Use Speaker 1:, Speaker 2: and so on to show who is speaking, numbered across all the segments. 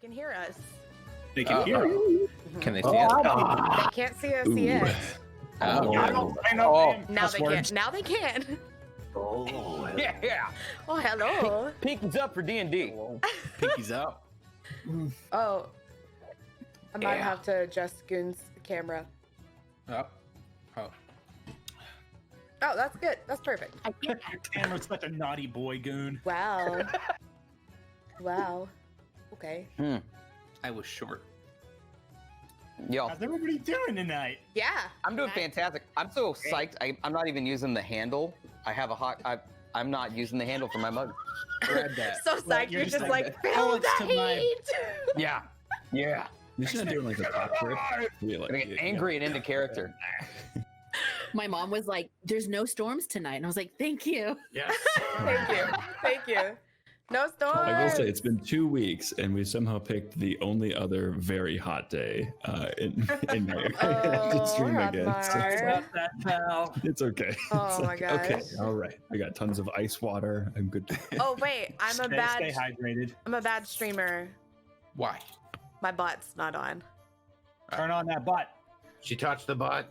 Speaker 1: can hear us.
Speaker 2: They can hear you.
Speaker 3: Can they see us?
Speaker 1: They can't see us yet.
Speaker 2: I know.
Speaker 1: Now they can. Now they can.
Speaker 4: Oh,
Speaker 3: Yeah.
Speaker 1: Oh, hello.
Speaker 3: Pinky's up for D&D.
Speaker 2: Pinky's out.
Speaker 1: Oh, I might have to adjust Goon's camera.
Speaker 3: Oh.
Speaker 1: Oh, that's good. That's perfect.
Speaker 2: Your camera's such a naughty boy, Goon.
Speaker 1: Wow. Wow. Okay.
Speaker 3: I was short.
Speaker 5: Yo,
Speaker 2: How's everybody doing tonight?
Speaker 1: Yeah.
Speaker 5: I'm doing fantastic. I'm so psyched. I'm not even using the handle. I have a hot. I'm not using the handle for my mug.
Speaker 3: Grab that.
Speaker 1: So psyched. You're just like, feel
Speaker 2: Alex
Speaker 1: the
Speaker 2: to my-
Speaker 1: heat.
Speaker 5: Yeah. Yeah.
Speaker 4: You should doing like a top trip.
Speaker 5: I'm gonna get angry and into character.
Speaker 6: My mom was like, "There's no storms tonight," and I was like, "Thank you."
Speaker 2: Yes.
Speaker 1: Thank you. Thank you. No storm.
Speaker 4: I will say it's been 2 weeks, and we somehow picked the only other very hot day in to stream again. So it's okay.
Speaker 1: Oh
Speaker 4: It's
Speaker 1: my
Speaker 4: like, okay,
Speaker 1: gosh.
Speaker 4: all right. I got tons of ice water. I'm good.
Speaker 1: Oh wait,
Speaker 2: Stay hydrated.
Speaker 1: I'm a bad streamer.
Speaker 3: Why?
Speaker 1: My butt's not on.
Speaker 2: Turn on that butt.
Speaker 3: She touched the butt.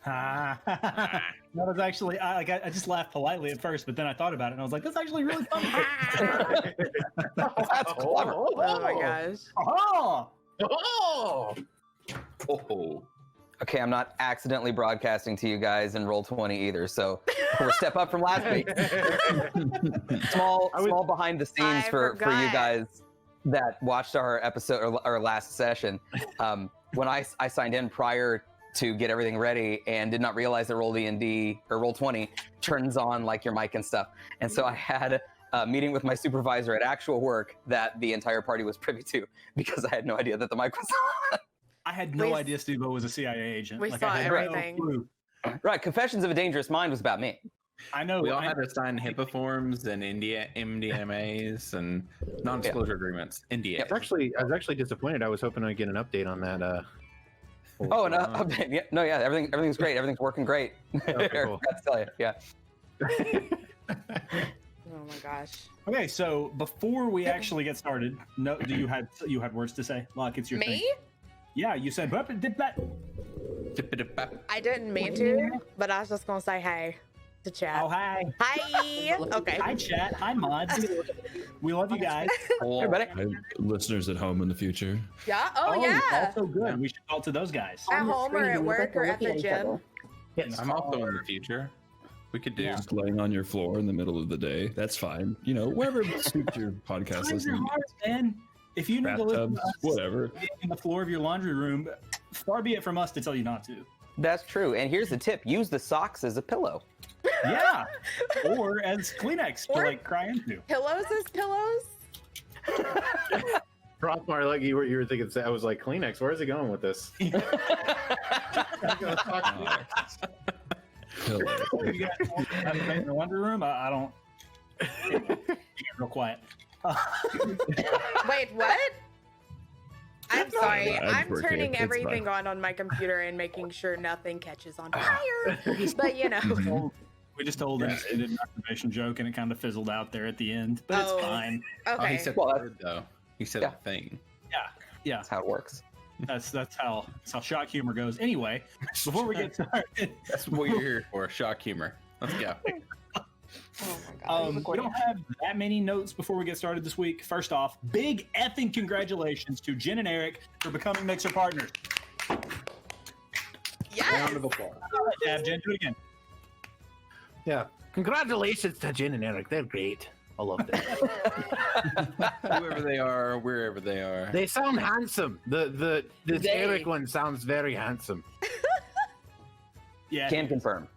Speaker 2: That was actually I just laughed politely at first, but then I thought about it and I was like, that's actually really funny.
Speaker 5: That's clever.
Speaker 1: Oh my gosh.
Speaker 2: Oh!
Speaker 3: Oh.
Speaker 5: Okay, I'm not accidentally broadcasting to you guys in Roll20 either, so we're a step up from last week. Small behind the scenes for you
Speaker 1: forgot.
Speaker 5: guys that watched our episode or our last session. When I signed in prior to get everything ready and did not realize that Roll-D&D or Roll20 turns on like your mic and stuff. And so I had a meeting with my supervisor at actual work that the entire party was privy to because I had no idea that the mic was on.
Speaker 2: I had no idea Steve was a CIA agent.
Speaker 1: We
Speaker 2: I
Speaker 1: saw
Speaker 2: had no
Speaker 1: everything.
Speaker 2: clue.
Speaker 5: Right, Confessions of a Dangerous Mind was about me.
Speaker 2: I know.
Speaker 3: We all had to sign HIPAA forms and MDMAs and non-disclosure agreements. NDA.
Speaker 7: I was actually disappointed. I was hoping I'd get an update on that.
Speaker 5: Oh, no, update. Yeah, no, yeah, everything's great. Everything's working great.
Speaker 7: Okay, cool.
Speaker 5: I tell you, yeah.
Speaker 1: Oh my gosh.
Speaker 2: Okay, so before we actually get started, no, do you had words to say? Locke, it's your
Speaker 1: Me?
Speaker 2: thing. Yeah, you said dip that.
Speaker 1: I didn't mean to, but I was just gonna say hey to chat.
Speaker 2: Oh, hi.
Speaker 1: Hi. Okay.
Speaker 2: Hi, chat. Hi, mods. We love you guys.
Speaker 5: Everybody?
Speaker 4: Listeners at home in the future.
Speaker 1: Yeah. Oh yeah.
Speaker 2: Also good. We should talk to those guys.
Speaker 1: At home or at work or at the gym.
Speaker 3: I'm also in the future. We could do.
Speaker 4: Just laying on your floor in the middle of the day. That's fine. You know, wherever suits your podcast
Speaker 2: Times are
Speaker 4: listening.
Speaker 2: hard, man. If you need to listen
Speaker 4: Bathtubs,
Speaker 2: to us
Speaker 4: whatever.
Speaker 2: in the floor of your laundry room, far be it from us to tell you not to.
Speaker 5: That's true. And here's the tip: use the socks as a pillow.
Speaker 2: Yeah, or as Kleenex to like cry into.
Speaker 1: Pillows as pillows.
Speaker 7: Crossbar, like you were thinking. I was like, Kleenex. Where is he going with this?
Speaker 2: You guys have a in the laundry room? I don't. You get real quiet.
Speaker 1: Wait, what? I'm sorry.
Speaker 4: Yeah,
Speaker 1: I'm
Speaker 4: working.
Speaker 1: turning
Speaker 4: It's
Speaker 1: everything
Speaker 4: fine.
Speaker 1: on my computer and making sure nothing catches on fire. But you know.
Speaker 2: We just told an masturbation joke and it kind of fizzled out there at the end, but
Speaker 1: Oh.
Speaker 2: it's fine.
Speaker 3: Oh, he
Speaker 1: Okay.
Speaker 3: said
Speaker 5: Well,
Speaker 3: the word, though. He said
Speaker 5: Yeah.
Speaker 3: the thing.
Speaker 2: Yeah,
Speaker 5: That's how it works.
Speaker 2: that's how shock humor goes. Anyway, before we get started,
Speaker 3: That's what you're here for. Shock humor. Let's go.
Speaker 1: Oh my god.
Speaker 2: we don't have that many notes before we get started this week. First off, big effing congratulations to Jen and Eric for becoming Mixer partners.
Speaker 1: Yes.
Speaker 3: Round of applause.
Speaker 2: All right, Dab, Jen, do it again.
Speaker 7: Yeah. Congratulations to Jen and Eric. They're great. I love them.
Speaker 3: Whoever they are, wherever they are.
Speaker 7: They sound handsome. This
Speaker 6: They-
Speaker 7: Eric one sounds very handsome.
Speaker 2: Yeah,
Speaker 5: Can confirm.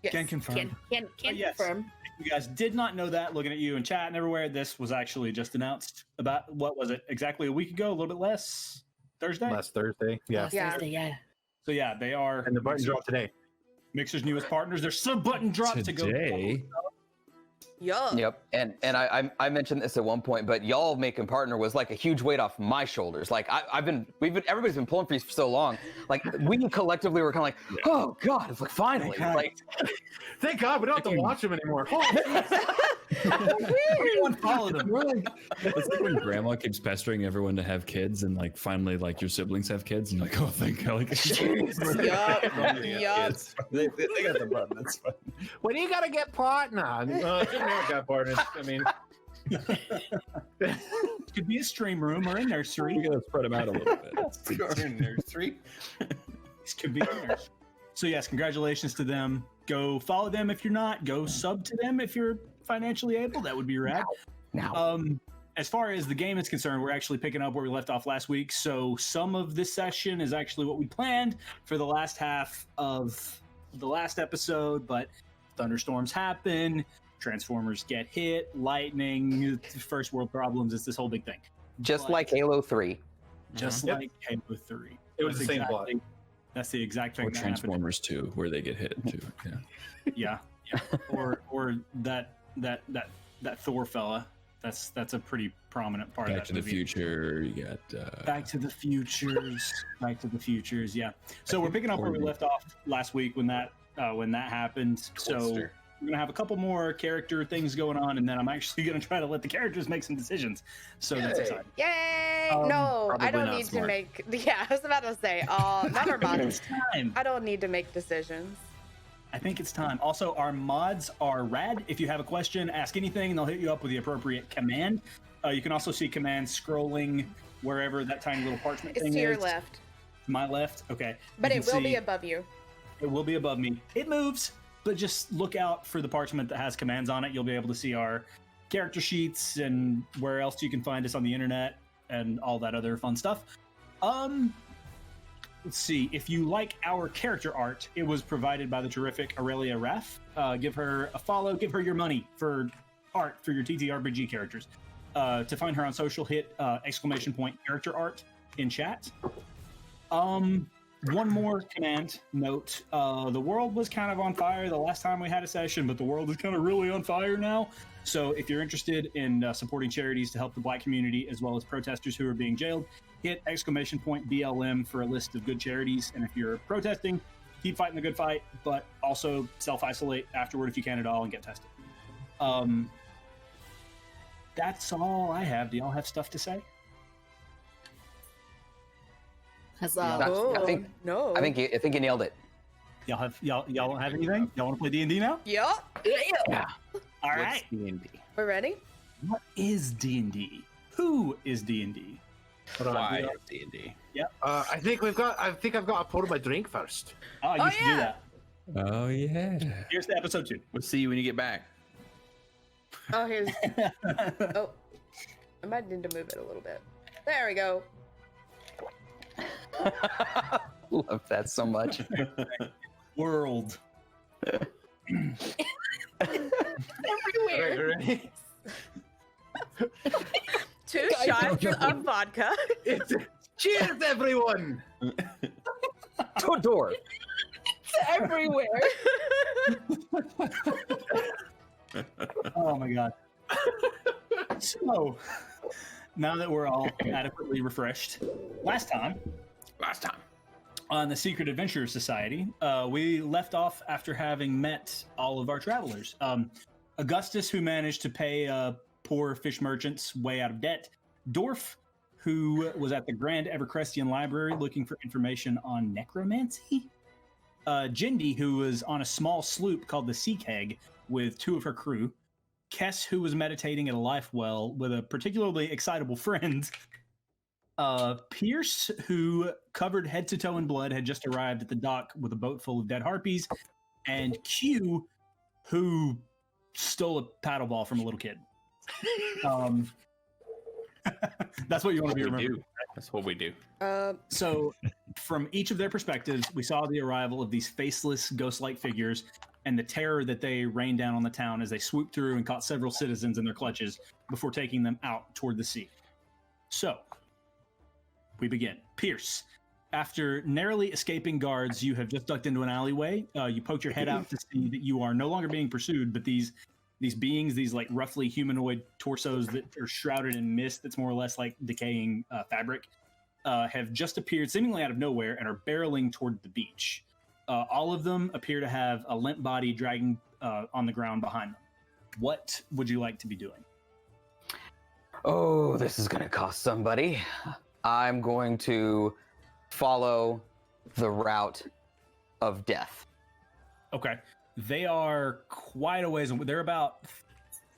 Speaker 1: Yes.
Speaker 2: can confirm.
Speaker 6: Can
Speaker 2: Yes.
Speaker 6: confirm.
Speaker 2: You guys did not know that. Looking at you in chat and everywhere, this was actually just announced about what was it exactly a week ago? A little bit less. Thursday.
Speaker 7: Last Thursday. Yeah.
Speaker 6: Last
Speaker 1: Yeah.
Speaker 6: Thursday, yeah.
Speaker 2: So yeah, they are.
Speaker 7: And the button dropped today.
Speaker 2: Mixer's newest partners. There's some button drops to go.
Speaker 4: Today.
Speaker 1: Yup.
Speaker 5: Yep. And I mentioned this at one point, but y'all making partner was like a huge weight off my shoulders. Like everybody's been pulling for you for so long. Like we collectively were kind of like, oh God, it's like finally. Like,
Speaker 7: thank God we don't have to watch him anymore.
Speaker 2: Everyone followed them.
Speaker 4: It's like when grandma keeps pestering everyone to have kids, and like finally, like your siblings have kids, and you're like, oh, thank God. Like,
Speaker 1: Yup. Yup.
Speaker 4: they got the button. That's fine.
Speaker 7: When you gotta get partner, got partners. I mean,
Speaker 2: Could be a stream room or a nursery.
Speaker 4: We gotta spread them out a little bit.
Speaker 3: Nursery.
Speaker 2: This could be a nursery. So yes, congratulations to them. Go follow them if you're not. Go sub to them if you're financially able. That would be rad.
Speaker 5: now.
Speaker 2: As far as the game is concerned, we're actually picking up where we left off last week. So some of this session is actually what we planned for the last half of the last episode, but thunderstorms happen, Transformers get hit, lightning, first world problems. It's this whole big thing.
Speaker 5: Just
Speaker 2: But-
Speaker 5: like Halo 3.
Speaker 2: Just
Speaker 7: Yep.
Speaker 2: like Halo 3.
Speaker 7: It was the same plot.
Speaker 2: That's the exact thing
Speaker 4: Or
Speaker 2: that happened.
Speaker 4: Transformers 2, where they get hit too. Yeah.
Speaker 2: Yeah. Or that Thor fella. That's a pretty prominent part
Speaker 4: Back
Speaker 2: of
Speaker 4: to
Speaker 2: that
Speaker 4: the
Speaker 2: movie.
Speaker 4: Future. You got
Speaker 2: Back to the Futures. Yeah. So we're picking up where we left off last week when that happened. So
Speaker 3: Twister.
Speaker 2: we're gonna have a couple more character things going on, and then I'm actually gonna try to let the characters make some decisions. So that's exciting.
Speaker 1: Yay!
Speaker 2: Um,
Speaker 1: No, I
Speaker 3: probably
Speaker 1: don't
Speaker 3: not
Speaker 1: need to
Speaker 3: smart.
Speaker 1: make. Yeah, I was about to say. Oh, never mind.
Speaker 2: It's time.
Speaker 1: I don't need to make decisions.
Speaker 2: I think it's time. Also, our mods are rad. If you have a question, ask anything, and they'll hit you up with the appropriate command. You can also see commands scrolling wherever that tiny little parchment
Speaker 1: It's
Speaker 2: thing
Speaker 1: to your
Speaker 2: is.
Speaker 1: left,
Speaker 2: My left. Okay.
Speaker 1: but
Speaker 2: You
Speaker 1: it
Speaker 2: can
Speaker 1: will be
Speaker 2: see-
Speaker 1: above you.
Speaker 2: It will be above me. It moves, but just look out for the parchment that has commands on it. You'll be able to see our character sheets and where else you can find us on the internet and all that other fun stuff. Let's see. If you like our character art, it was provided by the terrific Aurelia Raff. Give her a follow. Give her your money for art for your TTRPG characters. To find her on social, hit ! Character art in chat. One more command note. The world was kind of on fire the last time we had a session, but the world is kind of really on fire now. So if you're interested in supporting charities to help the Black community as well as protesters who are being jailed, hit ! BLM for a list of good charities. And if you're protesting, keep fighting the good fight, but also self-isolate afterward if you can at all and get tested. That's all I have. Do y'all have stuff to say?
Speaker 6: Huzzah.
Speaker 5: That's-
Speaker 1: Oh,
Speaker 5: I think-
Speaker 1: no.
Speaker 5: I think you nailed it.
Speaker 2: Y'all don't have anything? Y'all want to play D&D now?
Speaker 1: Yup.
Speaker 2: All right.
Speaker 3: D&D?
Speaker 1: We're ready.
Speaker 2: What is D&D? Who is D&D?
Speaker 7: hold on.
Speaker 3: Why D&D?
Speaker 7: I think I've got to pour my drink first.
Speaker 2: Oh, you
Speaker 1: Oh,
Speaker 2: should do
Speaker 1: yeah.
Speaker 2: that.
Speaker 4: Oh yeah.
Speaker 2: Here's the episode 2.
Speaker 3: We'll see you when you get back.
Speaker 1: Oh, here's. Oh, I might need to move it a little bit. There we go.
Speaker 5: Love that so much.
Speaker 2: World.
Speaker 1: Everywhere.
Speaker 7: Ready?
Speaker 1: 2 shots of vodka.
Speaker 7: Cheers, everyone!
Speaker 5: Door.
Speaker 1: Everywhere.
Speaker 2: Oh my god. So, now that we're all adequately refreshed, last time on the Secret Adventure Society, we left off after having met all of our travelers. Augustus, who managed to pay poor fish merchants way out of debt. Dorf, who was at the Grand Evercrestian Library looking for information on necromancy. Jindy, who was on a small sloop called the Sea Keg with 2 of her crew. Kess, who was meditating at a life well with a particularly excitable friend. Pierce, who covered head to toe in blood, had just arrived at the dock with a boat full of dead harpies. And Q, who stole a paddle ball from a little kid. That's what you want to be remembered.
Speaker 3: That's what we do.
Speaker 2: So, from each of their perspectives, we saw the arrival of these faceless, ghost-like figures and the terror that they rained down on the town as they swooped through and caught several citizens in their clutches before taking them out toward the sea. So, we begin. Pierce, after narrowly escaping guards, you have just ducked into an alleyway. You poked your head out to see that you are no longer being pursued, but these these beings, these like roughly humanoid torsos that are shrouded in mist that's more or less like decaying fabric, have just appeared seemingly out of nowhere and are barreling toward the beach. All of them appear to have a limp body dragging on the ground behind them. What would you like to be doing?
Speaker 5: Oh, this is going to cost somebody. I'm going to follow the route of death.
Speaker 2: Okay. They are quite a ways. They're about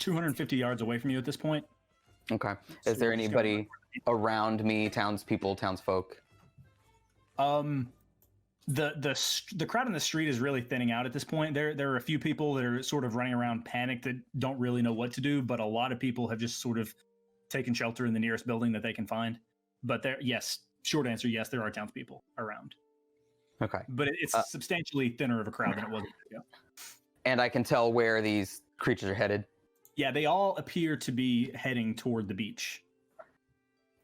Speaker 2: 250 yards away from you at this point.
Speaker 5: Okay. Is there anybody around me, townspeople, townsfolk?
Speaker 2: The crowd in the street is really thinning out at this point. There are a few people that are sort of running around panicked that don't really know what to do, but a lot of people have just sort of taken shelter in the nearest building that they can find. But yes, short answer, yes, there are townspeople around.
Speaker 5: Okay.
Speaker 2: But it's substantially thinner of a crowd than it was a year ago.
Speaker 5: And I can tell where these creatures are headed?
Speaker 2: Yeah, they all appear to be heading toward the beach.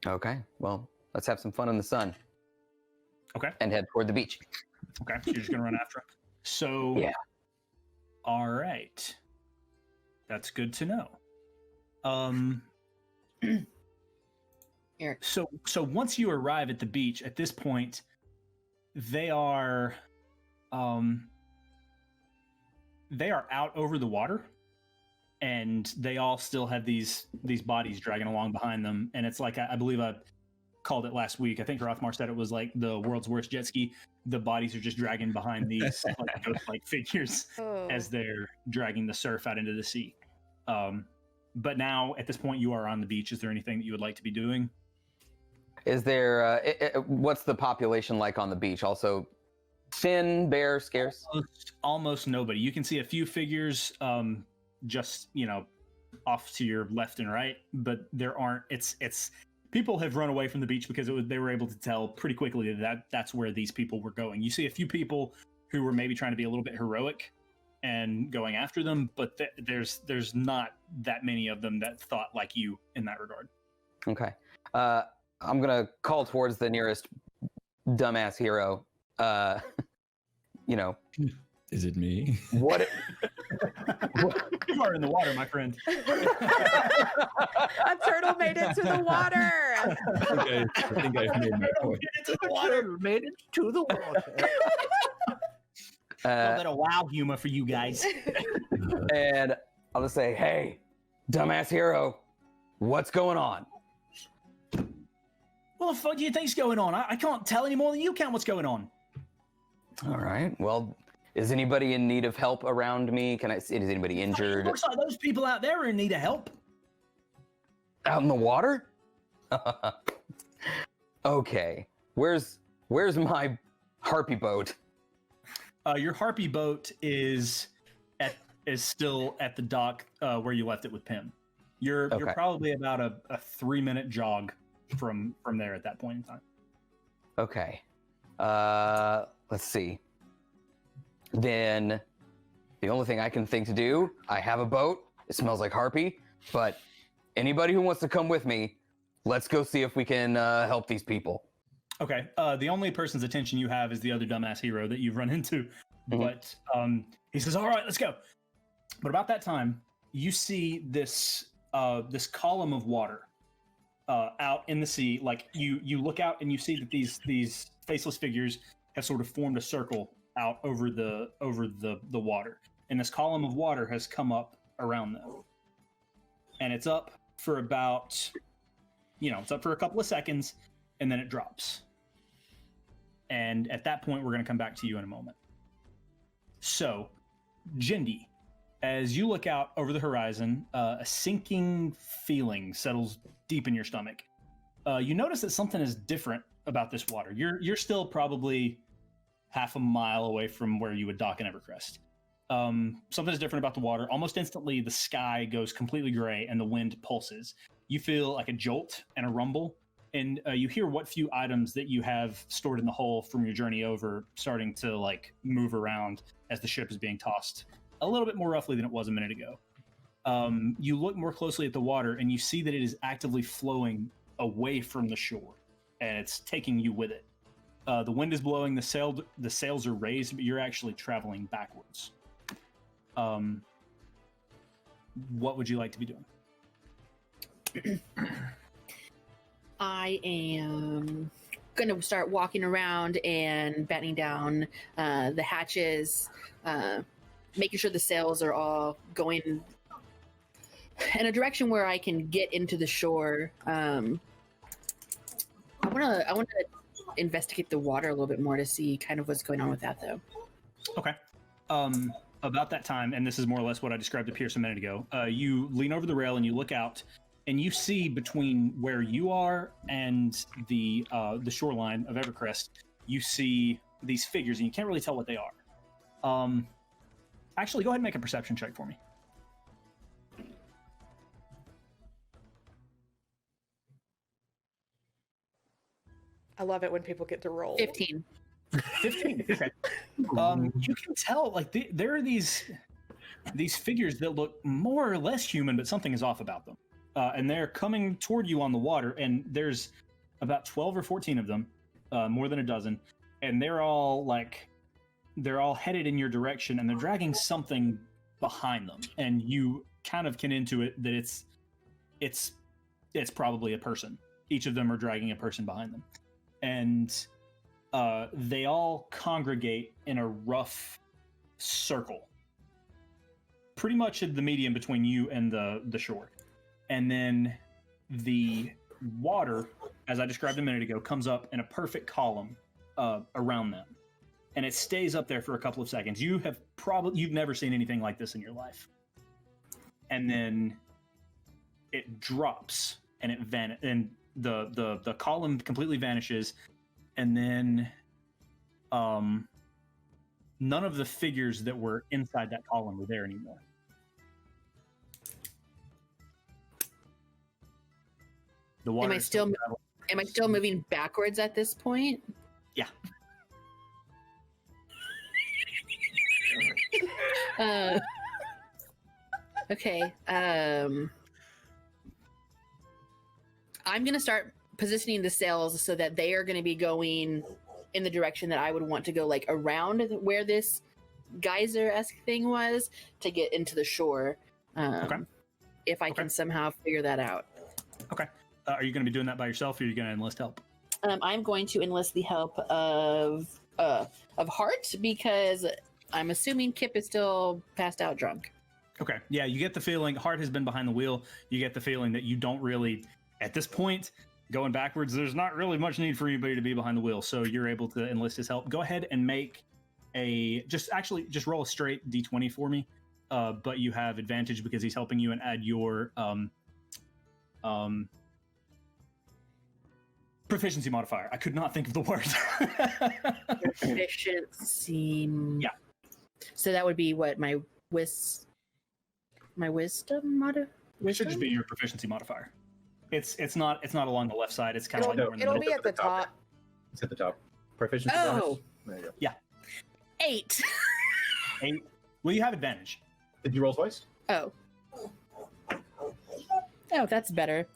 Speaker 5: Okay, well, let's have some fun in the sun.
Speaker 2: Okay.
Speaker 5: And head toward the beach.
Speaker 2: Okay, so you're just going to run after them. So,
Speaker 5: yeah.
Speaker 2: All right. That's good to know.
Speaker 6: Eric.
Speaker 2: So once you arrive at the beach, at this point, they are out over the water, and they all still have these bodies dragging along behind them. And it's like, I believe I called it last week. I think Rothmar said it was like the world's worst jet ski. The bodies are just dragging behind these like ghost-like figures as they're dragging the surf out into the sea. But now, at this point, you are on the beach. Is there anything that you would like to be doing?
Speaker 5: Is there, what's the population like on the beach? Also, thin, bare, scarce?
Speaker 2: Almost nobody. You can see a few figures just, off to your left and right, but there aren't, it's people have run away from the beach because they were able to tell pretty quickly that that's where these people were going. You see a few people who were maybe trying to be a little bit heroic and going after them, but there's not that many of them that thought like you in that regard.
Speaker 5: Okay. I'm going to call towards the nearest dumbass hero.
Speaker 4: Is it me?
Speaker 5: What?
Speaker 2: You are in the water, my friend.
Speaker 1: A turtle made it to the water.
Speaker 4: I think I've made my point.
Speaker 7: Made it to the water.
Speaker 2: A little bit of wow humor for you guys.
Speaker 5: And I'll just say, hey, dumbass hero, what's going on?
Speaker 2: What the fuck do you think's going on? I can't tell any more than you can what's going on.
Speaker 5: All right. Well, is anybody in need of help around me? Is anybody injured?
Speaker 2: It looks like those people out there are in need of help.
Speaker 5: Out in the water? Okay. Where's my harpy boat?
Speaker 2: Your harpy boat is still at the dock where you left it with Pim. You're probably about a 3-minute jog from there at that point in time.
Speaker 5: Okay. Let's see. Then the only thing I can think to do, I have a boat. It smells like harpy, but anybody who wants to come with me, let's go see if we can help these people.
Speaker 2: Okay. The only person's attention you have is the other dumbass hero that you've run into. Mm-hmm. But he says, all right, let's go. But about that time, you see this column of water out in the sea. Like you look out and you see that these faceless figures have sort of formed a circle out over the water. And this column of water has come up around them. And it's up for about, it's up for a couple of seconds, and then it drops. And at that point, we're going to come back to you in a moment. So, Jindy, as you look out over the horizon, a sinking feeling settles deep in your stomach. You notice that something is different about this water. You're still probably half a mile away from where you would dock in Evercrest. Something is different about the water. Almost instantly, the sky goes completely gray and the wind pulses. You feel like a jolt and a rumble, and you hear what few items that you have stored in the hull from your journey over starting to move around as the ship is being tossed a little bit more roughly than it was a minute ago. You look more closely at the water and you see that it is actively flowing away from the shore, and it's taking you with it. The wind is blowing, the sails are raised, but you're actually traveling backwards. what would you like to be doing?
Speaker 6: I am gonna start walking around and battening down the hatches, making sure the sails are all going in a direction where I can get into the shore. I wanna investigate the water a little bit more to see kind of what's going on with that, though.
Speaker 2: Okay. About that time, and this is more or less what I described to Pierce a minute ago, you lean over the rail and you look out, and you see between where you are and the shoreline of Evercrest, you see these figures, and you can't really tell what they are. Actually, go ahead and make a perception check for me.
Speaker 1: I love it when people get to roll.
Speaker 6: 15.
Speaker 2: 15. Okay. You can tell, like, there are these figures that look more or less human, but something is off about them. And they're coming toward you on the water, and there's about 12 or 14 of them, more than a dozen, and they're all headed in your direction, and they're dragging something behind them, and you kind of can intuit that it's probably a person. Each of them are dragging a person behind them, and they all congregate in a rough circle, pretty much at the medium between you and the shore. And then the water, as I described a minute ago, comes up in a perfect column around them. And it stays up there for a couple of seconds. You've never seen anything like this in your life. And then it drops and and the column completely vanishes. And then none of the figures that were inside that column are there anymore. The water
Speaker 6: Am I still moving backwards at this point?
Speaker 2: Yeah.
Speaker 6: Okay. I'm gonna start positioning the sails so that they are gonna be going in the direction that I would want to go, like around where this geyser-esque thing was, to get into the shore.
Speaker 2: Okay.
Speaker 6: If I can somehow figure that out.
Speaker 2: Okay. Are you going to be doing that by yourself, or are you going to enlist help?
Speaker 6: I'm going to enlist the help of Hart, because I'm assuming Kip is still passed out drunk.
Speaker 2: Okay. Yeah, you get the feeling Hart has been behind the wheel. You get the feeling that you don't really, at this point, going backwards, there's not really much need for anybody to be behind the wheel. So you're able to enlist his help. Go ahead and make just roll a straight D20 for me. But you have advantage because he's helping you, and add your proficiency modifier. I could not think of the word.
Speaker 6: Proficiency.
Speaker 2: Yeah.
Speaker 6: So that would be what, my wisdom modifier?
Speaker 2: It should just be your proficiency modifier. It's not along the left side. It's kind of like more in the
Speaker 1: It'll
Speaker 2: middle.
Speaker 1: be at the top.
Speaker 7: It's at the top. Proficiency
Speaker 6: Oh.
Speaker 7: bonus. There you go.
Speaker 2: Yeah.
Speaker 6: 8.
Speaker 2: 8. Well, you have advantage.
Speaker 7: Did you roll twice?
Speaker 6: Oh, that's better.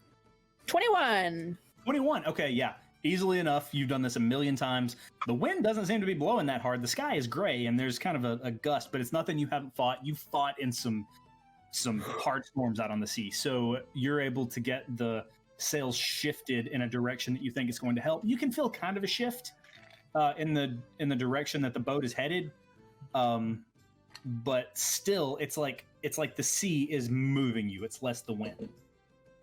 Speaker 6: 21.
Speaker 2: 21. Okay, yeah. Easily enough. You've done this a million times. The wind doesn't seem to be blowing that hard. The sky is gray, and there's kind of a gust, but it's nothing you haven't fought. You've fought in some hard storms out on the sea, so you're able to get the sails shifted in a direction that you think is going to help. You can feel kind of a shift in the direction that the boat is headed, but still, it's like the sea is moving you. It's less the wind.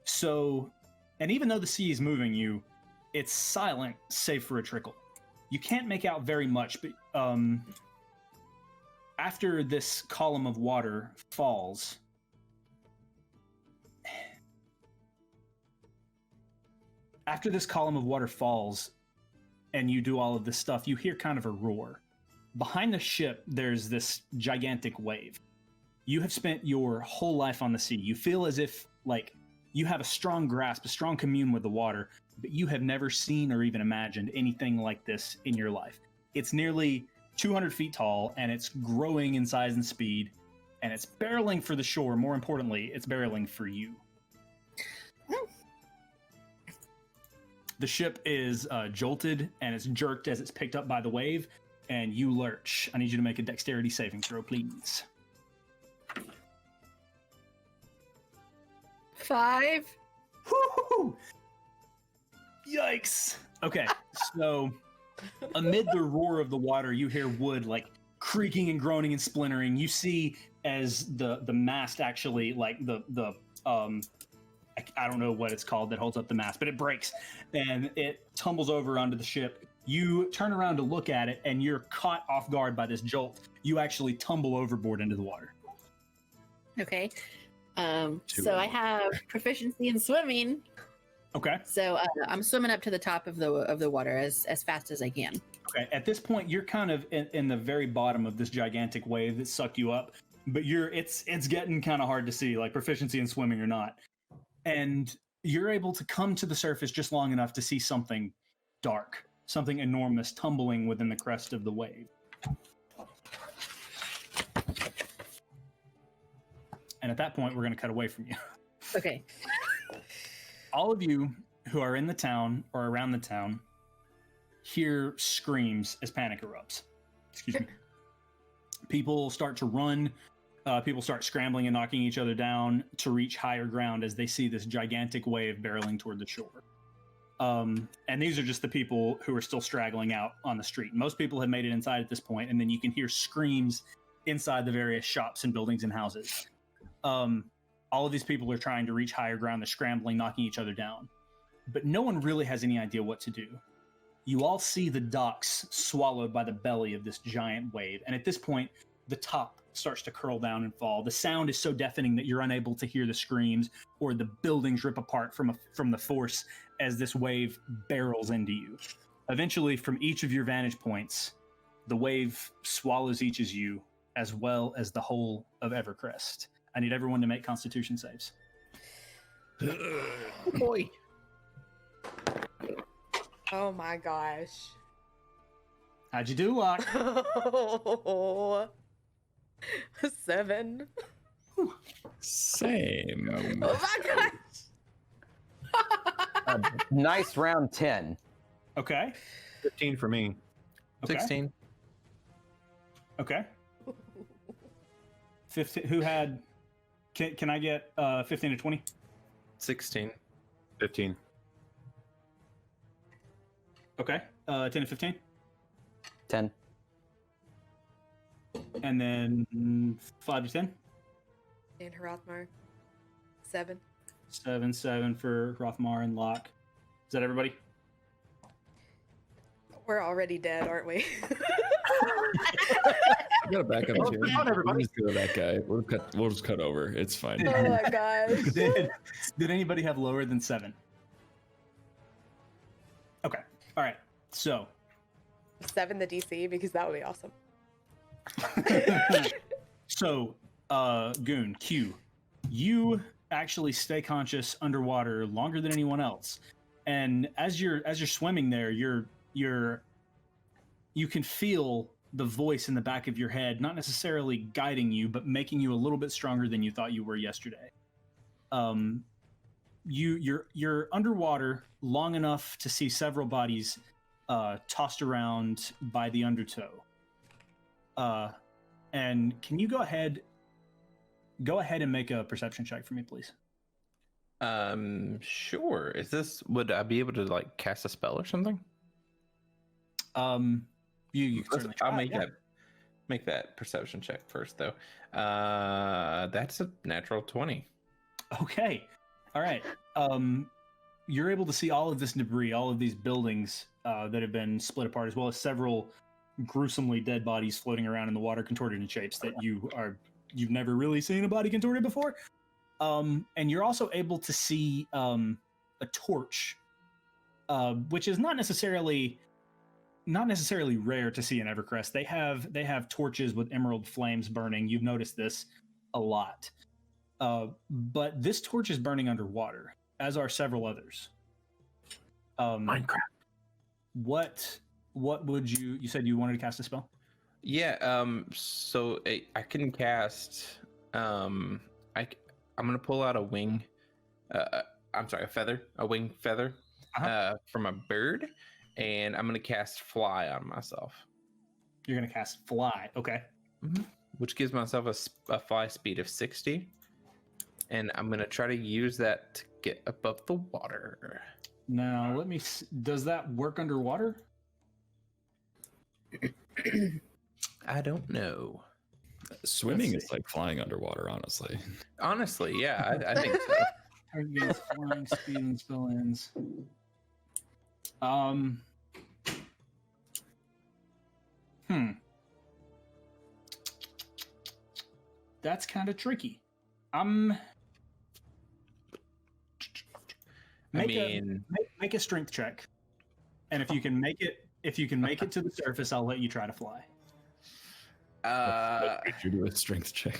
Speaker 2: So, and even though the sea is moving you, it's silent, save for a trickle. You can't make out very much, but after this column of water falls, and you do all of this stuff, you hear kind of a roar. Behind the ship, there's this gigantic wave. You have spent your whole life on the sea. You feel as if, like, you have a strong grasp, a strong commune with the water, but you have never seen or even imagined anything like this in your life. It's nearly 200 feet tall, and it's growing in size and speed, and it's barreling for the shore. More importantly, it's barreling for you. The ship is jolted, and it's jerked as it's picked up by the wave, and you lurch. I need you to make a dexterity saving throw, please.
Speaker 6: 5.
Speaker 2: Woo-hoo-hoo. Yikes. Okay, so amid the roar of the water, you hear wood like creaking and groaning and splintering. You see as the mast actually like the I don't know what it's called that holds up the mast, but it breaks and it tumbles over onto the ship. You turn around to look at it and you're caught off guard by this jolt. You actually tumble overboard into the water.
Speaker 6: Okay. So I have proficiency in swimming.
Speaker 2: Okay.
Speaker 6: So I'm swimming up to the top of the water as fast as I can.
Speaker 2: Okay. At this point, you're kind of in the very bottom of this gigantic wave that sucked you up, but it's getting kind of hard to see, like proficiency in swimming or not. And you're able to come to the surface just long enough to see something dark, something enormous tumbling within the crest of the wave. And at that point, we're going to cut away from you.
Speaker 6: Okay.
Speaker 2: All of you who are in the town or around the town hear screams as panic erupts. Excuse me. People start to run. People start scrambling and knocking each other down to reach higher ground as they see this gigantic wave barreling toward the shore. And these are just the people who are still straggling out on the street. Most people have made it inside at this point, and then you can hear screams inside the various shops and buildings and houses. All of these people are trying to reach higher ground. They're scrambling, knocking each other down. But no one really has any idea what to do. You all see the docks swallowed by the belly of this giant wave. And at this point, the top starts to curl down and fall. The sound is so deafening that you're unable to hear the screams or the buildings rip apart from the force as this wave barrels into you. Eventually, from each of your vantage points, the wave swallows each of you as well as the whole of Evercrest. I need everyone to make Constitution saves.
Speaker 7: Oh boy.
Speaker 1: Oh my gosh.
Speaker 2: How'd you do, Locke?
Speaker 1: 7.
Speaker 4: Same.
Speaker 1: Oh my gosh.
Speaker 5: Nice round 10.
Speaker 2: Okay.
Speaker 7: 15 for me.
Speaker 2: Okay.
Speaker 3: 16.
Speaker 2: Okay. 15. Who had? Can I get 15 to 20?
Speaker 3: 16.
Speaker 7: 15.
Speaker 2: Okay. 10 to 15.
Speaker 5: 10.
Speaker 2: And then 5 to 10.
Speaker 1: And Hrothmar. 7.
Speaker 2: 7 for Rothmar and Locke. Is that everybody?
Speaker 1: We're already dead, aren't we?
Speaker 4: We gotta back up
Speaker 7: Well,
Speaker 4: too.
Speaker 7: down, everybody.
Speaker 4: We'll just go to that guy. We'll just cut over. It's fine.
Speaker 1: Oh my gosh.
Speaker 2: Did anybody have lower than 7? Okay. All right. So
Speaker 1: 7 the DC, because that would be awesome.
Speaker 2: So, Goon, Q, you actually stay conscious underwater longer than anyone else, and as you're swimming there, you can feel the voice in the back of your head, not necessarily guiding you, but making you a little bit stronger than you thought you were yesterday. You're underwater long enough to see several bodies tossed around by the undertow. And can you go ahead and make a perception check for me, please?
Speaker 3: Sure. Would I be able to like cast a spell or something?
Speaker 2: You can certainly try.
Speaker 3: I'll make that perception check first, though. That's a natural 20.
Speaker 2: Okay. All right. You're able to see all of this debris, all of these buildings that have been split apart, as well as several gruesomely dead bodies floating around in the water, contorted in shapes that you've never really seen a body contorted before. And you're also able to see a torch, which is not necessarily rare to see in Evercrest. They have torches with emerald flames burning. You've noticed this a lot. But this torch is burning underwater, as are several others.
Speaker 7: Minecraft.
Speaker 2: What would you said you wanted to cast a spell?
Speaker 3: Yeah. So I can cast. I'm gonna pull out a wing. I'm sorry, a wing feather, from a bird, and I'm gonna cast fly on myself.
Speaker 2: You're gonna cast fly, okay?
Speaker 3: Mm-hmm. Which gives myself a fly speed of 60. and I'm gonna try to use that to get above the water.
Speaker 2: Now, let me. Does that work underwater?
Speaker 3: I don't know.
Speaker 4: Swimming is like flying underwater, honestly.
Speaker 3: Honestly, yeah, I think so.
Speaker 2: Target gains flying speed and spell ends. That's kind of tricky. Make a strength check, and if you can make it to the surface, I'll let you try to fly.
Speaker 4: You do a strength check.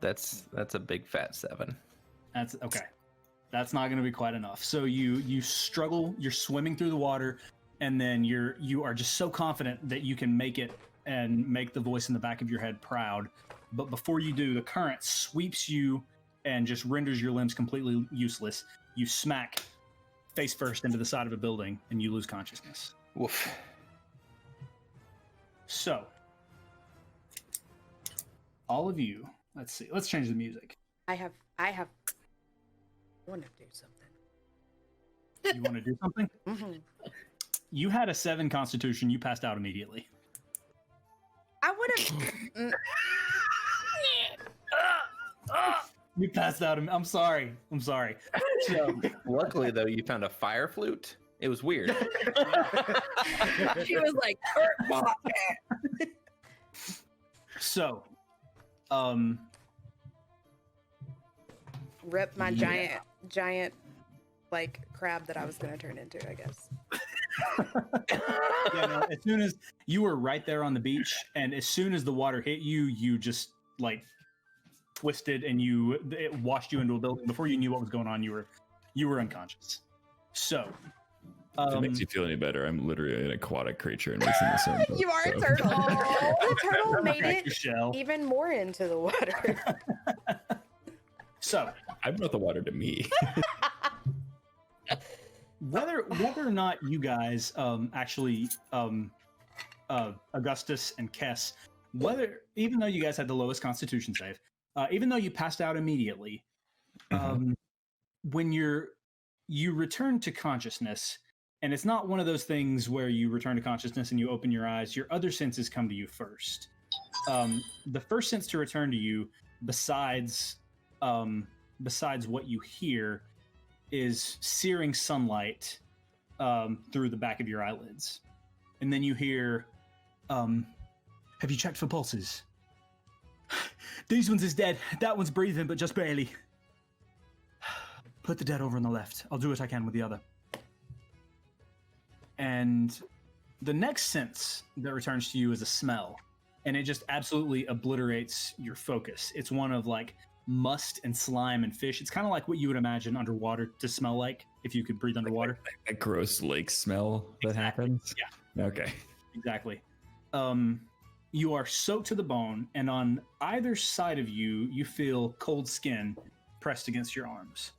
Speaker 3: That's a big fat 7.
Speaker 2: That's okay. That's not going to be quite enough. So you struggle. You're swimming through the water, and then you are just so confident that you can make it and make the voice in the back of your head proud. But before you do, the current sweeps you and just renders your limbs completely useless. You smack face first into the side of a building, and you lose consciousness.
Speaker 3: Woof.
Speaker 2: So, all of you, let's see. Let's change the music.
Speaker 1: I want to do something.
Speaker 2: You want to do something?
Speaker 1: Mm-hmm.
Speaker 2: You had a 7 constitution. You passed out immediately.
Speaker 1: I would have.
Speaker 2: You passed out. I'm sorry. So,
Speaker 3: Luckily, though, you found a fire flute. It was weird.
Speaker 6: She was like,
Speaker 2: so,
Speaker 1: Rip my giant like crab that I was gonna turn into, I guess.
Speaker 2: yeah, no, as soon as you were right there on the beach, and as soon as the water hit you, you just like twisted and it washed you into a building. Before you knew what was going on, you were unconscious. So,
Speaker 4: if it makes you feel any better, I'm literally an aquatic creature and wasting the same.
Speaker 1: You are a turtle. The turtle made
Speaker 2: Crack your
Speaker 1: it
Speaker 2: shell.
Speaker 1: even more into the water.
Speaker 2: So,
Speaker 4: I brought the water to me.
Speaker 2: whether or not you guys actually Augustus and Kess, even though you guys had the lowest constitution save, even though you passed out immediately, when you return to consciousness, and it's not one of those things where you return to consciousness and you open your eyes, your other senses come to you first. The first sense to return to you, besides what you hear, is searing sunlight through the back of your eyelids. And then you hear, have you checked for pulses? These ones is dead. That one's breathing, but just barely. Put the dead over on the left. I'll do what I can with the other. And the next sense that returns to you is a smell. And it just absolutely obliterates your focus. It's one of like must and slime and fish. It's kind of like what you would imagine underwater to smell like if you could breathe underwater.
Speaker 4: Like that gross lake smell that happens?
Speaker 2: Yeah.
Speaker 4: Okay.
Speaker 2: Exactly. You are soaked to the bone, and on either side of you, you feel cold skin pressed against your arms.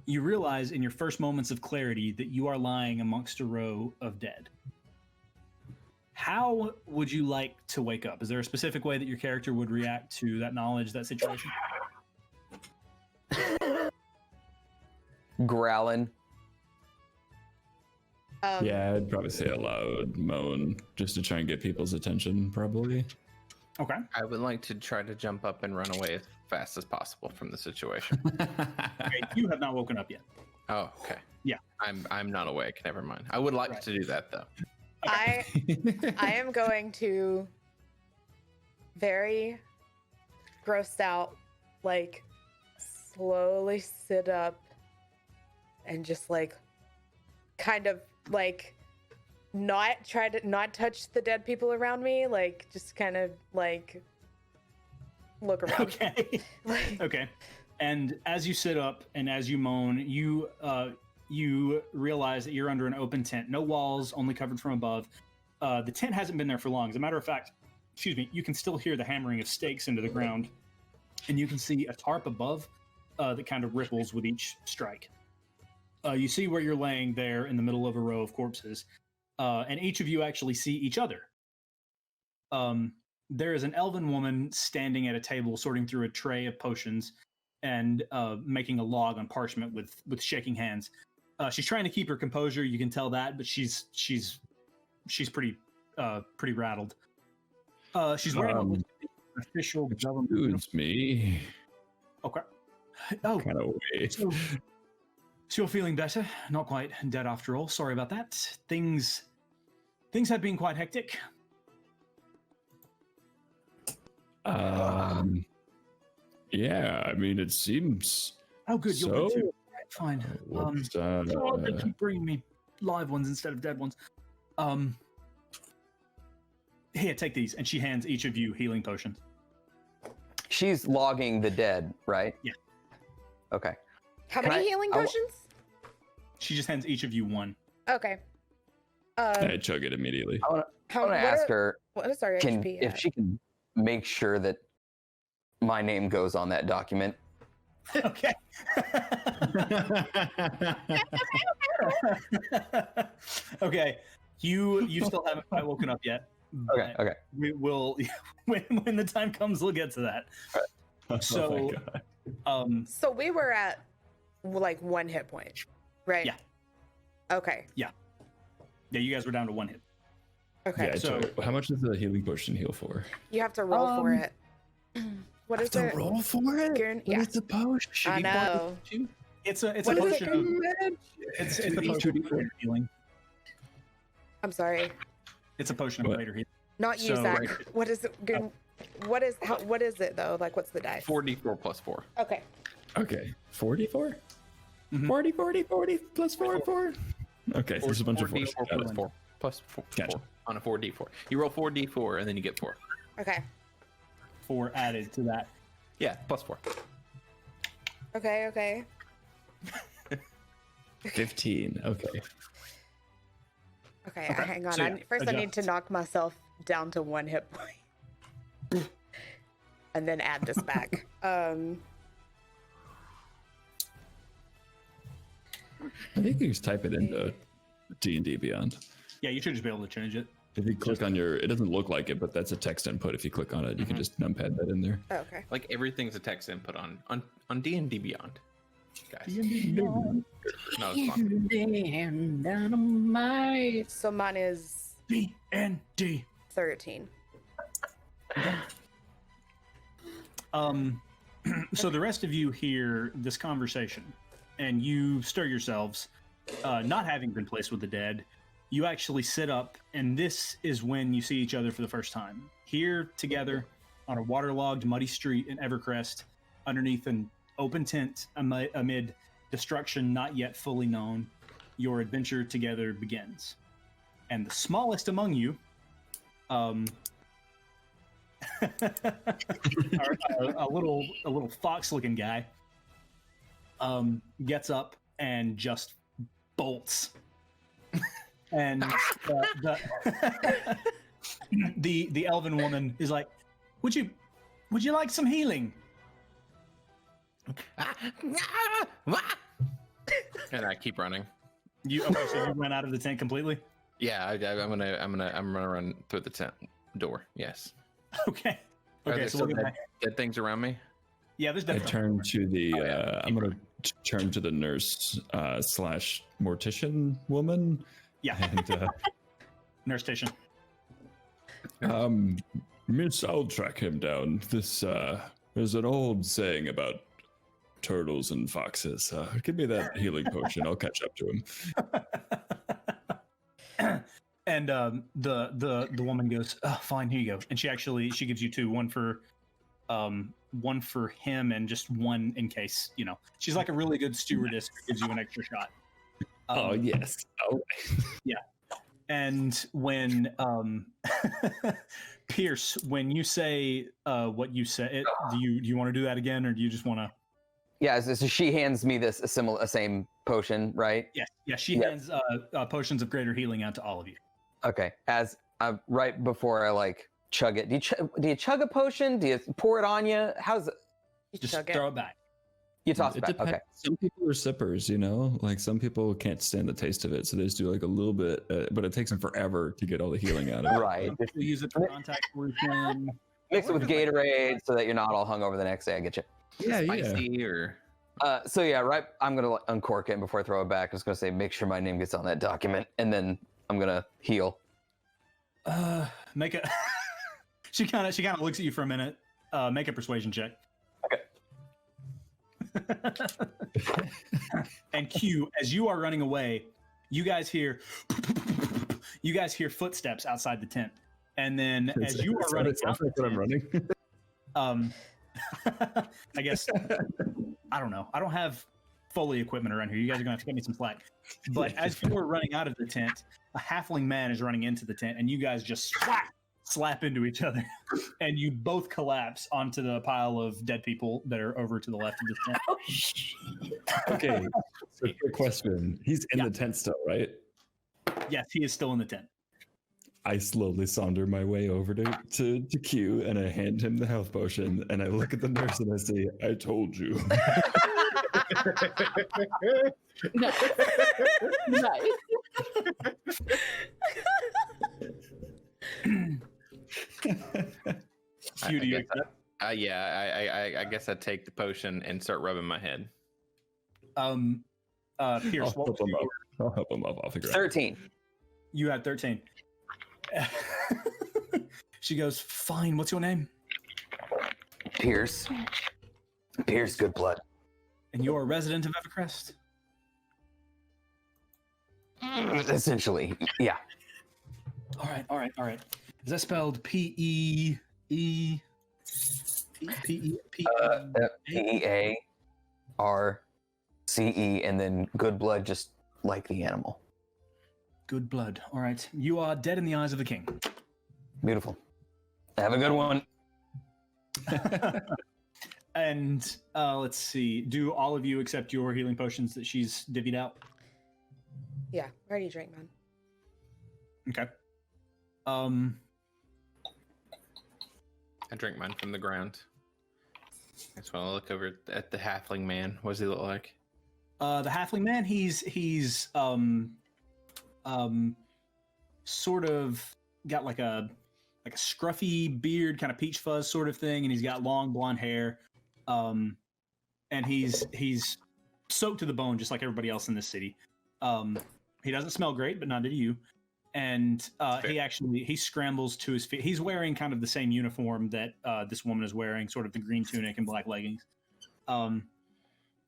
Speaker 2: You realize in your first moments of clarity that you are lying amongst a row of dead. How would you like to wake up? Is there a specific way that your character would react to that knowledge, that situation?
Speaker 5: Growling.
Speaker 4: Yeah, I'd probably say a loud moan just to try and get people's attention, probably.
Speaker 2: Okay.
Speaker 3: I would like to try to jump up and run away as fast as possible from the situation.
Speaker 2: Okay, you have not woken up yet.
Speaker 3: Oh, okay.
Speaker 2: Yeah.
Speaker 3: I'm not awake. Never mind. I would like to do that though.
Speaker 1: I am going to very grossed out, like slowly sit up and just like kind of like not touch the dead people around me, like just kind of like look around.
Speaker 2: Okay. Okay. And as you sit up and as you moan, you realize that you're under an open tent. No walls, only covered from above. The tent hasn't been there for long. As a matter of fact, you can still hear the hammering of stakes into the ground. And you can see a tarp above that kind of ripples with each strike. You see where you're laying there in the middle of a row of corpses. And each of you actually see each other. there is an elven woman standing at a table sorting through a tray of potions and making a log on parchment with shaking hands. She's trying to keep her composure, you can tell that, but she's pretty rattled. She's wearing an official government uniform.
Speaker 4: It's me.
Speaker 2: Okay. Oh,
Speaker 4: Kind of way.
Speaker 2: so you're feeling better? Not quite dead after all. Sorry about that. Things have been quite hectic.
Speaker 4: Yeah, I mean, it seems.
Speaker 2: Oh, good. You're good
Speaker 4: So?
Speaker 2: too. Right, fine. They keep bringing me live ones instead of dead ones. Here, take these, and she hands each of you healing potions.
Speaker 5: She's logging the dead, right?
Speaker 2: Yeah.
Speaker 5: Okay.
Speaker 1: How
Speaker 5: Can
Speaker 1: many
Speaker 5: I-
Speaker 1: healing
Speaker 5: I w-
Speaker 1: potions?
Speaker 2: She just hands each of you one.
Speaker 1: Okay.
Speaker 4: I chug it immediately.
Speaker 5: I want to
Speaker 1: what
Speaker 5: ask
Speaker 1: are-
Speaker 5: her
Speaker 1: What is our HP
Speaker 5: if
Speaker 1: at?
Speaker 5: she can make sure that my name goes on that document.
Speaker 2: Okay. Okay. You still haven't quite woken up yet.
Speaker 5: Okay.
Speaker 2: but
Speaker 5: Okay.
Speaker 2: We will when the time comes. We'll get to that. So,
Speaker 4: Oh my God.
Speaker 1: So we were at like 1 hit point, right?
Speaker 2: Yeah.
Speaker 1: Okay.
Speaker 2: Yeah, you guys were down to 1 hit.
Speaker 1: Okay.
Speaker 4: Yeah,
Speaker 2: so-
Speaker 4: how much does the healing potion heal for?
Speaker 1: You have to roll for it. What is it?
Speaker 4: roll for it?
Speaker 1: Yeah.
Speaker 4: What is the potion?
Speaker 1: I know.
Speaker 2: It's a
Speaker 1: What is it?
Speaker 2: potion of it's a potion of greater healing.
Speaker 1: I'm sorry.
Speaker 2: It's a potion of
Speaker 4: What?
Speaker 2: greater healing.
Speaker 1: Not you,
Speaker 2: So-
Speaker 1: Zach. What is it? What is it though? Like, what's the dice?
Speaker 3: 4d4 plus 4.
Speaker 1: Okay.
Speaker 4: Okay, 44?
Speaker 2: Mhm.
Speaker 4: 40 plus 4. Okay, there's a bunch of 4s.
Speaker 3: 4d4
Speaker 4: Got
Speaker 3: plus
Speaker 4: it.
Speaker 3: 4 plus 4,
Speaker 4: Gotcha.
Speaker 3: 4 on a 4d4. You roll 4d4 and then you get 4.
Speaker 1: Okay.
Speaker 2: 4 added to that.
Speaker 3: Yeah, plus 4.
Speaker 1: Okay. Okay.
Speaker 4: 15. Okay.
Speaker 1: Okay.
Speaker 2: Okay,
Speaker 1: Hang on.
Speaker 2: so yeah,
Speaker 1: First, I need to
Speaker 2: adjust.
Speaker 1: knock myself down to 1 hit point, and then add this back.
Speaker 4: I think you just type it into D&D Beyond.
Speaker 2: Yeah, you should just be able to change it.
Speaker 4: If you click on your, it doesn't look like it, but that's a text input. If you click on it, you can just numpad that in there.
Speaker 1: Oh, okay.
Speaker 3: Like everything's a text input on D&D Beyond. Guys. No, it's fun.
Speaker 1: So mine is
Speaker 2: D&D.
Speaker 1: 13.
Speaker 2: So the rest of you hear this conversation, and you stir yourselves, not having been placed with the dead. You actually sit up, and this is when you see each other for the first time. Here together on a waterlogged, muddy street in Evercrest, underneath an open tent amid destruction not yet fully known, your adventure together begins. And the smallest among you, a little fox-looking guy, gets up and just bolts. And the elven woman is like, would you like some healing?
Speaker 3: And I keep running.
Speaker 2: So you ran out of the tent completely?
Speaker 3: Yeah, I'm gonna run through the tent door. Yes.
Speaker 2: Okay.
Speaker 3: Are
Speaker 2: Okay,
Speaker 3: there
Speaker 2: so we'll
Speaker 3: still
Speaker 2: go back.
Speaker 3: dead things around me?
Speaker 2: Yeah, there's
Speaker 4: I
Speaker 2: definitely.
Speaker 4: turn to the.
Speaker 3: Oh, yeah.
Speaker 4: I'm gonna turn to the nurse slash mortician woman.
Speaker 2: Yeah,
Speaker 4: And
Speaker 2: nurse station.
Speaker 4: Miss, I'll track him down. This there's an old saying about turtles and foxes. Give me that healing potion. I'll catch up to him.
Speaker 2: And the woman goes, oh, fine, here you go. And she gives you 2, one for him and just one in case, she's like a really good stewardess who gives you an extra shot.
Speaker 4: Oh yes. Oh.
Speaker 2: And when Pierce, when you say what you said, do you want to do that again, or do you just want to?
Speaker 5: Yeah, so she hands me this a same potion, right?
Speaker 2: Yeah. She hands potions of greater healing out to all of you.
Speaker 5: Okay. As right before I like chug it, do you chug a potion? Do you pour it on you? How's it?
Speaker 1: You
Speaker 2: Just
Speaker 1: chug it.
Speaker 2: throw it back.
Speaker 5: You toss it back.
Speaker 4: depends.
Speaker 5: Okay.
Speaker 4: Some people are sippers, you know, like some people can't stand the taste of it, so they just do like a little bit, but it takes them forever to get all the healing out of it.
Speaker 5: Right.
Speaker 2: Some people use it for contact pollution.
Speaker 5: Mix it with Gatorade so that you're not all hungover the next day. I get you.
Speaker 4: Yeah,
Speaker 3: Spicy or
Speaker 5: So yeah, right. I'm gonna uncork it before I throw it back. I'm just gonna say, make sure my name gets on that document, and then I'm gonna heal.
Speaker 2: Make a. She kind of looks at you for a minute. Make a persuasion check.
Speaker 5: Okay.
Speaker 2: And Q, as you are running away, you guys hear footsteps outside the tent, and then as you are running out the tent,
Speaker 4: I'm running.
Speaker 2: I guess I don't know. I don't have Foley equipment around here. You guys are gonna have to give me some slack. But as you are running out of the tent, a halfling man is running into the tent, and you guys just slap into each other, and you both collapse onto the pile of dead people that are over to the left of the tent.
Speaker 6: Oh, shit.
Speaker 4: Okay, so quick question. He's in the tent still, right?
Speaker 2: Yes, he is still in the tent.
Speaker 4: I slowly saunter my way over to Q, and I hand him the health potion, and I look at the nurse and I say, "I told you."
Speaker 6: Nice. Nice.
Speaker 2: Q, do you accept?
Speaker 3: yeah, I guess I'd take the potion and start rubbing my head.
Speaker 2: Pierce, what was
Speaker 4: I'll help him up. I'll figure it out.
Speaker 5: 13.
Speaker 2: you had 13. She goes, fine, what's your name?
Speaker 5: Pierce. Pierce Goodblood.
Speaker 2: And you're a resident of Evercrest?
Speaker 5: Essentially, yeah.
Speaker 2: All right. Is that spelled P-E-E?
Speaker 5: P-E-A-R-C-E, and then Goodblood, just like the animal.
Speaker 2: Good blood. All right. You are dead in the eyes of the king.
Speaker 5: Beautiful. Have a good one.
Speaker 2: And let's see. Do all of you accept your healing potions that she's divvied out?
Speaker 1: Yeah, I already drank mine.
Speaker 2: Okay.
Speaker 3: I drink mine from the ground. I just want to look over at the halfling man. What does he look like?
Speaker 2: The halfling man, he's sort of got like a scruffy beard, kind of peach fuzz sort of thing, and he's got long blonde hair. And he's soaked to the bone, just like everybody else in this city. He doesn't smell great, but neither do you. And he scrambles to his feet. He's wearing kind of the same uniform that this woman is wearing, sort of the green tunic and black leggings.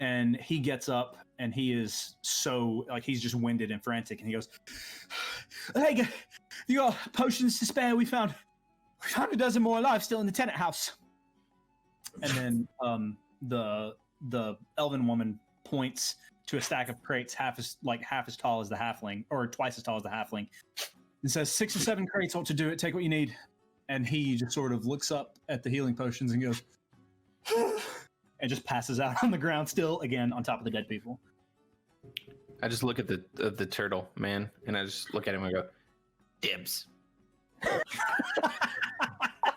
Speaker 2: And he gets up, and he is so, like, he's just winded and frantic, and he goes, "Hey, you got potions to spare? We found a dozen more alive still in the tenant house." And then the elven woman points to a stack of crates half as tall as the halfling, or twice as tall as the halfling, and says, 6 or 7 crates ought to do it. Take what you need." And he just sort of looks up at the healing potions and goes, and just passes out on the ground, still again on top of the dead people.
Speaker 3: I just look at the turtle man, and I just look at him and go, "Dibs."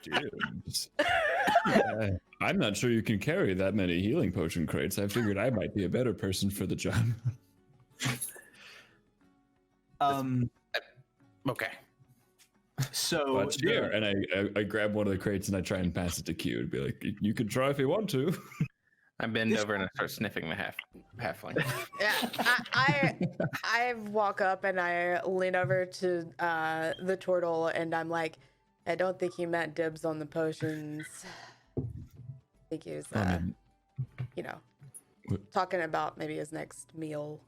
Speaker 4: Dibs. I'm not sure you can carry that many healing potion crates. I figured I might be a better person for the job.
Speaker 3: Okay.
Speaker 2: So
Speaker 4: But here, and I grab one of the crates and I try and pass it to Q and be like, "You can try if you want to."
Speaker 3: I bend over and I start sniffing the halfling.
Speaker 1: Yeah, I walk up and I lean over to the turtle, and I'm like, "I don't think he meant dibs on the potions. I think he was, talking about maybe his next meal."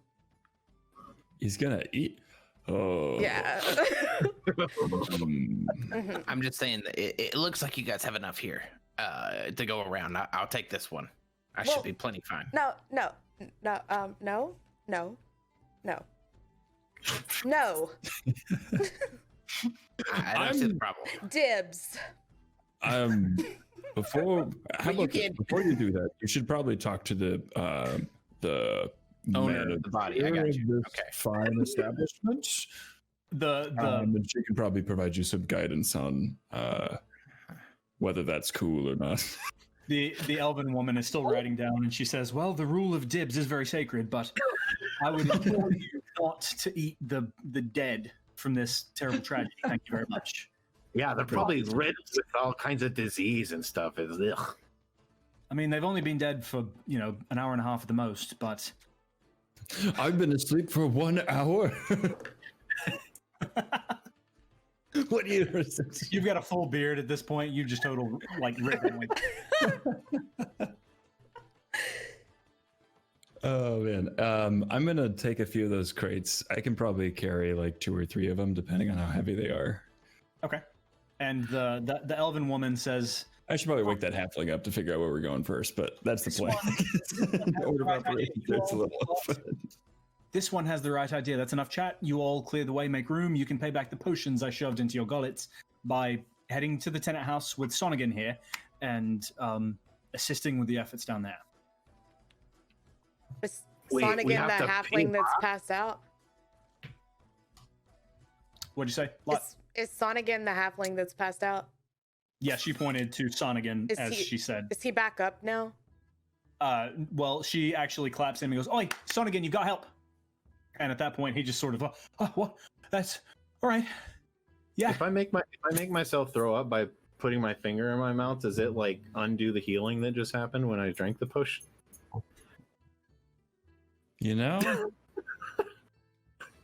Speaker 4: He's gonna eat. Oh.
Speaker 1: Yeah.
Speaker 3: I'm just saying that it looks like you guys have enough here to go around. I'll take this one. I should be plenty fine.
Speaker 1: No.
Speaker 3: I don't see the problem.
Speaker 1: Dibs.
Speaker 4: Before you do that, you should probably talk to the
Speaker 3: owner
Speaker 4: man
Speaker 3: of the body. I got you. Okay.
Speaker 4: Fine establishment. And she can probably provide you some guidance on whether that's cool or not.
Speaker 2: The elven woman is still writing down, and she says, "Well, the rule of dibs is very sacred, but I would implore you not to eat the dead from this terrible tragedy. Thank you very much."
Speaker 7: Yeah, they're probably riddled with all kinds of disease and stuff. Ugh.
Speaker 2: I mean, they've only been dead for an hour and a half at the most, but
Speaker 4: I've been asleep for 1 hour. What do you?
Speaker 2: You've got a full beard at this point. You just total ripping.
Speaker 4: Oh man, I'm gonna take a few of those crates. I can probably carry like 2 or 3 of them, depending on how heavy they are.
Speaker 2: Okay. And the elven woman says,
Speaker 4: I should probably wake that halfling up to figure out where we're going first, but that's the plan. Order of operations, it's a little off.
Speaker 2: "This one has the right idea. That's enough chat. You all clear the way, make room. You can pay back the potions I shoved into your gullets by heading to the tenant house with Sonigan here and assisting with the efforts down there."
Speaker 1: Is
Speaker 7: Wait,
Speaker 1: Sonic
Speaker 7: we
Speaker 1: in the
Speaker 7: have to pay
Speaker 1: halfling that's passed out?
Speaker 2: What'd you say?
Speaker 1: Is Sonic in the halfling that's passed out?
Speaker 2: Yeah, she pointed to Sonigan as she said.
Speaker 1: Is he back up now?
Speaker 2: Well, she actually claps him and goes, "Oi, Sonigan, you got help." And at that point, he just sort of, what? That's all right. Yeah.
Speaker 8: If I make myself throw up by putting my finger in my mouth, does it like undo the healing that just happened when I drank the potion?
Speaker 4: You know?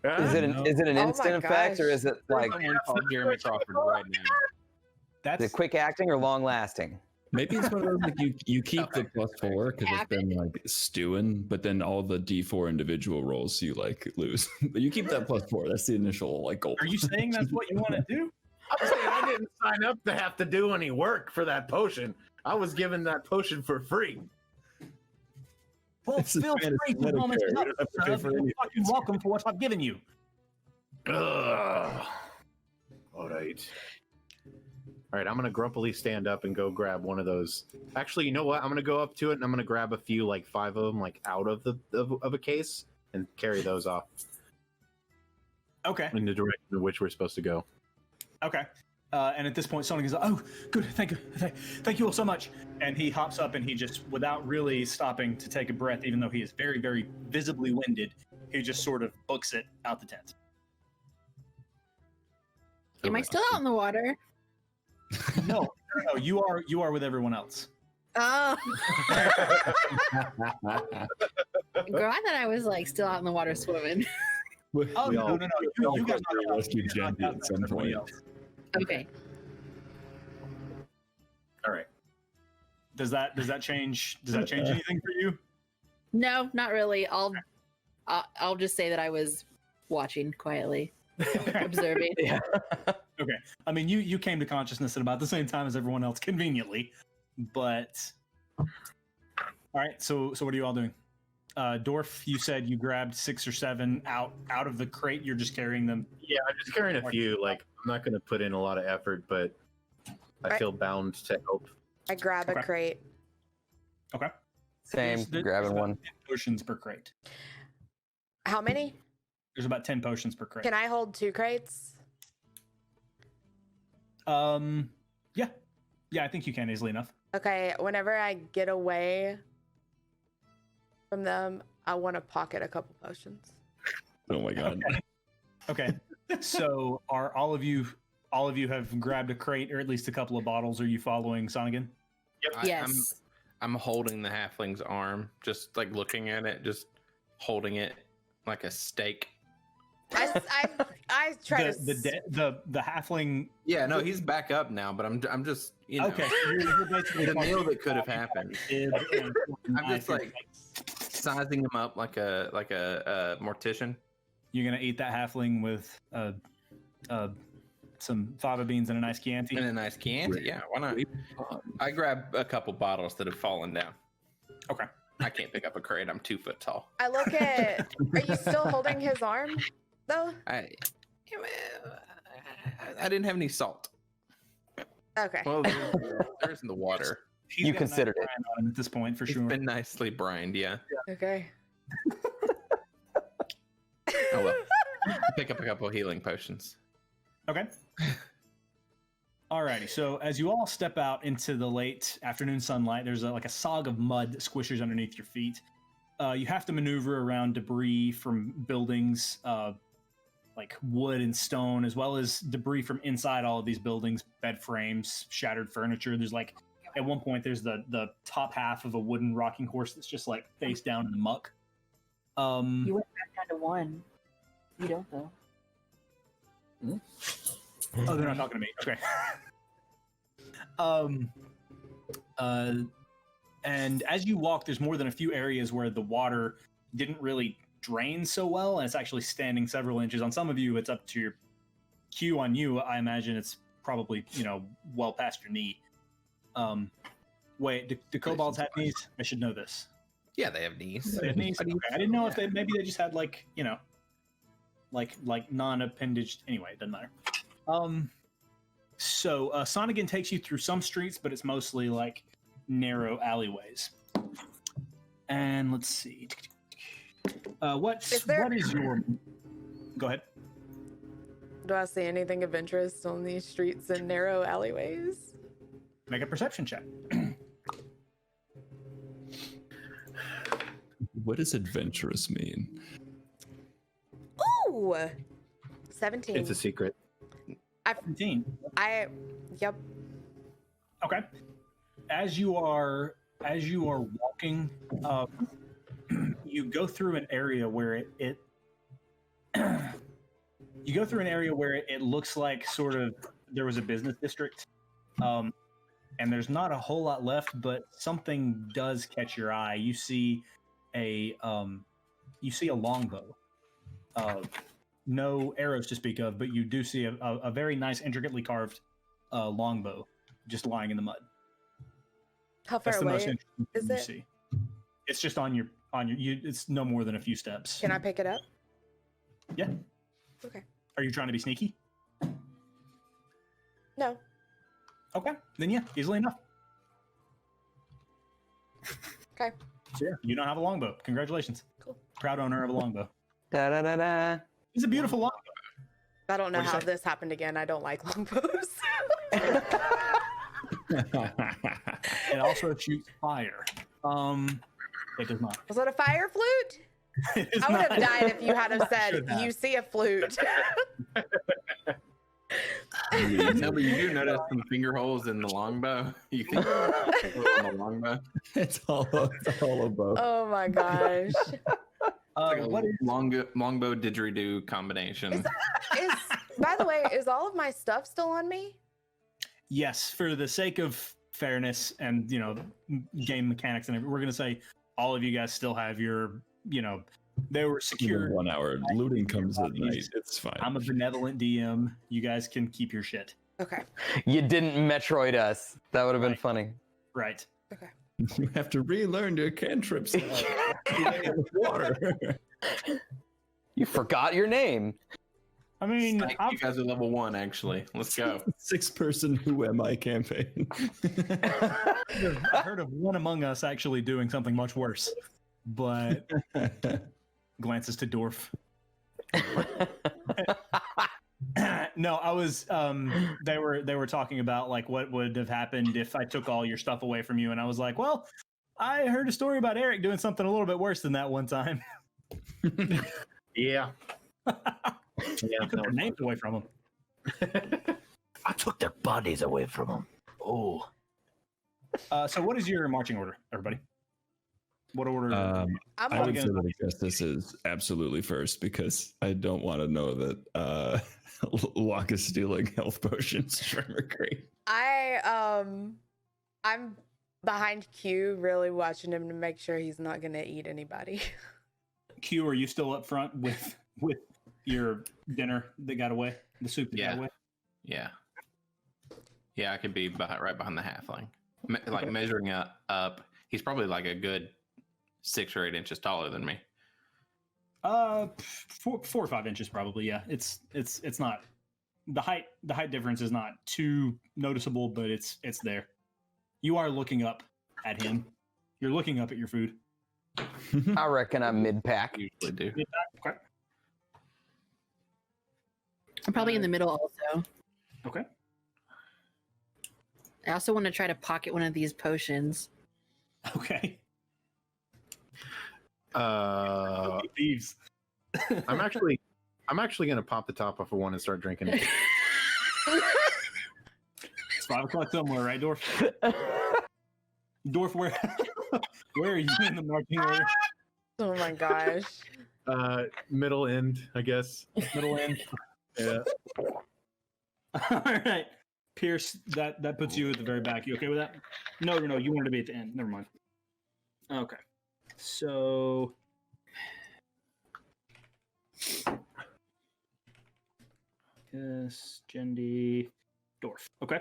Speaker 5: Is it an instant effect, or is it like
Speaker 3: Someone called Jeremy Crawford right now.
Speaker 2: That's
Speaker 5: is it quick acting or long lasting?
Speaker 4: Maybe it's one of those like you keep the +4 because it's been like stewing, but then all the D4 individual rolls you like lose. But you keep that +4. That's the initial like goal.
Speaker 2: Are you saying that's what you want to do?
Speaker 8: I'm saying I didn't sign up to have to do any work for that potion. I was given that potion for free.
Speaker 2: Well,
Speaker 4: This is
Speaker 2: feel free
Speaker 4: fantasy
Speaker 2: to comment
Speaker 4: Medicare.
Speaker 2: it
Speaker 4: You
Speaker 2: up,
Speaker 4: don't have to pay
Speaker 2: sir.
Speaker 4: for
Speaker 2: You're
Speaker 4: any of
Speaker 2: fucking
Speaker 4: it.
Speaker 2: welcome for what I've given you.
Speaker 8: Ugh. All right. All right, I'm gonna grumpily stand up and go grab one of those. Actually, you know what? I'm gonna go up to it and I'm gonna grab a few, like 5 of them, like out of a case, and carry those off
Speaker 2: Okay.
Speaker 8: in the direction in which we're supposed to go.
Speaker 2: Okay. And at this point, Sonic is like, "Oh, good, thank you, thank you all so much." And he hops up and he just, without really stopping to take a breath, even though he is very, very visibly winded, he just sort of books it out the tent.
Speaker 6: Am I still out in the water?
Speaker 2: No, you are with everyone else.
Speaker 6: Oh. Girl, I thought I was like still out in the water swimming.
Speaker 2: Oh
Speaker 8: We
Speaker 2: no,
Speaker 8: all-
Speaker 2: no, you guys are
Speaker 4: rescue Jenny at some point.
Speaker 6: Okay.
Speaker 2: All right. Does that change? Does that change anything for you?
Speaker 6: No, not really. I'll just say that I was watching quietly, observing.
Speaker 5: Yeah.
Speaker 2: Okay. I mean, you came to consciousness at about the same time as everyone else, conveniently. But all right. So what are you all doing? Dorf, you said you grabbed 6 or 7 out of the crate. You're just carrying them.
Speaker 8: Yeah, I'm just carrying a few. Like, I'm not gonna put in a lot of effort, but I feel bound to help.
Speaker 1: I grab a crate.
Speaker 2: Okay.
Speaker 5: Same,
Speaker 2: There's
Speaker 5: grabbing
Speaker 2: about
Speaker 5: one.
Speaker 2: 10 potions per crate.
Speaker 1: How many?
Speaker 2: There's about 10 potions per crate.
Speaker 1: Can I hold 2 crates?
Speaker 2: Yeah, I think you can easily enough.
Speaker 1: Okay, whenever I get away from them, I want to pocket a couple potions.
Speaker 4: Oh my god.
Speaker 2: Okay. So are all of you have grabbed a crate or at least a couple of bottles? Are you following Sonigan?
Speaker 6: Yes.
Speaker 3: I'm holding the halfling's arm, just like looking at it, just holding it like a stake.
Speaker 1: I try
Speaker 2: the halfling.
Speaker 3: Yeah, no, he's back up now, but I'm just
Speaker 2: Okay, you're basically
Speaker 3: the meal that could have happened. I'm just like sizing him up like a mortician.
Speaker 2: You're gonna eat that halfling with some fava beans and a nice Chianti.
Speaker 3: And a nice Chianti, yeah, why not? I grab a couple bottles that have fallen down.
Speaker 2: Okay.
Speaker 3: I can't pick up a crate. I'm 2 foot tall.
Speaker 1: I look at. Are you still holding his arm, though?
Speaker 3: I didn't have any salt.
Speaker 1: Okay.
Speaker 3: Well, there's in the water.
Speaker 2: He's
Speaker 5: You
Speaker 2: got a
Speaker 5: considered
Speaker 2: nice
Speaker 5: it.
Speaker 2: brine on him at this point for
Speaker 3: It's
Speaker 2: sure.
Speaker 3: been nicely brined, yeah.
Speaker 1: Okay.
Speaker 3: Oh well. Pick up a couple healing potions.
Speaker 2: Okay. Alrighty, so as you all step out into the late afternoon sunlight, there's like a sog of mud that squishes underneath your feet. You have to maneuver around debris from buildings, like wood and stone, as well as debris from inside all of these buildings, bed frames, shattered furniture. There's like, at one point, there's the top half of a wooden rocking horse that's just like face down in the muck.
Speaker 6: You went back down to 1. You don't though.
Speaker 2: Oh, they're not talking to me. Okay. And as you walk, there's more than a few areas where the water didn't really drain so well, and it's actually standing several inches. On some of you, it's up to your Q. On you, I imagine it's probably, well past your knee. Wait, do kobolds have knees? I should know this.
Speaker 3: Yeah, they have knees.
Speaker 2: They have knees? Okay. I didn't know if they just had like non-appendage. Anyway, it doesn't matter. So Sonigan takes you through some streets, but it's mostly like narrow alleyways. And let's see. What is your? Go ahead.
Speaker 1: Do I see anything of interest on these streets and narrow alleyways?
Speaker 2: Make a perception check.
Speaker 4: What does adventurous mean?
Speaker 1: Ooh, 17.
Speaker 8: It's a secret.
Speaker 2: 17.
Speaker 1: Yep.
Speaker 2: Okay. As you are walking, you go through an area where it looks like sort of there was a business district, and there's not a whole lot left, but something does catch your eye. You see a longbow. No arrows to speak of, but you do see a very nice, intricately carved longbow just lying in the mud.
Speaker 1: How far
Speaker 2: That's the most
Speaker 1: away
Speaker 2: interesting
Speaker 1: is
Speaker 2: thing you
Speaker 1: it?
Speaker 2: see. It's just on your. It's no more than a few steps.
Speaker 1: Can I pick it up?
Speaker 2: Yeah.
Speaker 1: Okay.
Speaker 2: Are you trying to be sneaky?
Speaker 1: No.
Speaker 2: Okay, then yeah, easily enough.
Speaker 1: Okay.
Speaker 2: So yeah, you don't have a longbow. Congratulations.
Speaker 1: Cool.
Speaker 2: Proud owner of a longbow.
Speaker 5: Da da da da.
Speaker 2: It's a beautiful longbow.
Speaker 1: I don't know
Speaker 2: What'd you
Speaker 1: how
Speaker 2: say?
Speaker 1: this happened again. I don't like longbows.
Speaker 2: It also shoots fire. It does not.
Speaker 1: Was it a fire flute?
Speaker 2: It is
Speaker 1: I would have
Speaker 2: not.
Speaker 1: died if you had have
Speaker 2: Not
Speaker 1: said,
Speaker 2: should have.
Speaker 1: you see a flute.
Speaker 3: No, but you do notice some finger holes in the longbow. You think on the longbow?
Speaker 4: It's all bow.
Speaker 1: Oh my gosh.
Speaker 3: Like a
Speaker 2: What is
Speaker 3: longbow didgeridoo combination.
Speaker 1: By the way, is all of my stuff still on me?
Speaker 2: Yes, for the sake of fairness and game mechanics and everything, we're gonna say all of you guys still have your they were secure.
Speaker 4: 1 hour looting comes at night. It's fine.
Speaker 2: I'm a benevolent DM. You guys can keep your shit.
Speaker 1: Okay.
Speaker 5: You didn't Metroid us. That would have been
Speaker 2: Right.
Speaker 5: funny.
Speaker 2: Right.
Speaker 1: Okay.
Speaker 4: You have to relearn your cantrips. With water.
Speaker 5: You forgot your name.
Speaker 2: I mean,
Speaker 3: You guys are level 1, actually. Let's go.
Speaker 4: 6-person Who Am I campaign.
Speaker 2: I've heard of one among us actually doing something much worse, but glances to Dwarf. No, I was. They were talking about like what would have happened if I took all your stuff away from you, and I was like, well, I heard a story about Eric doing something a little bit worse than that one time.
Speaker 8: Yeah.
Speaker 2: You took their names away from them.
Speaker 7: I took their bodies away from them.
Speaker 2: Oh. So what is your marching order, everybody? What order?
Speaker 1: I'm
Speaker 4: I would
Speaker 2: gonna-
Speaker 4: say that Augustus is absolutely first because I don't want to know that Locke is stealing health potions from her crate.
Speaker 1: I'm behind Q, really watching him to make sure he's not gonna eat anybody.
Speaker 2: Q, are you still up front with your dinner that got away? The soup that
Speaker 3: Yeah.
Speaker 2: got away?
Speaker 3: Yeah. Yeah, I could be right behind the halfling. Like measuring up, he's probably like a good 6 or 8 inches taller than me.
Speaker 2: 4 or 5 inches probably. Yeah, it's not the height difference is not too noticeable, but it's there. You are looking up at him. You're looking up at your food.
Speaker 5: I reckon I'm mid-pack.
Speaker 3: Usually do.
Speaker 2: Okay.
Speaker 6: I'm probably in the middle also.
Speaker 2: Okay.
Speaker 6: I also want to try to pocket one of these potions.
Speaker 2: Okay.
Speaker 8: Thieves. I'm actually gonna pop the top off of one and start drinking it.
Speaker 2: It's 5 o'clock somewhere, right, Dorf? Dorf, where are you in the marching order?
Speaker 1: Oh my gosh.
Speaker 8: Middle end, I guess.
Speaker 2: Middle end.
Speaker 8: Yeah.
Speaker 2: All right, Pierce. That puts you at the very back. You okay with that? No. You wanted to be at the end. Never mind. Okay. So. Yes, Jendi, Dorf. Okay.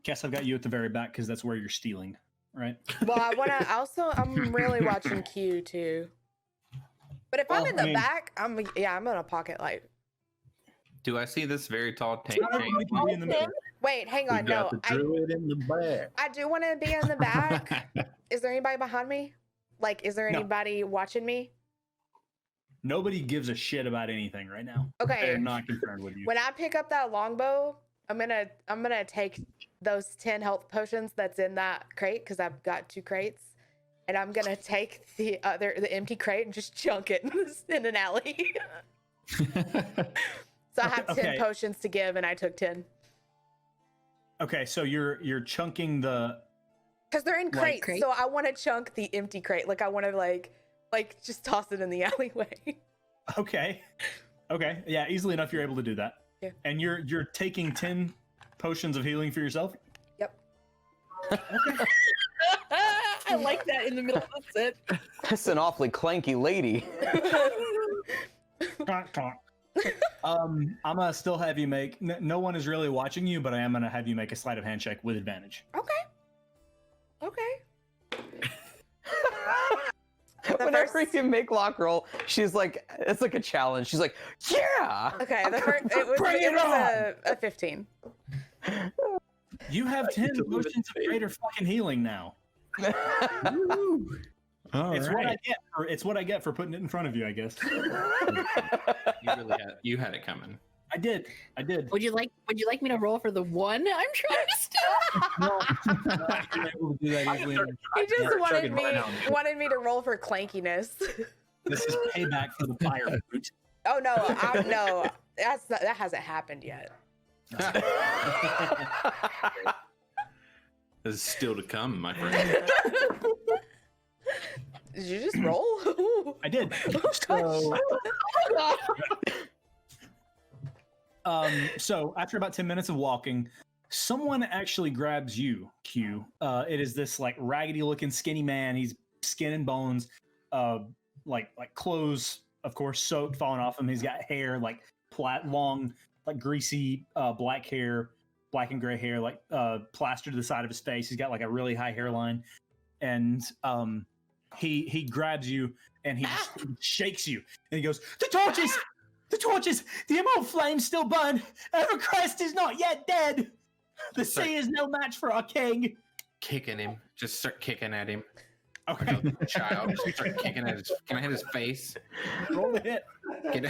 Speaker 2: Guess I've got you at the very back because that's where you're stealing, right?
Speaker 1: Well, I'm really watching Q too. But if I'm in the back, I'm gonna pocket light.
Speaker 3: Do I see this very tall tank?
Speaker 1: Wait, hang on. No,
Speaker 8: Druid in the back.
Speaker 1: I do want to be in the back. Is there anybody behind me? Like, is there anybody watching me?
Speaker 2: Nobody gives a shit about anything right now.
Speaker 1: Okay.
Speaker 2: They're not concerned with you.
Speaker 1: When I pick up that longbow, I'm gonna take those 10 health potions that's in that crate because I've got 2 crates, and I'm gonna take the empty crate and just chunk it in an alley. So I have 10 potions to give, and I took 10.
Speaker 2: Okay, so you're chunking the
Speaker 1: because they're in crates,
Speaker 6: crate?
Speaker 1: so I want to chunk the empty crate. Like I want to like just toss it in the alleyway.
Speaker 2: Okay, yeah, easily enough you're able to do that.
Speaker 1: Yeah.
Speaker 2: And you're taking 10 potions of healing for yourself.
Speaker 1: Yep.
Speaker 6: I like that in the middle of the set.
Speaker 5: That's an awfully clanky lady.
Speaker 2: I'm gonna still have you make. No one is really watching you, but I am gonna have you make a sleight of hand check with advantage.
Speaker 1: Okay.
Speaker 5: Whenever you make lock roll, she's like, it's like a challenge. She's like, yeah.
Speaker 1: Okay. It was a 15.
Speaker 2: You have 10 potions of greater fucking healing now. It's what I get for putting it in front of you, I guess.
Speaker 3: You had it coming.
Speaker 2: I did.
Speaker 6: Would you like me to roll for the one I'm trying to steal?
Speaker 2: No, I'm not able to do that easily.
Speaker 1: He just wanted me to roll for clankiness.
Speaker 2: This is payback for the fire boot.
Speaker 1: Oh no, no, that hasn't happened yet.
Speaker 3: This is still to come, my friend.
Speaker 1: Did you just roll?
Speaker 2: I did. So after about 10 minutes of walking, someone actually grabs you, Q. It is this like raggedy looking skinny man. He's skin and bones, like clothes, of course, soaked, falling off him. He's got hair like long, like greasy black hair, black and gray hair, like plastered to the side of his face. He's got like a really high hairline, and he grabs you and he just shakes you and he goes, "The torches! The torches! The immortal flames still burn! Ever Christ is not yet dead! The sea is no match for our king!"
Speaker 3: Kicking him. Just start kicking at him.
Speaker 2: Okay.
Speaker 3: Like a child. Just start kicking at his. Can I hit his face?
Speaker 2: Roll the hit.
Speaker 3: Get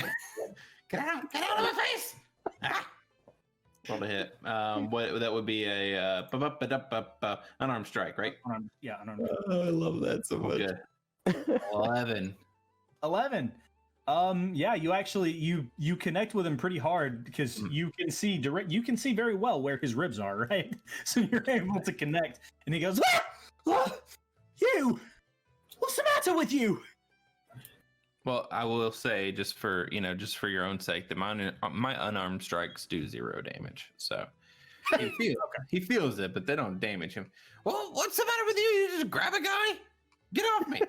Speaker 3: out of my face! Ah. Roll the hit. What that would be a unarmed strike, right?
Speaker 2: Unarmed.
Speaker 4: Oh, I love that so much.
Speaker 3: Good. 11.
Speaker 2: Yeah, you actually you connect with him pretty hard because you can see very well where his ribs are, right? So you're able to connect, and he goes, "You, what's the matter with you?"
Speaker 3: Well, I will say, just for your own sake, that my unarmed strikes do 0 damage. So he feels it, but they don't damage him. Well, what's the matter with you? You just grab a guy? Get off me!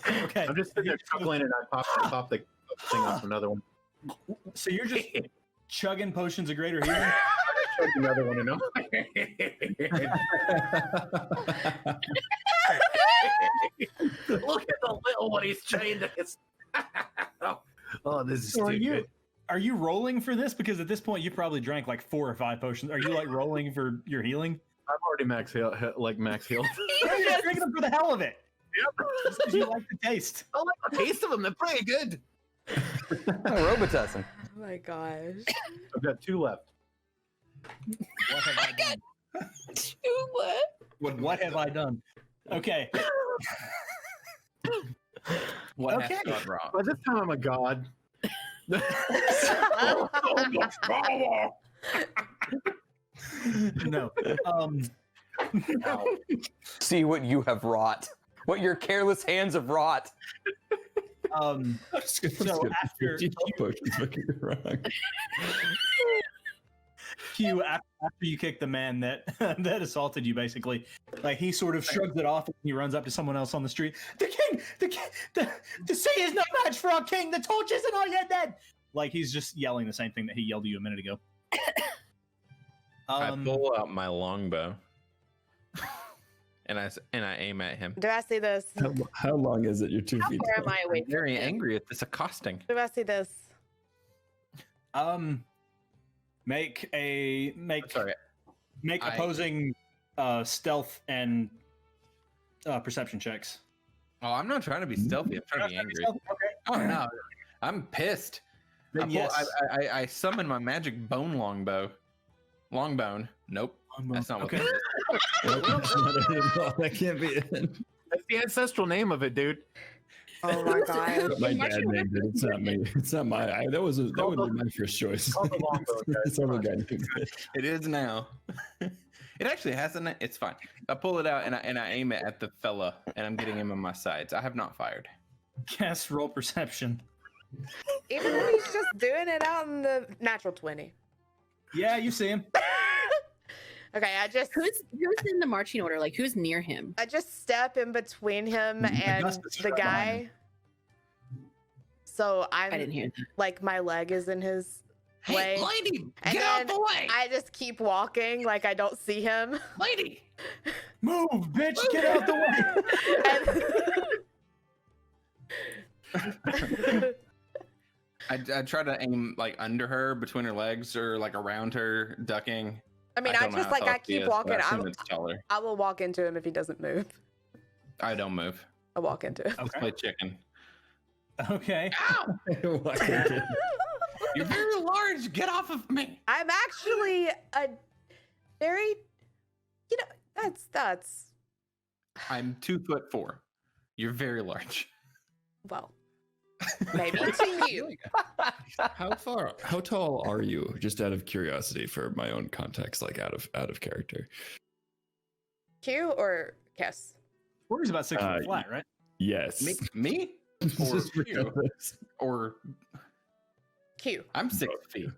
Speaker 2: Okay,
Speaker 8: I'm just sitting there chuckling, and I pop the thing off another one.
Speaker 2: So you're just chugging potions of greater healing.
Speaker 8: Chug another one, and look at the little one he's chained to his. Oh, this is
Speaker 2: So
Speaker 8: too good.
Speaker 2: are you rolling for this? Because at this point you probably drank like 4 or 5 potions. Are you like rolling for your healing?
Speaker 8: I'm already max healed.
Speaker 2: You're drinking them for the hell of it.
Speaker 8: Yep.
Speaker 2: Just because you like the taste.
Speaker 8: I like the taste of them. They're pretty good.
Speaker 5: Robitussin.
Speaker 1: Oh my gosh.
Speaker 8: I've got 2 left.
Speaker 2: What have I done? What have I done? Okay.
Speaker 3: What
Speaker 2: Okay.
Speaker 3: has gone wrong?
Speaker 8: By this time, I'm a god.
Speaker 2: No.
Speaker 8: Ow.
Speaker 5: See what you have wrought. What your careless hands have wrought.
Speaker 2: So after
Speaker 4: potions, don't get me wrong.
Speaker 2: Q, after you kick the man that that assaulted you, basically, like he sort of shrugs it off and he runs up to someone else on the street. The sea is no match for our king. The torch isn't on yet dead. Like he's just yelling the same thing that he yelled at you a minute ago.
Speaker 3: I pull out my longbow, and I aim at him.
Speaker 1: Do I see this?
Speaker 4: How long is it? You're 2 feet
Speaker 6: Where am
Speaker 4: tall.
Speaker 6: I away
Speaker 3: I'm very angry at this accosting.
Speaker 1: Do I see this?
Speaker 2: Make
Speaker 3: Sorry,
Speaker 2: opposing stealth and perception checks.
Speaker 3: Oh, I'm not trying to be stealthy. I'm trying to be angry.
Speaker 2: Okay.
Speaker 3: Oh no, I'm pissed.
Speaker 2: Then yes.
Speaker 3: I summon my magic bone longbow. Longbone. Nope. That's not what
Speaker 2: Okay.
Speaker 3: that is.
Speaker 4: That can't be it.
Speaker 8: That's the ancestral name of it, dude.
Speaker 1: Oh my god.
Speaker 4: My dad named it. It's not me. It's not my. That would be my first choice.
Speaker 8: Call the longbow, guys.
Speaker 4: Some guy named it.
Speaker 3: It is now. It actually hasn't. It's fine. I pull it out and I aim it at the fella, and I'm getting him on my sides. I have not fired.
Speaker 2: Cast roll perception.
Speaker 1: Even if he's just doing it out in the natural 20.
Speaker 2: Yeah, you see him.
Speaker 1: Okay,
Speaker 6: Who's in the marching order? Like, who's near him?
Speaker 1: I just step in between him and
Speaker 2: Augustus
Speaker 1: the
Speaker 2: right behind
Speaker 1: guy.
Speaker 2: him.
Speaker 1: So
Speaker 6: I didn't hear that.
Speaker 1: like my leg is in his way.
Speaker 3: lady,
Speaker 1: And then I just keep walking like I don't see him.
Speaker 3: lady.
Speaker 2: Move, bitch! Get out the way.
Speaker 3: I try to aim like under her, between her legs, or like around her, ducking.
Speaker 1: I mean, I
Speaker 3: don't know
Speaker 1: just
Speaker 3: how
Speaker 1: like I
Speaker 3: tall she
Speaker 1: keep
Speaker 3: is, but
Speaker 1: walking.
Speaker 3: I assume it's taller.
Speaker 1: I will walk into him if he doesn't move.
Speaker 3: I don't move.
Speaker 1: I walk into him.
Speaker 3: Let's
Speaker 2: Okay.
Speaker 3: play chicken.
Speaker 2: Okay.
Speaker 3: Ow!
Speaker 4: Why can't it?
Speaker 3: You're very large. Get off of me.
Speaker 1: I'm actually a very, that's
Speaker 3: I'm 2'4". You're very large.
Speaker 1: well, maybe to you.
Speaker 4: How tall are you? Just out of curiosity, for my own context, like out of character.
Speaker 1: Q or Kess?
Speaker 2: Corey's about 6 feet flat, right?
Speaker 4: Yes.
Speaker 3: Me? Or Q? Or
Speaker 1: Q.
Speaker 3: I'm 6 feet.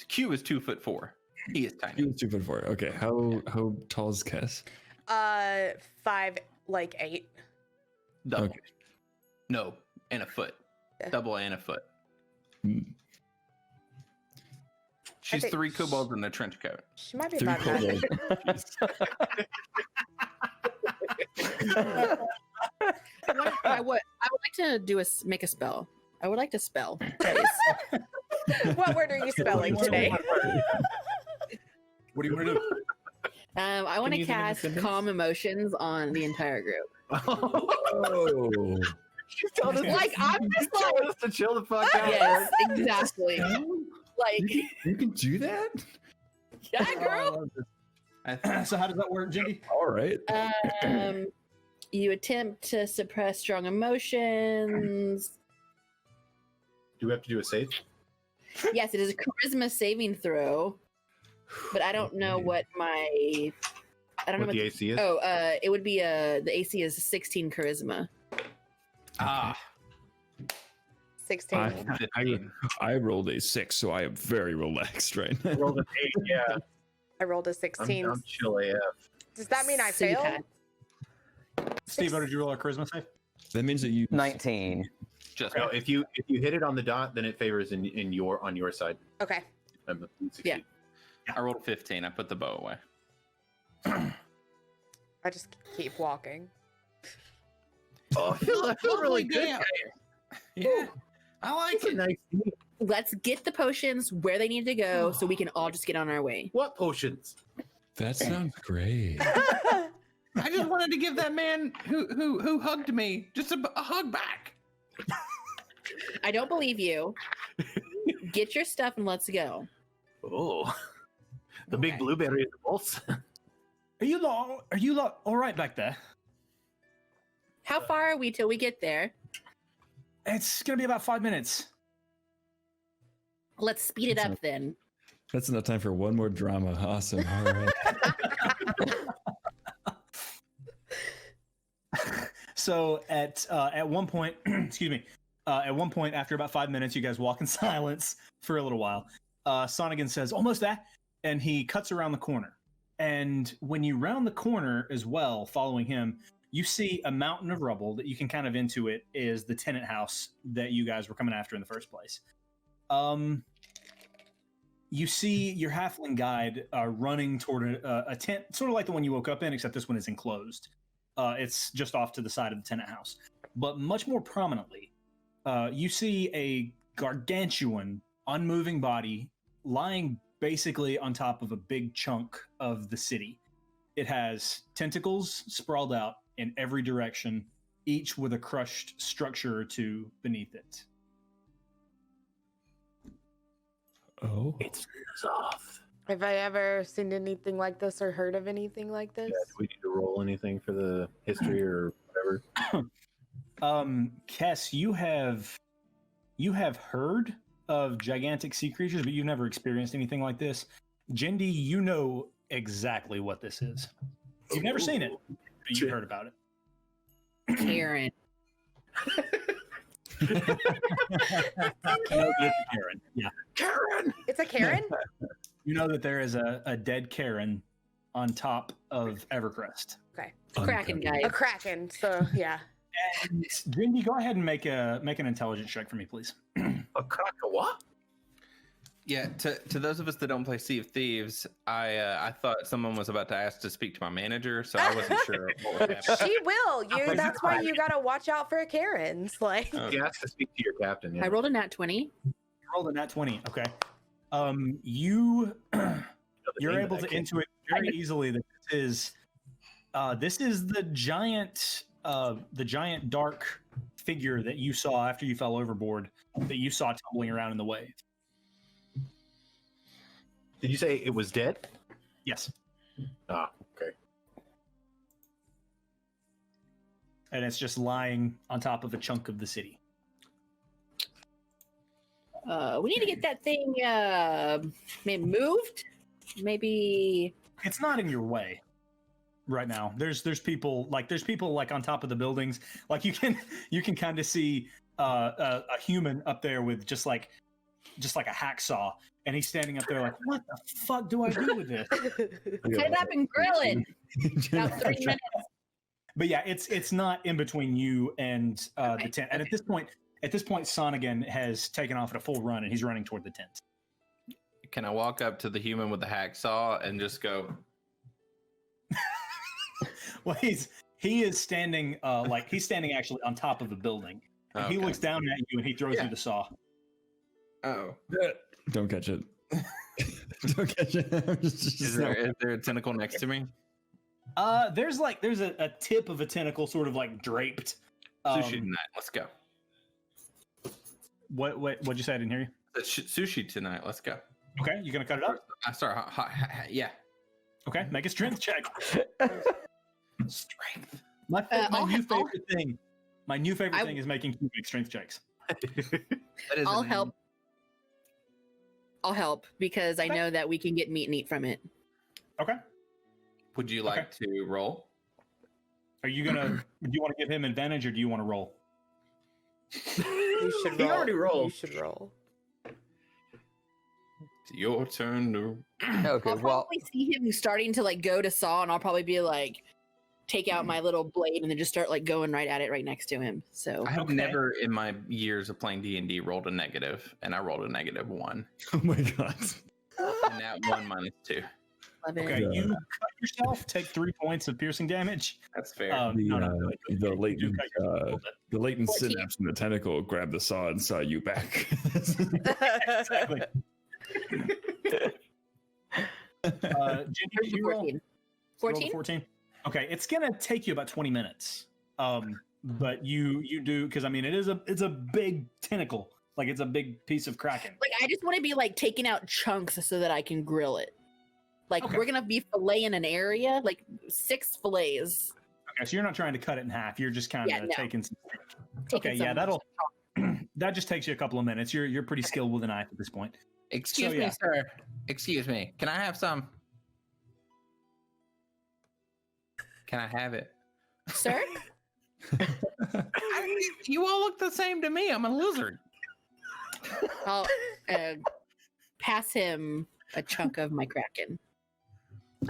Speaker 3: Q is 2'4". He is
Speaker 4: He
Speaker 3: tiny.
Speaker 4: was 2'4". Okay. How tall is Kess?
Speaker 1: 5, like 8.
Speaker 3: Double.
Speaker 4: Okay.
Speaker 3: No, and a foot.
Speaker 1: Yeah.
Speaker 3: Double and a foot.
Speaker 4: Hmm.
Speaker 3: She's
Speaker 1: think
Speaker 3: 3 kobolds in a trench coat.
Speaker 1: She might be
Speaker 4: 3
Speaker 1: about 9.
Speaker 4: kobolds.
Speaker 6: I would like to make a spell. I would like to spell. Please.
Speaker 1: What word are you spelling today?
Speaker 2: What do you want to do?
Speaker 6: I want to
Speaker 3: you use them in a
Speaker 6: cast
Speaker 3: sentence?
Speaker 6: calm emotions on the entire group.
Speaker 4: Oh.
Speaker 8: She's telling us,
Speaker 1: Like, I'm just like,
Speaker 8: telling us to chill the fuck out.
Speaker 6: Yes, exactly. Like,
Speaker 4: You can do that?
Speaker 6: yeah, girl.
Speaker 2: So how does that work, Jindy?
Speaker 4: All right.
Speaker 6: You attempt to suppress strong emotions.
Speaker 8: Do we have to do a save?
Speaker 6: Yes, it is a charisma saving throw, but I don't know what my. I don't know
Speaker 8: What the
Speaker 6: what
Speaker 8: AC is?
Speaker 6: Oh, it would be the AC is 16 charisma.
Speaker 3: Ah,
Speaker 1: 16.
Speaker 4: I rolled a 6, so I am very relaxed right now.
Speaker 8: Rolled an 8, yeah.
Speaker 1: I rolled a 16.
Speaker 8: I'm chill AF.
Speaker 1: Does that mean I
Speaker 6: So you
Speaker 1: failed?
Speaker 6: had-
Speaker 2: Steve, how did you roll a charisma save?
Speaker 4: That means that you
Speaker 5: 19.
Speaker 3: just
Speaker 8: No, if you hit it on the dot, then it favors on your side.
Speaker 1: Okay.
Speaker 8: I'm 16.
Speaker 6: Yeah.
Speaker 3: I rolled 15. I put the bow away.
Speaker 1: I just keep walking.
Speaker 8: Oh, I feel really good.
Speaker 3: Damn. Yeah, I like
Speaker 8: It's a
Speaker 3: it.
Speaker 8: nice.
Speaker 6: Let's get the potions where they need to go, so we can all just get on our way.
Speaker 8: What potions?
Speaker 4: That sounds great.
Speaker 3: I just wanted to give that man who hugged me just a hug back.
Speaker 6: I don't believe you. Get your stuff and let's go.
Speaker 8: Oh, The big blueberry is the boss.
Speaker 2: Are you lot all right back there?
Speaker 6: How far are we till we get there?
Speaker 2: It's gonna be about 5 minutes.
Speaker 6: Let's speed it up then.
Speaker 4: That's enough time for one more drama. Awesome. All right.
Speaker 2: So at one point, excuse me, at one point after about 5 minutes, you guys walk in silence for a little while. Sonigan says, "Almost there," and he cuts around the corner. And when you round the corner as well, following him, you see a mountain of rubble that you can kind of intuit is the tenant house that you guys were coming after in the first place. You see your halfling guide running toward a tent, sort of like the one you woke up in, except this one is enclosed. It's just off to the side of the tenant house. But much more prominently, you see a gargantuan, unmoving body lying basically on top of a big chunk of the city. It has tentacles sprawled out in every direction, each with a crushed structure or two beneath it.
Speaker 4: Oh.
Speaker 8: It's off.
Speaker 1: Have I ever seen anything like this or heard of anything like this?
Speaker 8: Yeah, do we need to roll anything for the history or whatever?
Speaker 2: Kess, you have heard of gigantic sea creatures, but you've never experienced anything like this. Jindy, you know exactly what this is. You've never seen it, but you've heard about it.
Speaker 6: Karen.
Speaker 2: Karen. Yeah.
Speaker 8: Karen!
Speaker 1: It's a Karen?
Speaker 2: You know that there is a dead Karen on top of Evercrest.
Speaker 1: Okay.
Speaker 6: Kraken guy.
Speaker 1: A Kraken, so yeah.
Speaker 2: And Jindy, go ahead and make an intelligence check for me, please.
Speaker 8: A crack of what?
Speaker 3: Yeah, to those of us that don't play Sea of Thieves, I thought someone was about to ask to speak to my manager, so I wasn't sure what would happen.
Speaker 1: She will. That's why you gotta watch out for Karens. Like
Speaker 8: He has to speak to your captain. Yeah.
Speaker 6: I rolled a nat 20.
Speaker 2: You rolled a nat 20. Okay. You're able to intuit very easily that this is the giant dark figure that you saw after you fell overboard, that you saw tumbling around in the wave.
Speaker 8: Did you say it was dead?
Speaker 2: Yes.
Speaker 8: Ah, okay.
Speaker 2: And it's just lying on top of a chunk of the city.
Speaker 6: We need to get that thing maybe moved. Maybe
Speaker 2: It's not in your way right now. There's people like on top of the buildings. Like you can kind of see a human up there with just like a hacksaw, and he's standing up there like, what the fuck do I do with this?
Speaker 6: cut it up and grill it. About 3 minutes.
Speaker 2: But yeah, it's not in between you and the tent. And at this point, Sonigan has taken off at a full run, and he's running toward the tent.
Speaker 3: Can I walk up to the human with the hacksaw and just go?
Speaker 2: Well, he is standing he's standing actually on top of the building. And he looks down at you and he throws you the saw.
Speaker 3: Oh,
Speaker 4: Don't catch it. Don't catch it.
Speaker 3: is there a tentacle next to me?
Speaker 2: There's a tip of a tentacle sort of like draped.
Speaker 3: Sushi tonight. Let's go.
Speaker 2: What'd you say? I didn't hear you.
Speaker 3: Sushi tonight. Let's go.
Speaker 2: Okay, you gonna cut it up?
Speaker 3: I start. Yeah.
Speaker 2: Okay, make a strength check.
Speaker 3: Strength.
Speaker 2: My new favorite thing. My new favorite thing is making you make strength checks.
Speaker 6: I'll help. I'll help because I know that we can get meat and eat from it.
Speaker 2: Okay.
Speaker 3: Would you like to roll?
Speaker 2: Are you gonna? Do you want to give him advantage, or do you want to roll?
Speaker 1: You should roll.
Speaker 8: He already rolled.
Speaker 1: You should roll.
Speaker 3: It's your turn to.
Speaker 5: Okay,
Speaker 6: I'll
Speaker 5: well,
Speaker 6: probably see him starting to like go to saw, and I'll probably be like, take out my little blade and then just start like going right at it right next to him. So
Speaker 3: I have never in my years of playing D&D rolled a negative, and I rolled a -1.
Speaker 4: Oh my god.
Speaker 3: And that 1 - 2.
Speaker 6: 11.
Speaker 2: Okay, you cut yourself. Take 3 points of piercing damage.
Speaker 3: That's fair.
Speaker 4: The latent,
Speaker 2: You cut yourself.
Speaker 4: the latent
Speaker 6: 14.
Speaker 4: synapse in the tentacle grabbed the saw and saw you back.
Speaker 2: Exactly. Ginny, did you roll?
Speaker 6: 14.
Speaker 2: You rolled a 14? Okay, it's gonna take you about 20 minutes. But you do, because I mean it's a big tentacle. Like it's a big piece of kraken.
Speaker 6: Like I just want to be like taking out chunks so that I can grill it. Like
Speaker 2: Okay.
Speaker 6: we're gonna be filleting an area, like 6 fillets.
Speaker 2: Okay, so you're not trying to cut it in half. You're just kind of
Speaker 6: Yeah, no.
Speaker 2: taking some.
Speaker 6: Taking
Speaker 2: Okay, yeah,
Speaker 6: some-
Speaker 2: that'll that just takes you a couple of minutes. You're pretty skilled with a knife at this point.
Speaker 3: Excuse
Speaker 2: So,
Speaker 3: me,
Speaker 2: yeah.
Speaker 3: sir. Excuse me. Can I have some? Can I have it?
Speaker 6: Sir?
Speaker 3: You all look the same to me. I'm a lizard.
Speaker 6: I'll pass him a chunk of my kraken.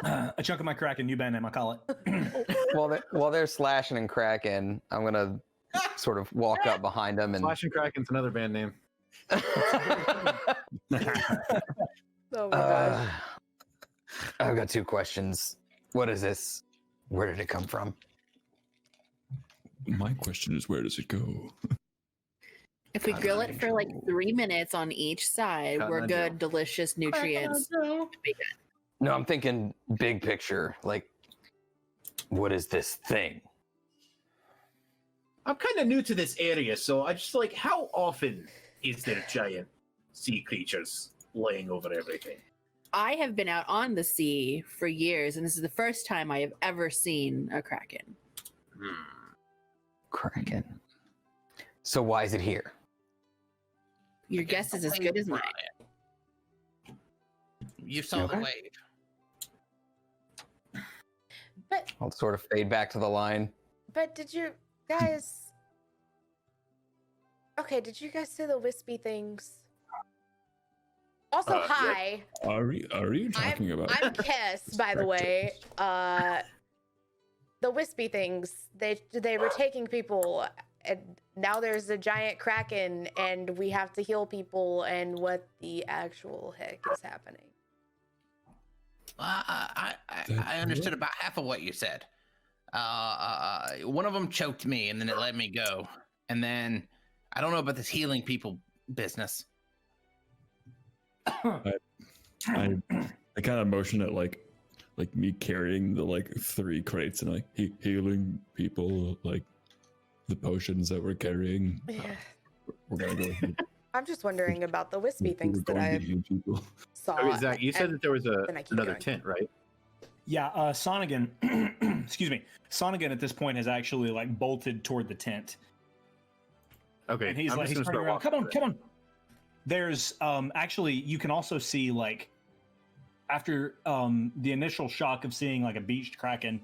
Speaker 2: A chunk of my Kraken, new band name, I call it.
Speaker 5: While they're slashing and cracking, I'm gonna sort of walk up behind them and.
Speaker 8: Slash and Kraken's another band name.
Speaker 1: Oh my gosh.
Speaker 5: I've got 2 questions. What is this? Where did it come from?
Speaker 4: My question is, where does it go?
Speaker 6: If we grill it for like 3 minutes on each side,
Speaker 8: Cut
Speaker 6: we're
Speaker 8: that
Speaker 6: good, delicious nutrients.
Speaker 5: No, I'm thinking big picture. Like, what is this thing?
Speaker 8: I'm kind of new to this area, so I just like, how often is there giant sea creatures laying over everything?
Speaker 6: I have been out on the sea for years, and this is the first time I have ever seen a kraken.
Speaker 5: Kraken. So why is it here?
Speaker 6: Your guess is as good as mine.
Speaker 3: You saw
Speaker 5: Okay.
Speaker 3: the wave.
Speaker 1: But
Speaker 5: I'll sort of fade back to the line.
Speaker 1: did you guys? Okay, did you guys see the wispy things? Also,
Speaker 8: Yep.
Speaker 1: hi.
Speaker 4: Are you talking about?
Speaker 1: I'm Kiss, by the way. The wispy things. They were taking people, and now there's a giant kraken, and we have to heal people. And what the actual heck is happening?
Speaker 3: I understood about half of what you said. One of them choked me, and then it let me go. And then I don't know about this healing people business.
Speaker 4: I kind of motion at like me carrying the 3 crates and healing people, like the potions that we're carrying. We're gonna go.
Speaker 1: I'm just wondering about the wispy
Speaker 4: we're
Speaker 1: things that
Speaker 4: going to
Speaker 1: I
Speaker 4: heal people.
Speaker 1: saw.
Speaker 8: Okay, Zach, you said
Speaker 1: and-
Speaker 8: that there was
Speaker 1: then I keep
Speaker 8: another
Speaker 1: going.
Speaker 8: tent, right?
Speaker 2: Yeah, Sonigan, excuse me. Sonigan at this point has actually bolted toward the tent.
Speaker 8: Okay,
Speaker 2: And he's
Speaker 8: I'm
Speaker 2: like,
Speaker 8: just
Speaker 2: he's
Speaker 8: gonna
Speaker 2: turning
Speaker 8: start
Speaker 2: around.
Speaker 8: walking
Speaker 2: Come on,
Speaker 8: through it.
Speaker 2: come on. There's actually, you can also see after the initial shock of seeing a beached kraken,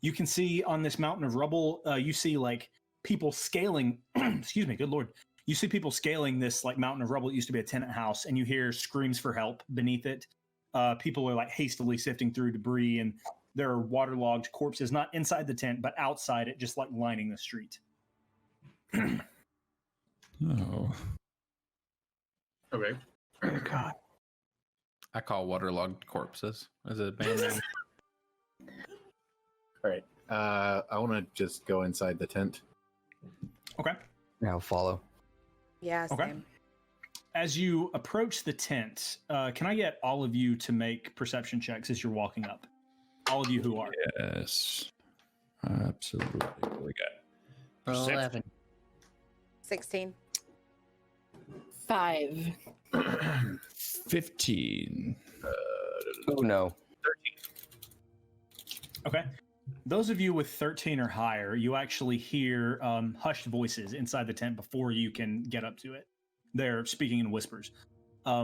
Speaker 2: you can see on this mountain of rubble, you see people scaling. Excuse me, good lord. You see people scaling this mountain of rubble. It used to be a tenant house, and you hear screams for help beneath it. People are hastily sifting through debris, and there are waterlogged corpses, not inside the tent, but outside it, just lining the street.
Speaker 4: Oh,
Speaker 8: Okay.
Speaker 5: Oh God.
Speaker 3: I call waterlogged corpses as a band name.
Speaker 8: All right. I want to just go inside the tent.
Speaker 2: Okay.
Speaker 5: I'll follow.
Speaker 1: Yeah, same.
Speaker 2: Okay. As you approach the tent, can I get all of you to make perception checks as you're walking up? All of you who are.
Speaker 4: yes, absolutely. What do we got?
Speaker 3: 11.
Speaker 1: 16.
Speaker 6: 5.
Speaker 4: 15.
Speaker 5: Oh no.
Speaker 2: Okay. Those of you with 13 or higher, you actually hear hushed voices inside the tent before you can get up to it. They're speaking in whispers.
Speaker 4: I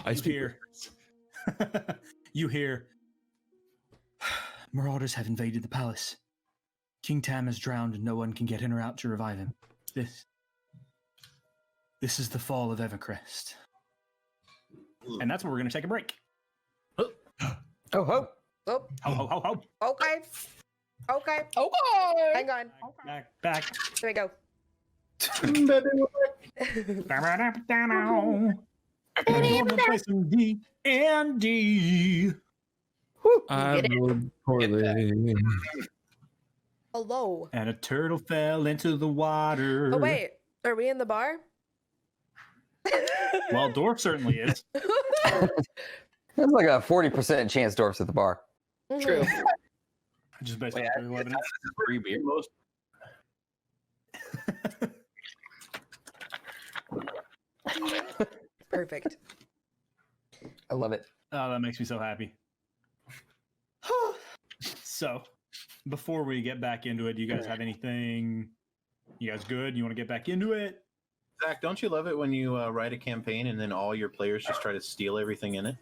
Speaker 2: You
Speaker 4: speak.
Speaker 2: hear, you hear, marauders have invaded the palace. King Tam is drowned and no one can get in or out to revive him. This is the fall of Evercrest. And that's where we're going to take a break.
Speaker 5: Oh ho.
Speaker 1: Oh,
Speaker 2: Ho, ho, ho, ho.
Speaker 1: okay. Okay.
Speaker 6: Okay.
Speaker 1: Hang on.
Speaker 2: Back.
Speaker 1: Here we go.
Speaker 2: We're gonna play some D&D.
Speaker 4: I
Speaker 6: Get it.
Speaker 4: rolled poorly.
Speaker 1: Hello.
Speaker 2: And a turtle fell into the water.
Speaker 1: Oh, wait. Are we in the bar?
Speaker 2: Well, Dorf certainly is.
Speaker 5: There's like a 40% chance Dorf's at the bar.
Speaker 6: True.
Speaker 2: Just based
Speaker 3: Wait,
Speaker 2: on evidence.
Speaker 3: Free beer.
Speaker 1: Perfect.
Speaker 5: I love it.
Speaker 2: Oh, that makes me so happy. So, before we get back into it, do you guys have anything? You guys good? You want to get back into it?
Speaker 8: Zach, don't you love it when you write a campaign and then all your players just try to steal everything in it?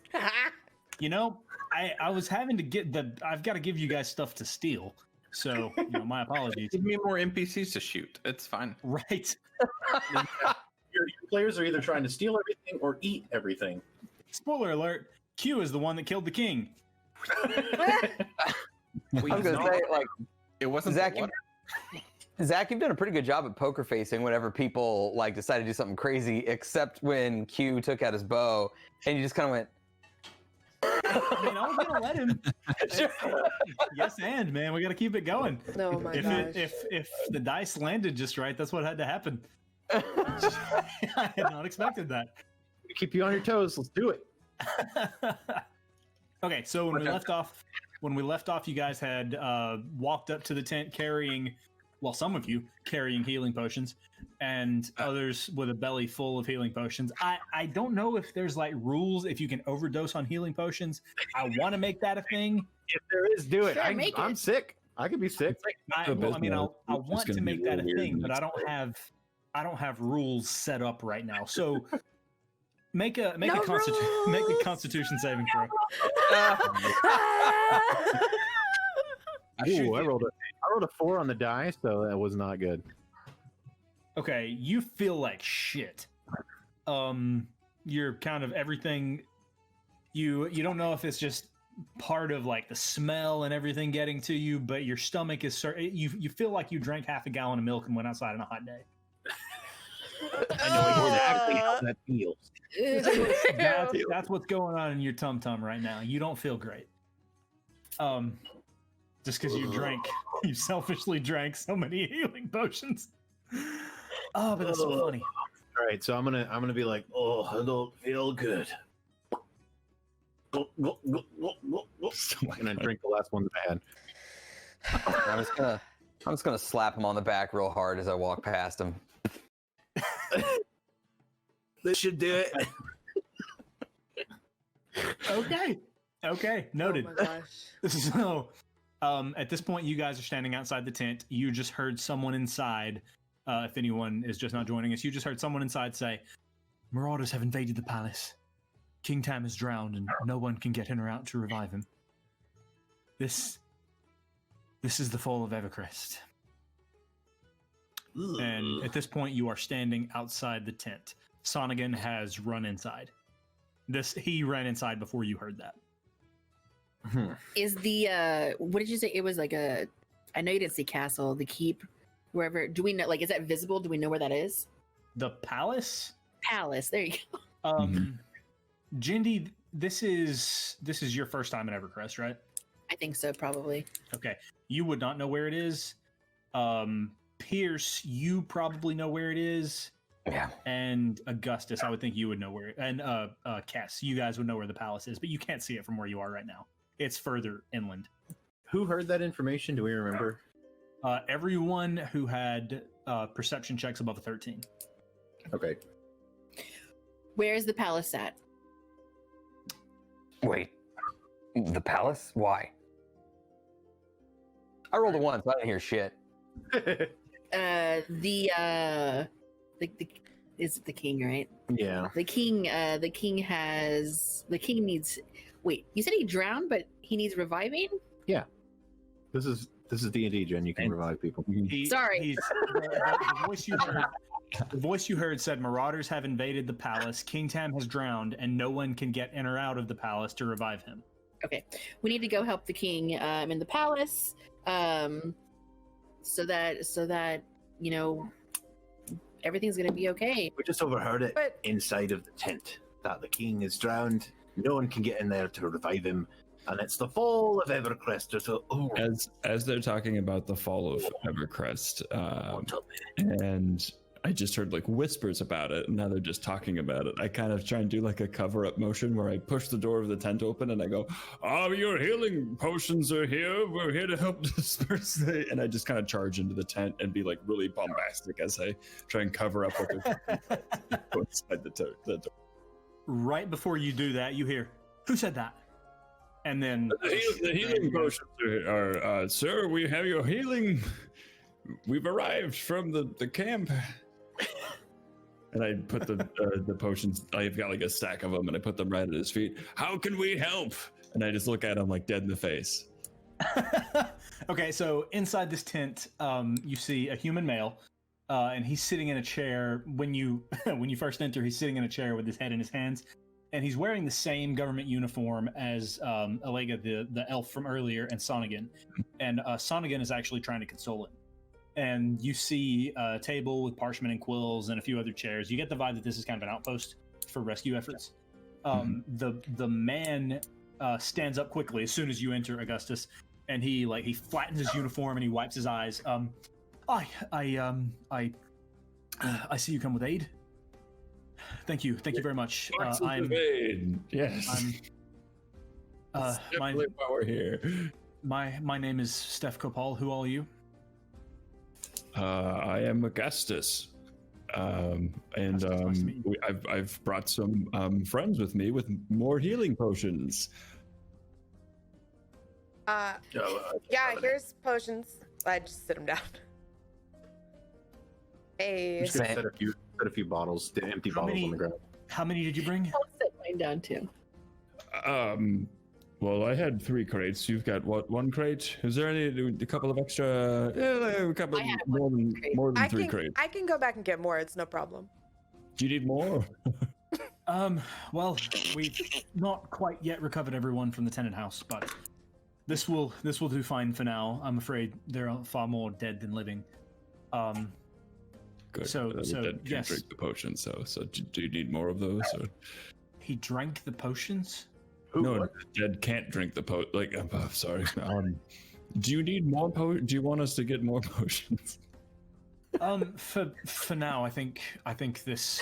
Speaker 2: You know, I was having to get I've got to give you guys stuff to steal. So, my apologies.
Speaker 3: Give me more NPCs to shoot. It's fine.
Speaker 2: Right.
Speaker 8: Your players are either trying to steal everything or eat everything.
Speaker 2: Spoiler alert, Q is the one that killed the king.
Speaker 5: I was gonna say, like,
Speaker 3: It wasn't
Speaker 5: Zach,
Speaker 3: the water.
Speaker 5: Zach, you've done a pretty good job at poker facing whenever people like decide to do something crazy, except when Q took out his bow and you just kind of went.
Speaker 2: I mean, I was gonna let him. Yes, and man, we got to keep it going.
Speaker 1: Oh my gosh.
Speaker 2: If the dice landed just right, that's what had to happen. I had not expected that.
Speaker 8: Keep you on your toes. Let's do it.
Speaker 2: Okay, so when we left off, you guys had walked up to the tent carrying, well, some of you carrying healing potions, and others with a belly full of healing potions. I don't know if there's like rules if you can overdose on healing potions. I want to make that a thing.
Speaker 8: If there is, do it.
Speaker 6: Sure, make
Speaker 8: I'm
Speaker 6: it.
Speaker 8: sick. I could be sick.
Speaker 2: I want to make that a thing, but I don't have rules set up right now. So make a constitution saving throw.
Speaker 8: Ooh, I rolled a 4 on the die, so that was not good.
Speaker 2: Okay, you feel like shit. You're kind of everything. You don't know if it's just part of like the smell and everything getting to you, but your stomach is you feel like you drank half a gallon of milk and went outside on a hot day.
Speaker 8: I know exactly how that feels.
Speaker 2: That's what's going on in your tum tum right now. You don't feel great. Just because you selfishly drank so many healing potions. Oh, but that's so funny.
Speaker 8: All right, so I'm gonna be like, oh, I don't feel good. And then drink the last one that I had.
Speaker 5: I'm just gonna slap him on the back real hard as I walk past him.
Speaker 8: This should do it.
Speaker 2: Okay, noted.
Speaker 1: Oh my gosh.
Speaker 2: So, at this point, you guys are standing outside the tent. You just heard someone inside. If anyone is just not joining us, you just heard someone inside say, "Marauders have invaded the palace. King Tam is drowned, and no one can get in or out to revive him. This is the fall of Evercrest." And at this point, you are standing outside the tent. Sonigan has run inside. He ran inside before you heard that.
Speaker 6: Is the what did you say? It was like a. I know you didn't say castle. The keep, wherever. Do we know? Like, is that visible? Do we know where that is?
Speaker 2: The palace.
Speaker 6: Palace. There you go.
Speaker 2: Jindy, this is your first time in Evercrest, right?
Speaker 6: I think so, probably.
Speaker 2: Okay, you would not know where it is. Pierce, you probably know where it is.
Speaker 5: Yeah.
Speaker 2: And Augustus, I would think you would know where it, and Cass, you guys would know where the palace is, but you can't see it from where you are right now. It's further inland.
Speaker 8: Who heard that information? Do we remember?
Speaker 2: Everyone who had perception checks above a 13.
Speaker 8: Okay.
Speaker 6: Where is the palace at?
Speaker 5: Wait, the palace? Why? I rolled a 1, so I didn't hear shit.
Speaker 6: Is it the king, right?
Speaker 8: Yeah.
Speaker 6: The king needs. Wait, you said he drowned, but he needs reviving.
Speaker 8: This is D&D, Jen. You can revive people.
Speaker 6: Sorry.
Speaker 2: The voice you heard said, "Marauders have invaded the palace. King Tam has drowned, and no one can get in or out of the palace to revive him."
Speaker 6: Okay, we need to go help the king in the palace, so that everything's gonna be okay.
Speaker 8: We just overheard it
Speaker 1: But-
Speaker 8: inside of the tent that the king is drowned. No one can get in there to revive him, and it's the fall of Evercrest. So,
Speaker 4: As they're talking about the fall of Evercrest, and I just heard like whispers about it, and now they're just talking about it. I kind of try and do like a cover-up motion where I push the door of the tent open and I go, your healing potions are here. We're here to help disperse the... And I just kind of charge into the tent and be like really bombastic as I try and cover up what they're inside the door.
Speaker 2: Right before you do that, you hear, "Who said that?" And then
Speaker 4: The healing potions are sir, we have your healing. We've arrived from the camp. And I put the potions, I've got like a stack of them, and I put them right at his feet. How can we help? And I just look at him like dead in the face.
Speaker 2: Okay, so inside this tent, you see a human male, and he's sitting in a chair. When you when you first enter, he's sitting in a chair with his head in his hands, and he's wearing the same government uniform as Alega, the elf from earlier, and Sonigan. And Sonigan is actually trying to console him. And you see a table with parchment and quills and a few other chairs. You get the vibe that this is kind of an outpost for rescue efforts. The man stands up quickly as soon as you enter, Augustus, and he flattens his uniform and he wipes his eyes. I see you come with aid. Thank you very much. I'm
Speaker 4: aid. Yes.
Speaker 2: I'm
Speaker 4: definitely why we're here.
Speaker 2: my name is Steph Copal. Who are you?
Speaker 4: I am Augustus, and
Speaker 2: Nice to meet you.
Speaker 4: I've brought some friends with me with more healing potions.
Speaker 1: Yeah, here's potions. I just sit them down. Hey.
Speaker 8: I'm just gonna set a few bottles, the empty bottles on the ground.
Speaker 2: How many did you bring?
Speaker 6: I'll sit mine down too.
Speaker 4: Well, I had 3 crates. You've got what? 1 crate? Is there a couple of extra? Yeah, a couple
Speaker 6: I had
Speaker 4: more than
Speaker 6: crate.
Speaker 4: more than 3 crates.
Speaker 1: I can go back and get more. It's no problem.
Speaker 4: Do you need more?
Speaker 2: Well, we've not quite yet recovered everyone from the tenant house, but this will do fine for now. I'm afraid there are far more dead than living.
Speaker 4: Good.
Speaker 2: So
Speaker 4: Dead can't
Speaker 2: yes.
Speaker 4: drink the potion. So do you need more of those? Or?
Speaker 2: He drank the potions.
Speaker 4: No, dead can't drink the potion. Like, sorry. Do you need more do you want us to get more potions?
Speaker 2: For now, I think this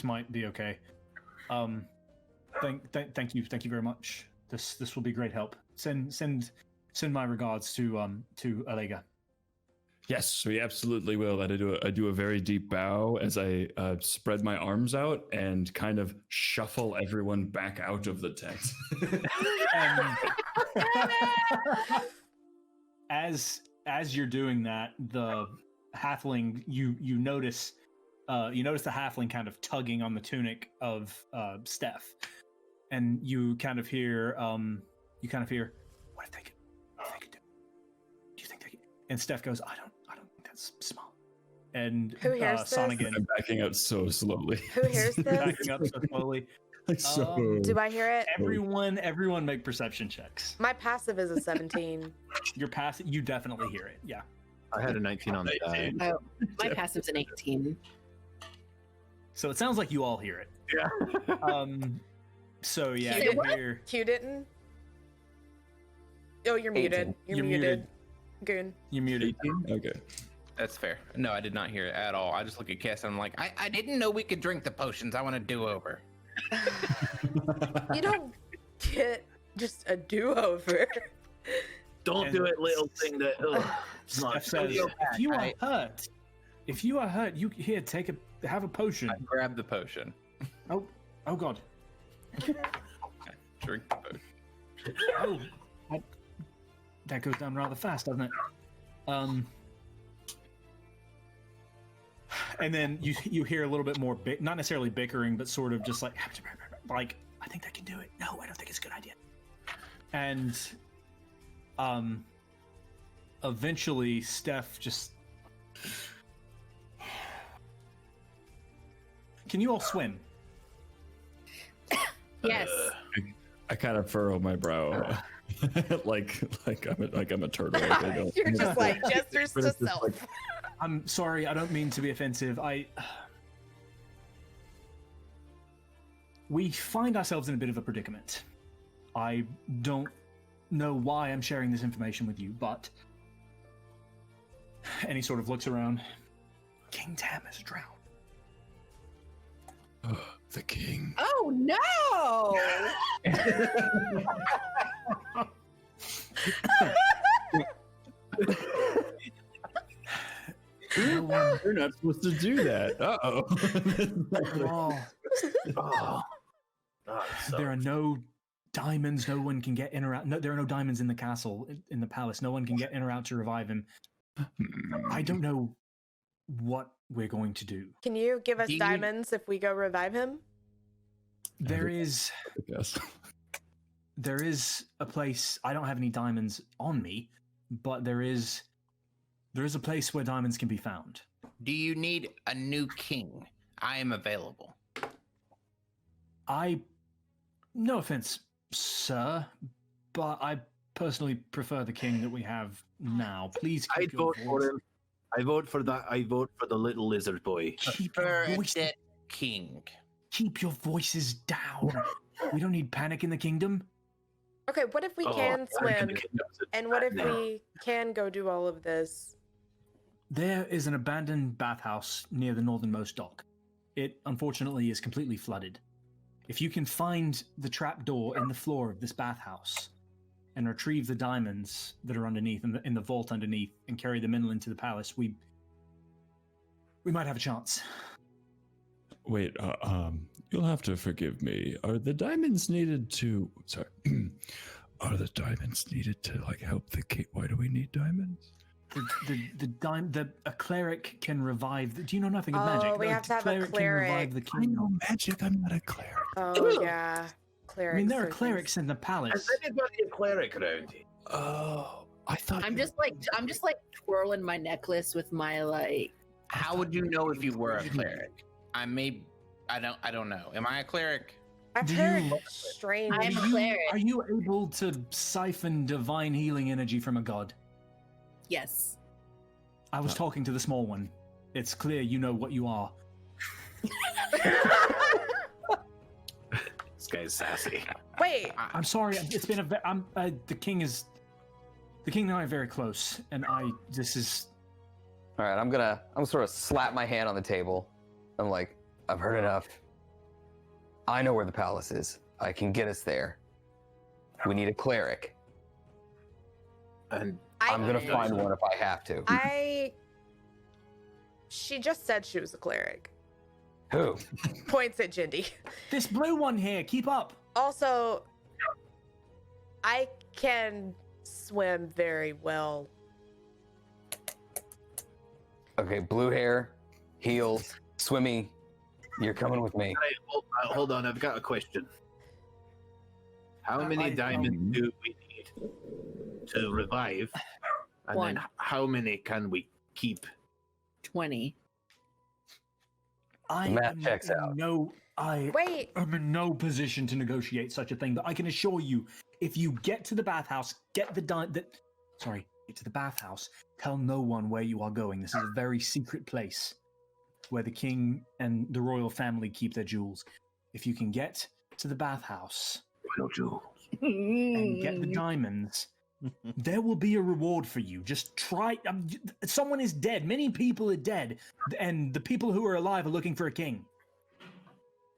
Speaker 2: might be okay. Thank you very much. This will be great help. Send my regards to Alega.
Speaker 4: Yes, we absolutely will. And I do a very deep bow as I spread my arms out and kind of shuffle everyone back out of the tent.
Speaker 2: As you're doing that, the halfling you notice the halfling kind of tugging on the tunic of Steph, and you kind of hear what if they could do? Do you think they could? And Steph goes, I don't think that's smart. And
Speaker 1: Who hears this?
Speaker 2: Sonigan
Speaker 4: I'm backing out so slowly.
Speaker 1: Who hears this?
Speaker 2: backing up so slowly.
Speaker 1: Do I hear it?
Speaker 2: Everyone make perception checks.
Speaker 1: My passive is a 17.
Speaker 2: Your passive, you definitely hear it. Yeah.
Speaker 8: I had a 19 on the die.
Speaker 6: Oh, my passive's an 18.
Speaker 2: So it sounds like you all hear it.
Speaker 8: Yeah.
Speaker 2: So yeah,
Speaker 1: Say
Speaker 2: you
Speaker 1: what?
Speaker 2: hear.
Speaker 1: Q didn't? Oh, you're muted.
Speaker 5: 18.
Speaker 1: You're muted. Goon.
Speaker 2: You're muted.
Speaker 4: Okay.
Speaker 3: That's fair. No, I did not hear it at all. I just look at Cass and I'm like, I didn't know we could drink the potions. I want a do-over.
Speaker 1: You don't get just a do-over.
Speaker 8: Don't do it, little thing that. It's not.
Speaker 2: Steph says, if you are hurt, you here have a potion.
Speaker 3: I grab the potion.
Speaker 2: Oh God.
Speaker 3: Drink the potion.
Speaker 2: That goes down rather fast, doesn't it? And then you hear a little bit more, not necessarily bickering, but sort of just like I think they can do it. No, I don't think it's a good idea. And eventually Steph just. Can you all swim?
Speaker 6: Yes.
Speaker 4: I kind of furrow my brow, like I'm a turtle.
Speaker 1: You're just like gestures
Speaker 4: But
Speaker 1: to
Speaker 4: it's just
Speaker 1: self.
Speaker 4: like-
Speaker 2: I'm sorry, I don't mean to be offensive. We find ourselves in a bit of a predicament. I don't know why I'm sharing this information with you, but... And he sort of looks around. King Tam is drowned.
Speaker 4: The king.
Speaker 6: Oh no!
Speaker 4: You're not supposed to do that.
Speaker 2: Oh,
Speaker 8: Oh.
Speaker 2: there are no diamonds. No one can get in or out. No, there are no diamonds in the castle, in the palace. No one can get in or out to revive him. I don't know what we're going to do.
Speaker 1: Can you give us diamonds if we go revive him?
Speaker 2: There is a place. I don't have any diamonds on me, but there is a place where diamonds can be found.
Speaker 9: Do you need a new king? I am available.
Speaker 2: No offense, sir, but I personally prefer the king that we have now. Please keep your voice.
Speaker 8: For him. I vote for the little lizard boy.
Speaker 2: Keep
Speaker 9: For
Speaker 2: your
Speaker 9: a
Speaker 2: voice.
Speaker 9: dead king.
Speaker 2: Keep your voices down. We don't need panic in the kingdom.
Speaker 1: Okay, what if we can swim? And what if we can go do all of this?
Speaker 2: There is an abandoned bathhouse near the northernmost dock. It, unfortunately, is completely flooded. If you can find the trap door in the floor of this bathhouse and retrieve the diamonds that are underneath, in the vault underneath, and carry them inland to the palace, we might have a chance.
Speaker 4: Wait, you'll have to forgive me. Are the diamonds needed to... Sorry. Are the diamonds needed to, like, help the king? Why do we need diamonds?
Speaker 2: A cleric can revive... Do you know nothing of magic?
Speaker 1: Oh, we have to have a
Speaker 2: Can
Speaker 1: cleric.
Speaker 2: revive the
Speaker 4: I
Speaker 2: king.
Speaker 4: know magic. I'm not a cleric.
Speaker 1: Oh, yeah. Clerics.
Speaker 2: I mean, there are
Speaker 1: things.
Speaker 2: clerics in the palace.
Speaker 8: Has anybody a cleric around here?
Speaker 4: Oh, I thought
Speaker 6: I'm just like twirling my necklace with my like.
Speaker 9: How would you know if you were a cleric? I don't know. Am I a cleric?
Speaker 1: I've
Speaker 2: Do
Speaker 1: heard
Speaker 2: you-
Speaker 1: strange.
Speaker 6: I am a cleric.
Speaker 2: Are you able to siphon divine healing energy from a god?
Speaker 6: Yes.
Speaker 2: I was talking to the small one. It's clear you know what you are.
Speaker 8: This guy's sassy.
Speaker 1: Wait,
Speaker 2: I'm sorry. It's been the king and I are very close, and this is...
Speaker 5: All right, I'm gonna sort of slap my hand on the table. I'm like, I've heard enough. I know where the palace is. I can get us there. We need a cleric.
Speaker 8: And
Speaker 5: I'm gonna find one if I have to.
Speaker 1: She just said she was a cleric.
Speaker 5: Who?
Speaker 1: Points at Jindy.
Speaker 2: This blue one here, keep up.
Speaker 1: Also, I can swim very well.
Speaker 5: Okay, blue hair, heels, swimmy. You're coming with me.
Speaker 8: hey, hold on, I've got a question. How many diamonds do we need to revive? And
Speaker 6: One.
Speaker 8: then how many can we keep?
Speaker 6: 20.
Speaker 2: I
Speaker 5: Math
Speaker 2: am
Speaker 5: checks out.
Speaker 1: Wait,
Speaker 2: I'm in no position to negotiate such a thing, but I can assure you, if you get to the bathhouse, get to the bathhouse, tell no one where you are going. This is a very secret place where the king and the royal family keep their jewels. If you can get to the bathhouse
Speaker 8: Royal jewels.
Speaker 2: and get the diamonds, there will be a reward for you. Just try. Someone is dead. Many people are dead, and the people who are alive are looking for a king.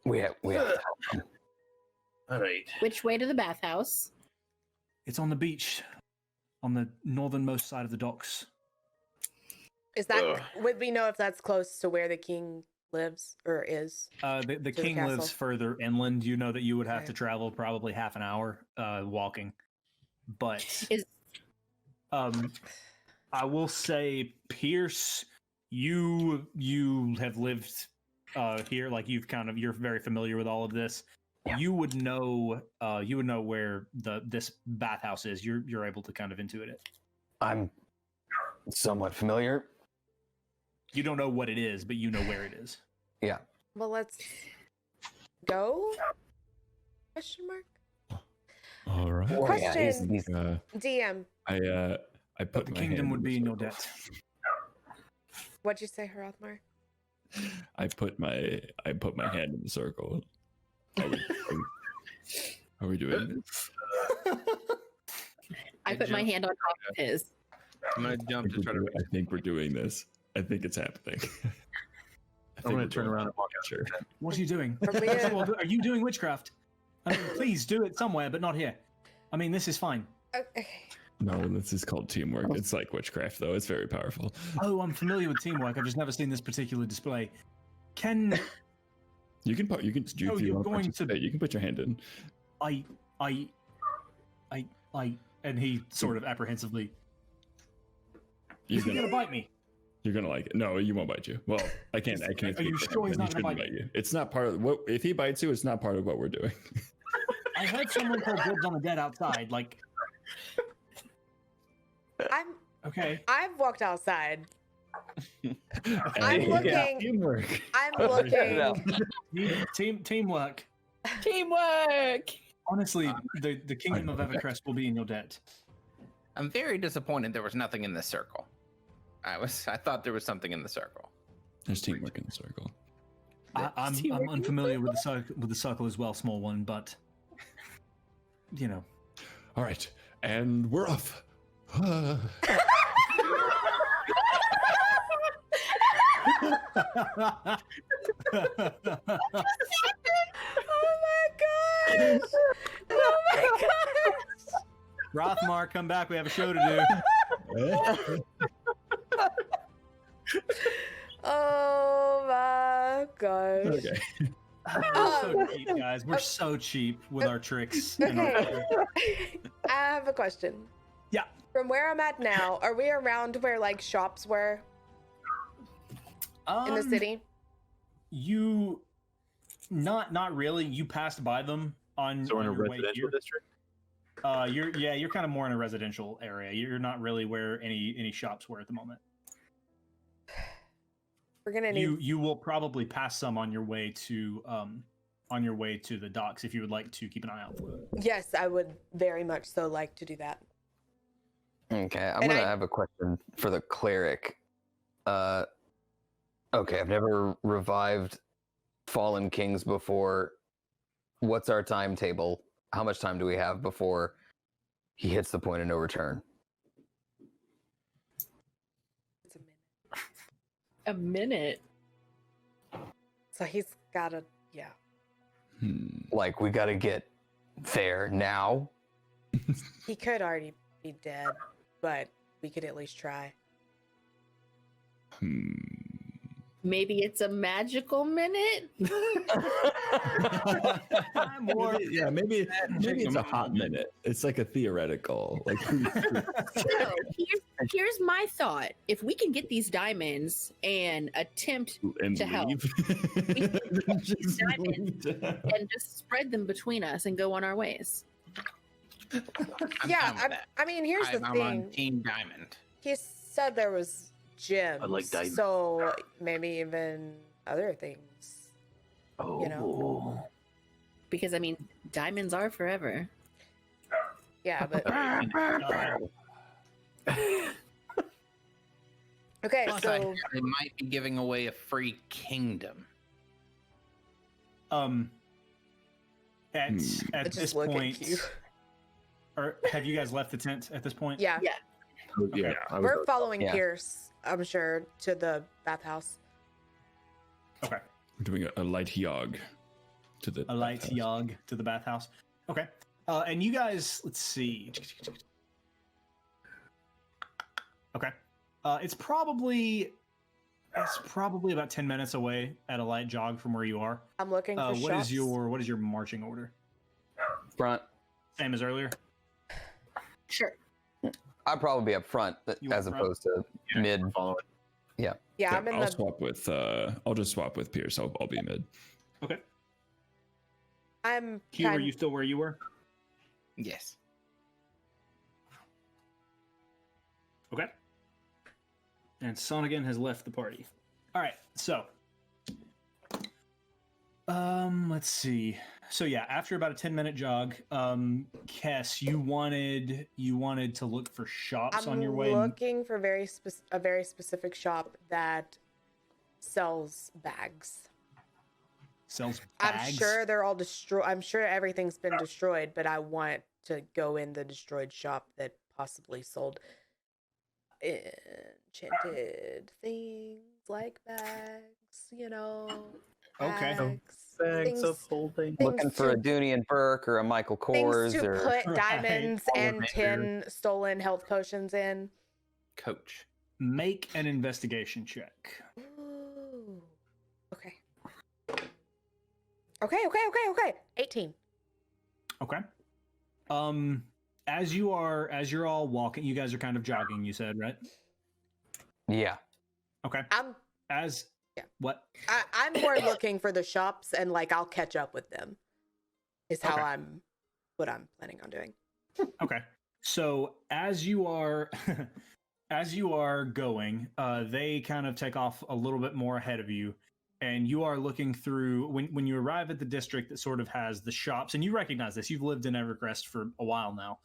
Speaker 5: We have.
Speaker 8: All right.
Speaker 6: Which way to the bathhouse?
Speaker 2: It's on the beach, on the northernmost side of the docks.
Speaker 1: is that? Would we know if that's close to where the king lives or is?
Speaker 2: The
Speaker 1: the
Speaker 2: king
Speaker 1: castle.
Speaker 2: lives further inland. You know that you would have to travel probably half an hour walking. But
Speaker 6: Is-
Speaker 2: I will say, Pierce, you have lived here. Like you're very familiar with all of this.
Speaker 5: Yeah.
Speaker 2: You would know where this bathhouse is. You're able to kind of intuit it.
Speaker 5: I'm somewhat familiar.
Speaker 2: You don't know what it is, but you know where it is.
Speaker 5: Yeah.
Speaker 1: Well, let's go. Question mark.
Speaker 4: All right.
Speaker 5: Oh, yeah,
Speaker 1: Question.
Speaker 5: he's-
Speaker 1: DM.
Speaker 4: I put
Speaker 2: The
Speaker 4: my
Speaker 2: kingdom
Speaker 4: hand
Speaker 2: would
Speaker 4: in
Speaker 2: be
Speaker 4: the
Speaker 2: in your
Speaker 4: circle.
Speaker 2: debt.
Speaker 1: What'd you say, Harathmar?
Speaker 4: I put my hand in the circle. Are we doing this?
Speaker 6: I put my hand on top of his.
Speaker 3: I'm gonna jump to try to.
Speaker 4: I think we're doing this. I think it's happening.
Speaker 8: I'm going to turn around and walk out.
Speaker 4: Sure.
Speaker 2: What are you doing?
Speaker 1: Are we
Speaker 2: First of
Speaker 1: in-
Speaker 2: all, are you doing witchcraft? I mean, please do it somewhere, but not here. I mean, this is fine.
Speaker 1: Okay.
Speaker 4: No, this is called teamwork. It's like witchcraft, though. It's very powerful.
Speaker 2: Oh, I'm familiar with teamwork. I've just never seen this particular display. Can
Speaker 4: You can
Speaker 2: Oh,
Speaker 4: if you
Speaker 2: you're
Speaker 4: want
Speaker 2: going to-
Speaker 4: participate, you can put your hand in.
Speaker 2: I I, and he sort of apprehensively. Is he gonna bite me?
Speaker 4: You're gonna like it. No, you won't bite you. Well, I can't. I can't.
Speaker 2: Are you
Speaker 4: speak for
Speaker 2: sure
Speaker 4: him,
Speaker 2: he's
Speaker 4: but
Speaker 2: not
Speaker 4: he
Speaker 2: gonna
Speaker 4: shouldn't
Speaker 2: bite
Speaker 4: you? It's not part of what. If he bites you, it's not part of what we're doing.
Speaker 2: I heard someone call dibs on the dead outside. Like, okay.
Speaker 1: I've walked outside.
Speaker 4: Hey,
Speaker 1: looking-
Speaker 4: teamwork.
Speaker 1: I'm looking.
Speaker 2: Teamwork.
Speaker 3: Teamwork.
Speaker 2: Honestly, the kingdom of Evercrest will be in your debt.
Speaker 9: I'm very disappointed there was nothing in this circle. I thought there was something in the circle.
Speaker 4: There's teamwork in the circle.
Speaker 2: I'm unfamiliar with the circle as well, small one, but you know.
Speaker 4: All right, and we're off.
Speaker 1: Oh my gosh! Oh my gosh!
Speaker 2: Rothmar, come back. We have a show to do.
Speaker 1: Oh my gosh!
Speaker 4: Okay.
Speaker 2: We're so cheap, guys. We're so cheap with our tricks. And
Speaker 1: Okay. I have a question.
Speaker 2: Yeah.
Speaker 1: From where I'm at now, are we around where like shops were in the city?
Speaker 2: You, not really. You passed by them on.
Speaker 8: So we're in a
Speaker 2: on your way
Speaker 8: residential
Speaker 2: here.
Speaker 8: district.
Speaker 2: You're kind of more in a residential area. You're not really where any shops were at the moment.
Speaker 1: We're gonna need.
Speaker 2: You will probably pass some on your way to the docks if you would like to keep an eye out for them.
Speaker 1: Yes, I would very much so like to do that.
Speaker 5: Okay, I'm
Speaker 1: And
Speaker 5: gonna
Speaker 1: I-
Speaker 5: have a question for the cleric. Okay, I've never revived fallen kings before. What's our timetable? How much time do we have before he hits the point of no return?
Speaker 1: It's a minute.
Speaker 6: A minute.
Speaker 1: So he's gotta, yeah.
Speaker 5: Like, we gotta get there now.
Speaker 1: He could already be dead, but we could at least try.
Speaker 6: Maybe it's a magical minute.
Speaker 4: Maybe it's a hot minute. It's like a theoretical. Like,
Speaker 6: So here's my thought: if we can get these diamonds and attempt
Speaker 4: and
Speaker 6: to help.
Speaker 4: leave. Just
Speaker 6: Diamonds.
Speaker 4: leave.
Speaker 6: and just spread them between us and go on our ways.
Speaker 9: I'm
Speaker 1: Yeah,
Speaker 9: down with that.
Speaker 1: I mean, here's the
Speaker 9: I'm on
Speaker 1: thing.
Speaker 9: Team Diamond.
Speaker 1: He said there was gems.
Speaker 8: I like diamonds.
Speaker 1: So maybe even other things.
Speaker 8: Oh,
Speaker 1: You know.
Speaker 6: Because I mean, diamonds are forever.
Speaker 1: Yeah, but okay,
Speaker 9: Plus,
Speaker 1: so
Speaker 9: they might be giving away a free kingdom.
Speaker 2: At
Speaker 1: I
Speaker 2: this
Speaker 1: just look
Speaker 2: point,
Speaker 1: at you.
Speaker 2: or have you guys left the tent at this point?
Speaker 1: Yeah,
Speaker 6: Yeah.
Speaker 8: yeah.
Speaker 1: we're following
Speaker 5: Yeah.
Speaker 1: Pierce, I'm sure, to the bathhouse.
Speaker 2: Okay.
Speaker 4: We're doing a light yog to the
Speaker 2: A light
Speaker 4: bathhouse.
Speaker 2: yog to the bathhouse. Okay. And you guys, let's see. Okay. It's probably about 10 minutes away at a light jog from where you are.
Speaker 1: I'm looking for
Speaker 2: What
Speaker 1: shops.
Speaker 2: is your marching order?
Speaker 5: Front.
Speaker 2: Same as earlier?
Speaker 6: Sure.
Speaker 5: I'd probably be up front
Speaker 2: You
Speaker 5: as
Speaker 2: up front?
Speaker 5: opposed to mid.
Speaker 8: Following.
Speaker 1: Yeah,
Speaker 4: Yeah,
Speaker 1: I'm in
Speaker 4: I'll
Speaker 1: the.
Speaker 4: swap with. I'll just swap with Pierce. I'll be mid.
Speaker 2: Okay.
Speaker 1: I'm
Speaker 2: Hugh, are
Speaker 1: kind.
Speaker 2: you still where you were?
Speaker 9: Yes.
Speaker 2: Okay. And Sonigan has left the party. All right, so let's see. So yeah, after about a 10-minute jog, Kess, you wanted to look for shops
Speaker 1: I'm
Speaker 2: on your way.
Speaker 1: looking for a very specific shop that sells bags.
Speaker 2: Sells
Speaker 1: I'm
Speaker 2: bags.
Speaker 1: sure they're all destroyed. I'm sure everything's been destroyed, but I want to go in the destroyed shop that possibly sold enchanted things like bags, you know.
Speaker 2: Okay.
Speaker 8: Bags of
Speaker 1: things-
Speaker 8: holding.
Speaker 5: Looking for a
Speaker 1: to-
Speaker 5: Dooney and Burke or a Michael
Speaker 1: Things
Speaker 5: Kors
Speaker 1: to
Speaker 5: or
Speaker 1: put
Speaker 2: Right.
Speaker 1: diamonds and
Speaker 8: Oliver.
Speaker 1: 10 stolen health potions in.
Speaker 9: Coach.
Speaker 2: Make an investigation check.
Speaker 1: Ooh. Okay. Okay. 18.
Speaker 2: Okay. As you're all walking, you guys are kind of jogging. You said, right?
Speaker 5: Yeah.
Speaker 2: Okay.
Speaker 1: Yeah.
Speaker 2: What?
Speaker 1: I'm more looking for the shops, and like I'll catch up with them. Is how
Speaker 2: Okay.
Speaker 1: what I'm planning on doing.
Speaker 2: Okay. So as you are going, they kind of take off a little bit more ahead of you, and you are looking through when you arrive at the district that sort of has the shops, and you recognize this. You've lived in Evercrest for a while now.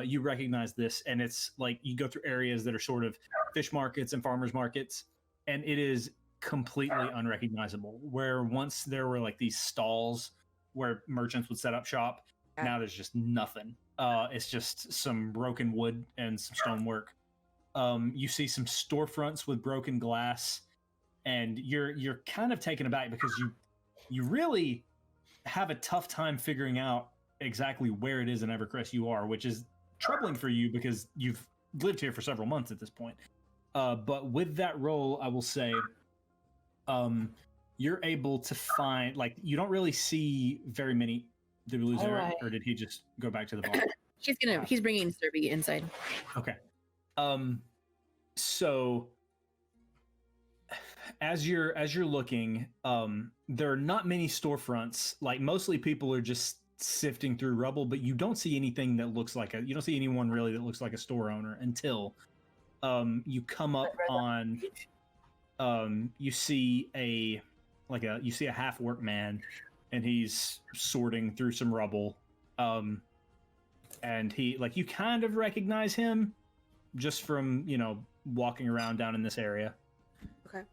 Speaker 2: You recognize this, and it's like you go through areas that are sort of fish markets and farmers markets, and it is completely unrecognizable. Where once there were like these stalls where merchants would set up shop, now there's just nothing. It's just some broken wood and some stonework. You see some storefronts with broken glass, and you're kind of taken aback because you really have a tough time figuring out exactly where it is in Evercrest you are, which is troubling for you because you've lived here for several months at this point. But with that roll, I will say, you're able to find, like, you don't really see very many. Did we lose Eric,
Speaker 6: Alright.
Speaker 2: or did he just go back to the bar?
Speaker 6: He's bringing Serby inside.
Speaker 2: Okay. So as you're looking, there are not many storefronts. Like, mostly people are just sifting through rubble, but you don't see anything that looks like you don't see anyone really that looks like a store owner until you come up on you see a half work man, and he's sorting through some rubble, and he, like, you kind of recognize him just from walking around down in this area.
Speaker 1: Okay.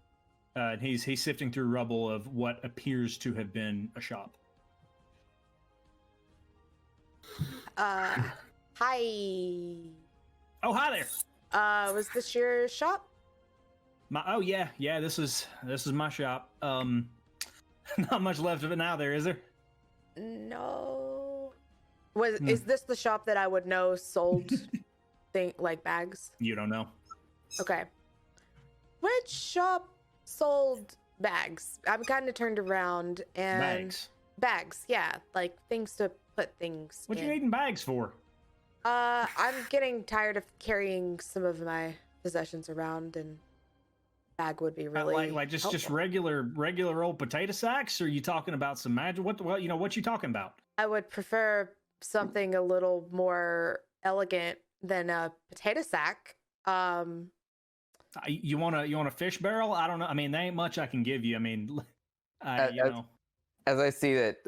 Speaker 2: And he's sifting through rubble of what appears to have been a shop.
Speaker 1: Hi.
Speaker 2: Oh, hi there.
Speaker 1: Was this your shop?
Speaker 2: Yeah, this is my shop. Not much left of it now, there is there?
Speaker 1: No. Is this the shop that I would know sold like bags?
Speaker 2: You don't know.
Speaker 1: Okay. Which shop sold bags? I'm kind of turned around and bags, yeah, like things to put things
Speaker 2: What
Speaker 1: in.
Speaker 2: you needing bags for?
Speaker 1: I'm getting tired of carrying some of my possessions around, and bag would be really
Speaker 2: like just
Speaker 1: helpful.
Speaker 2: regular old potato sacks, or are you talking about some magic? What you talking about?
Speaker 1: I would prefer something a little more elegant than a potato sack.
Speaker 2: You want a fish barrel? I don't know. I mean, there ain't much I can give you. I mean,
Speaker 5: As I see that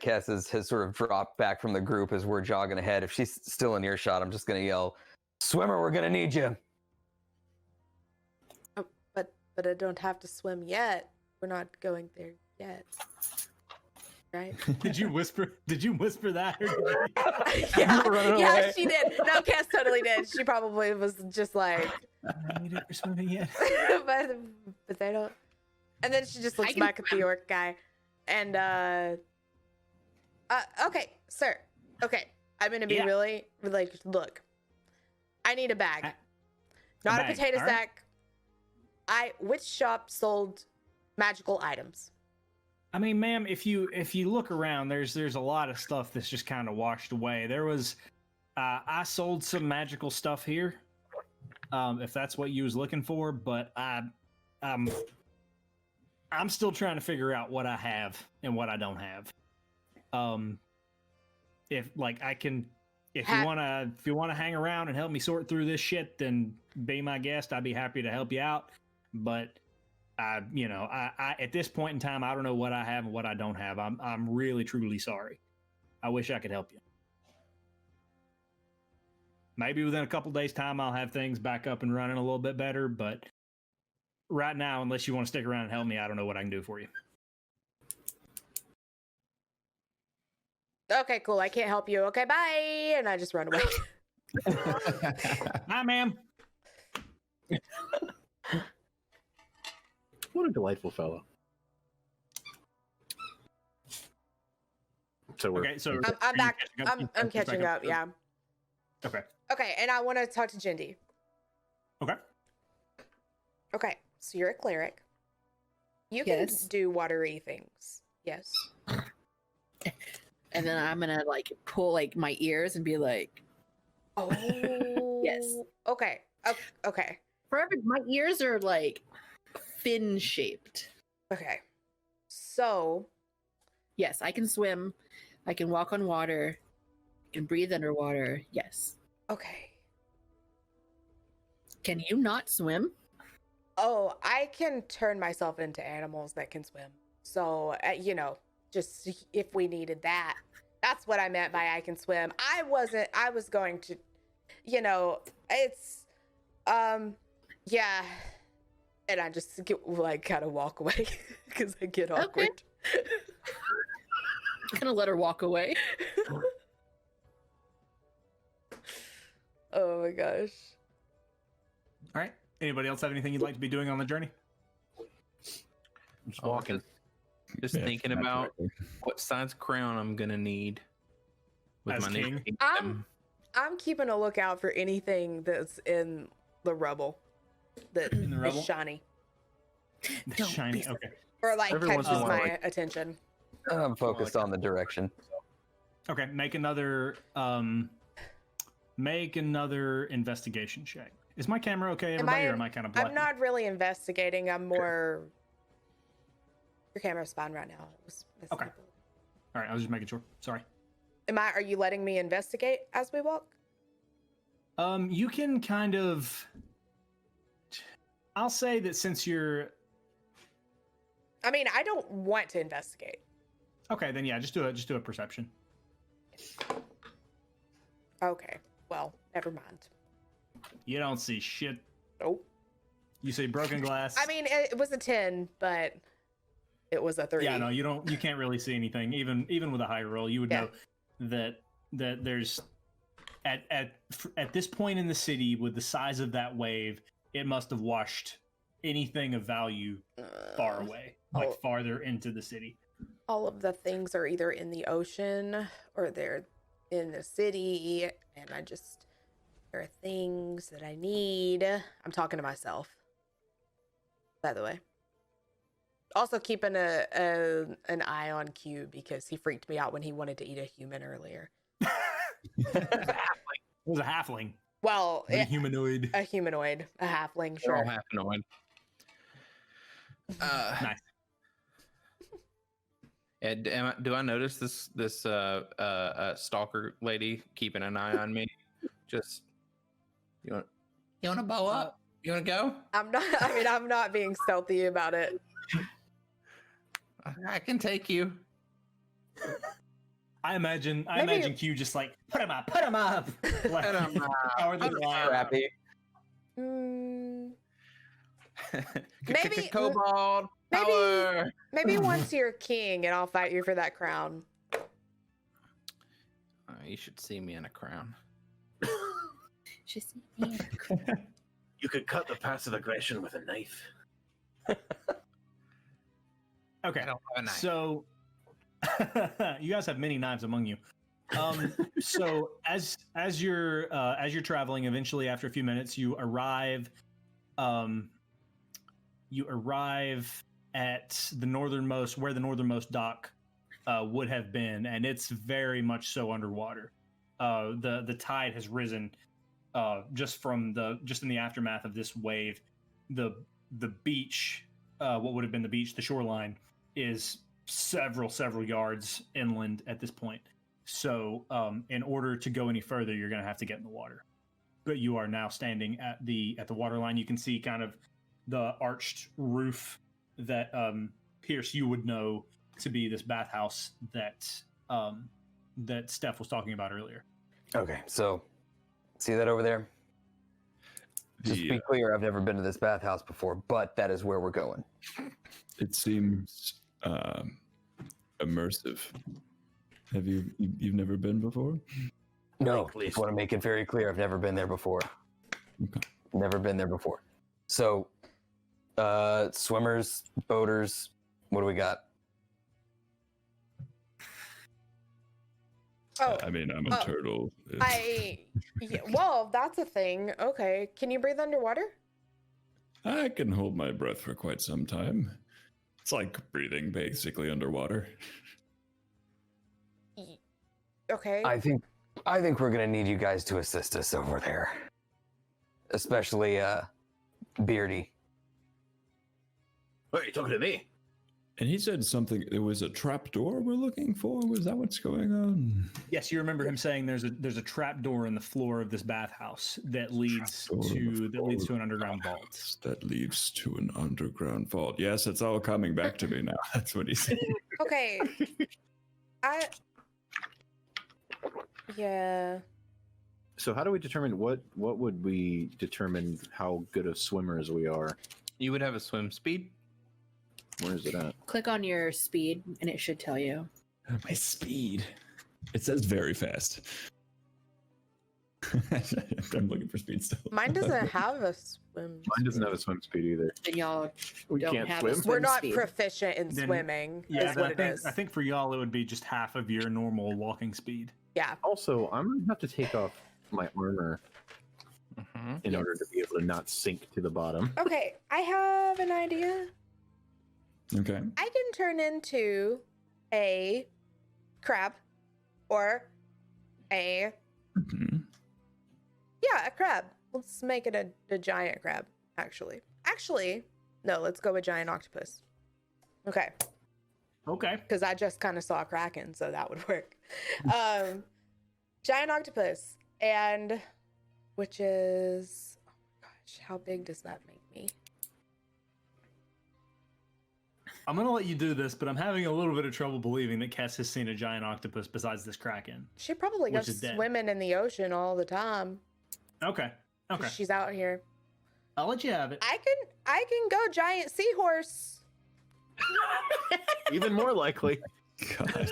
Speaker 5: Kess has sort of dropped back from the group as we're jogging ahead, if she's still in earshot, I'm just going to yell, "Swimmer, we're going to need you."
Speaker 1: Oh, but I don't have to swim yet. We're not going there yet. Right?
Speaker 2: Did you whisper that?
Speaker 1: Yeah, she did. No, Cass totally did. She probably was just like,
Speaker 2: I need it for swimming yet.
Speaker 1: but they don't. And then she just looks back at the orc guy, and okay, sir. Okay, I'm gonna be really like, look, I need a bag, not a potato sack. Which shop sold magical items?
Speaker 2: I mean, ma'am, if you look around, there's a lot of stuff that's just kind of washed away. There was, I sold some magical stuff here, if that's what you was looking for. But I'm still trying to figure out what I have and what I don't have. If you wanna hang around and help me sort through this shit, then be my guest. I'd be happy to help you out. But I at this point in time, I don't know what I have and what I don't have. I'm really truly sorry. I wish I could help you. Maybe within a couple days' time, I'll have things back up and running a little bit better. But right now, unless you want to stick around and help me, I don't know what I can do for you.
Speaker 1: Okay, cool. I can't help you. Okay, bye. And I just run away.
Speaker 2: Hi, ma'am.
Speaker 8: What a delightful fellow. So we're
Speaker 1: I'm back. I'm catching up. Yeah.
Speaker 2: Okay.
Speaker 1: Okay, and I want to talk to Jindy.
Speaker 2: Okay.
Speaker 1: Okay, so you're a cleric. You can do watery things. Yes.
Speaker 6: and then I'm gonna like pull like my ears and be like,
Speaker 1: Oh.
Speaker 6: Yes.
Speaker 1: Okay. Okay.
Speaker 6: my ears are like fin shaped.
Speaker 1: Okay. So.
Speaker 6: Yes, I can swim. I can walk on water. I can breathe underwater. Yes.
Speaker 1: Okay.
Speaker 6: Can you not swim?
Speaker 1: Oh, I can turn myself into animals that can swim. So, just if we needed that. That's what I meant by I can swim. I was going to, it's, yeah. And I just kind of walk away because I get awkward.
Speaker 6: Okay. I'm gonna let her walk away.
Speaker 1: Oh my gosh.
Speaker 2: All right. Anybody else have anything you'd like to be doing on the journey?
Speaker 8: I'm just walking.
Speaker 3: Just thinking about what size crown I'm gonna need with
Speaker 2: As
Speaker 3: my
Speaker 2: king?
Speaker 3: new kingdom.
Speaker 1: I'm keeping a lookout for anything that's in the rubble that
Speaker 2: In the rubble?
Speaker 1: is shiny
Speaker 2: That's shiny. Okay.
Speaker 1: or
Speaker 8: Every once in a
Speaker 1: catches
Speaker 8: while,
Speaker 1: my attention.
Speaker 5: I'm focused on the direction.
Speaker 2: Okay. Make another investigation check. Is my camera okay, everybody, or am I kind of black?
Speaker 1: I'm not really investigating. I'm more. Your camera's fine right now. It was
Speaker 2: Okay. All right. I was just making sure. Sorry.
Speaker 1: Are you letting me investigate as we walk?
Speaker 2: You can kind of. I'll say that since you're.
Speaker 1: I mean, I don't want to investigate.
Speaker 2: Okay, then yeah, just do a perception.
Speaker 1: Okay. Well, never mind.
Speaker 2: You don't see shit.
Speaker 1: Nope.
Speaker 2: You see broken glass.
Speaker 1: I mean, it was a 10, but it was a 3.
Speaker 2: Yeah, no, you can't really see anything. Even with a high roll, you would know that there's at this point in the city with the size of that wave, it must have washed anything of value far away, farther into the city.
Speaker 1: All of the things are either in the ocean or they're in the city, and there are things that I need. I'm talking to myself, by the way. Also keeping an eye on Q because he freaked me out when he wanted to eat a human earlier.
Speaker 2: It was a halfling.
Speaker 1: Well,
Speaker 2: A humanoid.
Speaker 1: a humanoid, a halfling,
Speaker 3: They're all
Speaker 1: sure.
Speaker 3: half-annoyed.
Speaker 2: Nice.
Speaker 3: Do I notice this stalker lady keeping an eye on me? Just you want to bow up? You want to go?
Speaker 1: I'm not being stealthy about it.
Speaker 3: I can take you.
Speaker 2: I imagine Q just like put him up. Like,
Speaker 3: Put 'em up.
Speaker 2: power the line.
Speaker 5: Scrappy.
Speaker 1: Maybe-
Speaker 3: Kobold
Speaker 1: maybe-
Speaker 3: power.
Speaker 1: Maybe once you're king and I'll fight you for that crown.
Speaker 3: You should see me in a crown.
Speaker 6: Just
Speaker 7: You could cut the passive aggression with a knife.
Speaker 2: Okay.
Speaker 3: I don't have a knife.
Speaker 2: So you guys have many knives among you. So as you're traveling, eventually after a few minutes, you arrive at the northernmost dock would have been, and it's very much so underwater. The tide has risen just in the aftermath of this wave. The beach, what would have been the beach, the shoreline, is several yards inland at this point. So in order to go any further, you're going to have to get in the water. But you are now standing at the waterline. You can see kind of the arched roof that Pierce, you would know to be this bathhouse that Steph was talking about earlier.
Speaker 5: Okay, so see that over there? Just to be clear, I've never been to this bathhouse before, but that is where we're going.
Speaker 4: It seems immersive. Have you've never been before?
Speaker 5: No,
Speaker 7: Likely.
Speaker 5: I want to make it very clear. I've never been there before.
Speaker 4: Okay.
Speaker 5: Never been there before. So, swimmers, boaters, what do we got?
Speaker 1: Oh,
Speaker 4: I mean, I'm a turtle.
Speaker 1: well, that's a thing. Okay. Can you breathe underwater?
Speaker 4: I can hold my breath for quite some time. It's like breathing basically underwater.
Speaker 1: Okay.
Speaker 5: I think we're gonna need you guys to assist us over there, especially Beardy.
Speaker 8: What are you talking to me?
Speaker 4: And he said something. It was a trap door we're looking for. Was that what's going on?
Speaker 2: Yes, you remember him saying there's a trap door in the floor of this bathhouse that leads to an underground vault.
Speaker 4: That leads to an underground vault. Yes, it's all coming back to me now. That's what he said.
Speaker 1: Okay. Yeah.
Speaker 8: So how do we determine what would we determine how good of swimmers we are?
Speaker 3: You would have a swim speed.
Speaker 8: Where is it at?
Speaker 6: Click on your speed, and it should tell you.
Speaker 4: My speed. It says very fast. I'm looking for speed still.
Speaker 1: Mine doesn't have a swim.
Speaker 8: Mine doesn't have a swim speed either.
Speaker 6: And y'all
Speaker 8: We
Speaker 6: don't
Speaker 8: can't
Speaker 6: have
Speaker 8: swim.
Speaker 6: a swim
Speaker 1: We're not
Speaker 6: speed.
Speaker 1: proficient in
Speaker 2: Then-
Speaker 1: swimming.
Speaker 2: Yeah,
Speaker 1: is
Speaker 2: but
Speaker 1: what it is.
Speaker 2: I think for y'all it would be just half of your normal walking speed.
Speaker 1: Yeah.
Speaker 8: Also, I'm gonna have to take off my armor in order to be able to not sink to the bottom.
Speaker 1: Okay, I have an idea.
Speaker 4: Okay.
Speaker 1: I can turn into a crab or a
Speaker 4: Mhm.
Speaker 1: a crab. Let's make it a giant crab, actually. No, let's go with giant octopus. Okay,
Speaker 2: Okay.
Speaker 1: because I just kind of saw a kraken, so that would work. Giant octopus, and which is, oh my gosh, how big does that make me?
Speaker 2: I'm gonna let you do this, but I'm having a little bit of trouble believing that Kess has seen a giant octopus besides this kraken.
Speaker 1: She probably
Speaker 2: Which
Speaker 1: goes
Speaker 2: is dead.
Speaker 1: swimming in the ocean all the time.
Speaker 2: Okay.
Speaker 1: 'Cause
Speaker 2: Okay.
Speaker 1: she's out here.
Speaker 2: I'll let you have it.
Speaker 1: I can go giant seahorse.
Speaker 8: Even more likely.
Speaker 4: God.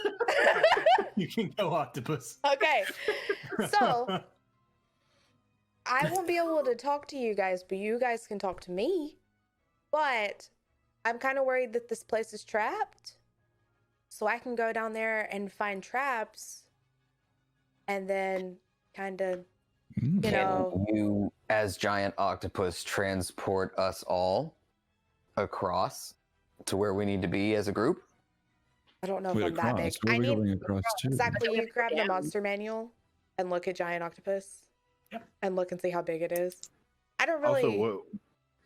Speaker 2: You can go octopus.
Speaker 1: Okay, so I won't be able to talk to you guys, but you guys can talk to me. But I'm kind of worried that this place is trapped. So I can go down there and find traps and then kind of,
Speaker 4: Mm.
Speaker 1: you know,
Speaker 5: Can you, as giant octopus, transport us all across to where we need to be as a group?
Speaker 1: I don't know if
Speaker 4: Wait,
Speaker 1: I'm that big.
Speaker 4: across. Where
Speaker 1: I
Speaker 4: are we
Speaker 1: need,
Speaker 4: going across to?
Speaker 1: Zach, will you grab the
Speaker 6: Yeah.
Speaker 1: monster manual and look at giant octopus?
Speaker 2: Yep.
Speaker 1: And look and see how big it is. I don't really.
Speaker 8: Also,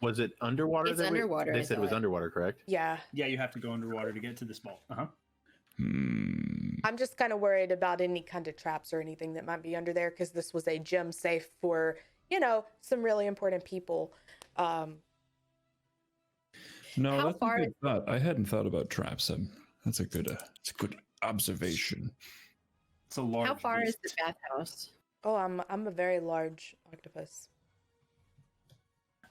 Speaker 8: was it underwater?
Speaker 6: It's
Speaker 8: that
Speaker 6: underwater,
Speaker 8: They
Speaker 6: I
Speaker 8: said it was
Speaker 6: thought.
Speaker 8: underwater, correct?
Speaker 1: Yeah.
Speaker 2: Yeah, you have to go underwater to get to this vault. Uh-huh.
Speaker 1: I'm just kind of worried about any kind of traps or anything that might be under there because this was a gym safe for, you know, some really important people.
Speaker 4: No,
Speaker 6: How
Speaker 4: that's
Speaker 6: far
Speaker 4: a good thought. I hadn't thought about traps. That's a good observation.
Speaker 2: It's a large
Speaker 6: How far is
Speaker 2: beast.
Speaker 6: the bathhouse?
Speaker 1: Oh, I'm a very large octopus.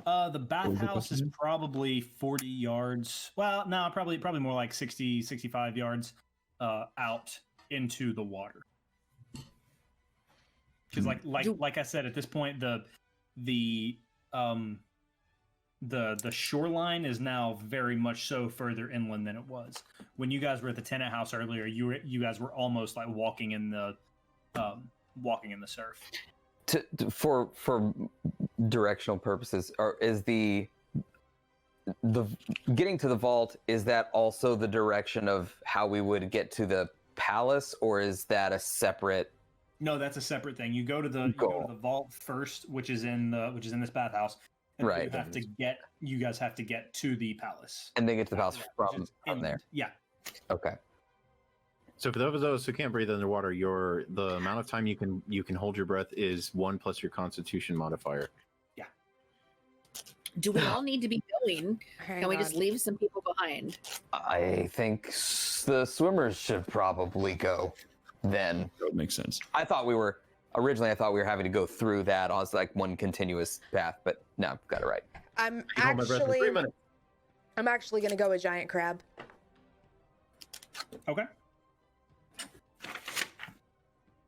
Speaker 2: The bathhouse is
Speaker 4: question?
Speaker 2: probably 40 yards. Well, no, probably more like 60, 65 yards out into the water. Because like I said, at this point, the shoreline is now very much so further inland than it was. When you guys were at the tenant house earlier, you guys were almost like walking in the surf.
Speaker 5: For directional purposes, or is the getting to the vault, is that also the direction of how we would get to the palace, or is that a separate?
Speaker 2: No, that's a separate thing. You go to the vault first, which is in this bathhouse. And
Speaker 5: Right.
Speaker 2: You guys have to get to the palace.
Speaker 5: And then get to the palace
Speaker 2: Yeah,
Speaker 5: from
Speaker 2: which is inland.
Speaker 5: there.
Speaker 2: Yeah.
Speaker 5: Okay.
Speaker 8: So for those of those who can't breathe underwater, the amount of time you can hold your breath is 1 plus your Constitution modifier.
Speaker 6: Do we all need to be going?
Speaker 1: Hang
Speaker 6: Can we just
Speaker 1: on.
Speaker 6: leave some people behind?
Speaker 5: I think the swimmers should probably go then.
Speaker 4: That makes sense.
Speaker 5: Originally I thought we were having to go through that as like one continuous path, but no, I've got it right.
Speaker 1: I'm
Speaker 8: I can hold my breath for 3 minutes.
Speaker 1: actually gonna go with giant crab.
Speaker 2: Okay.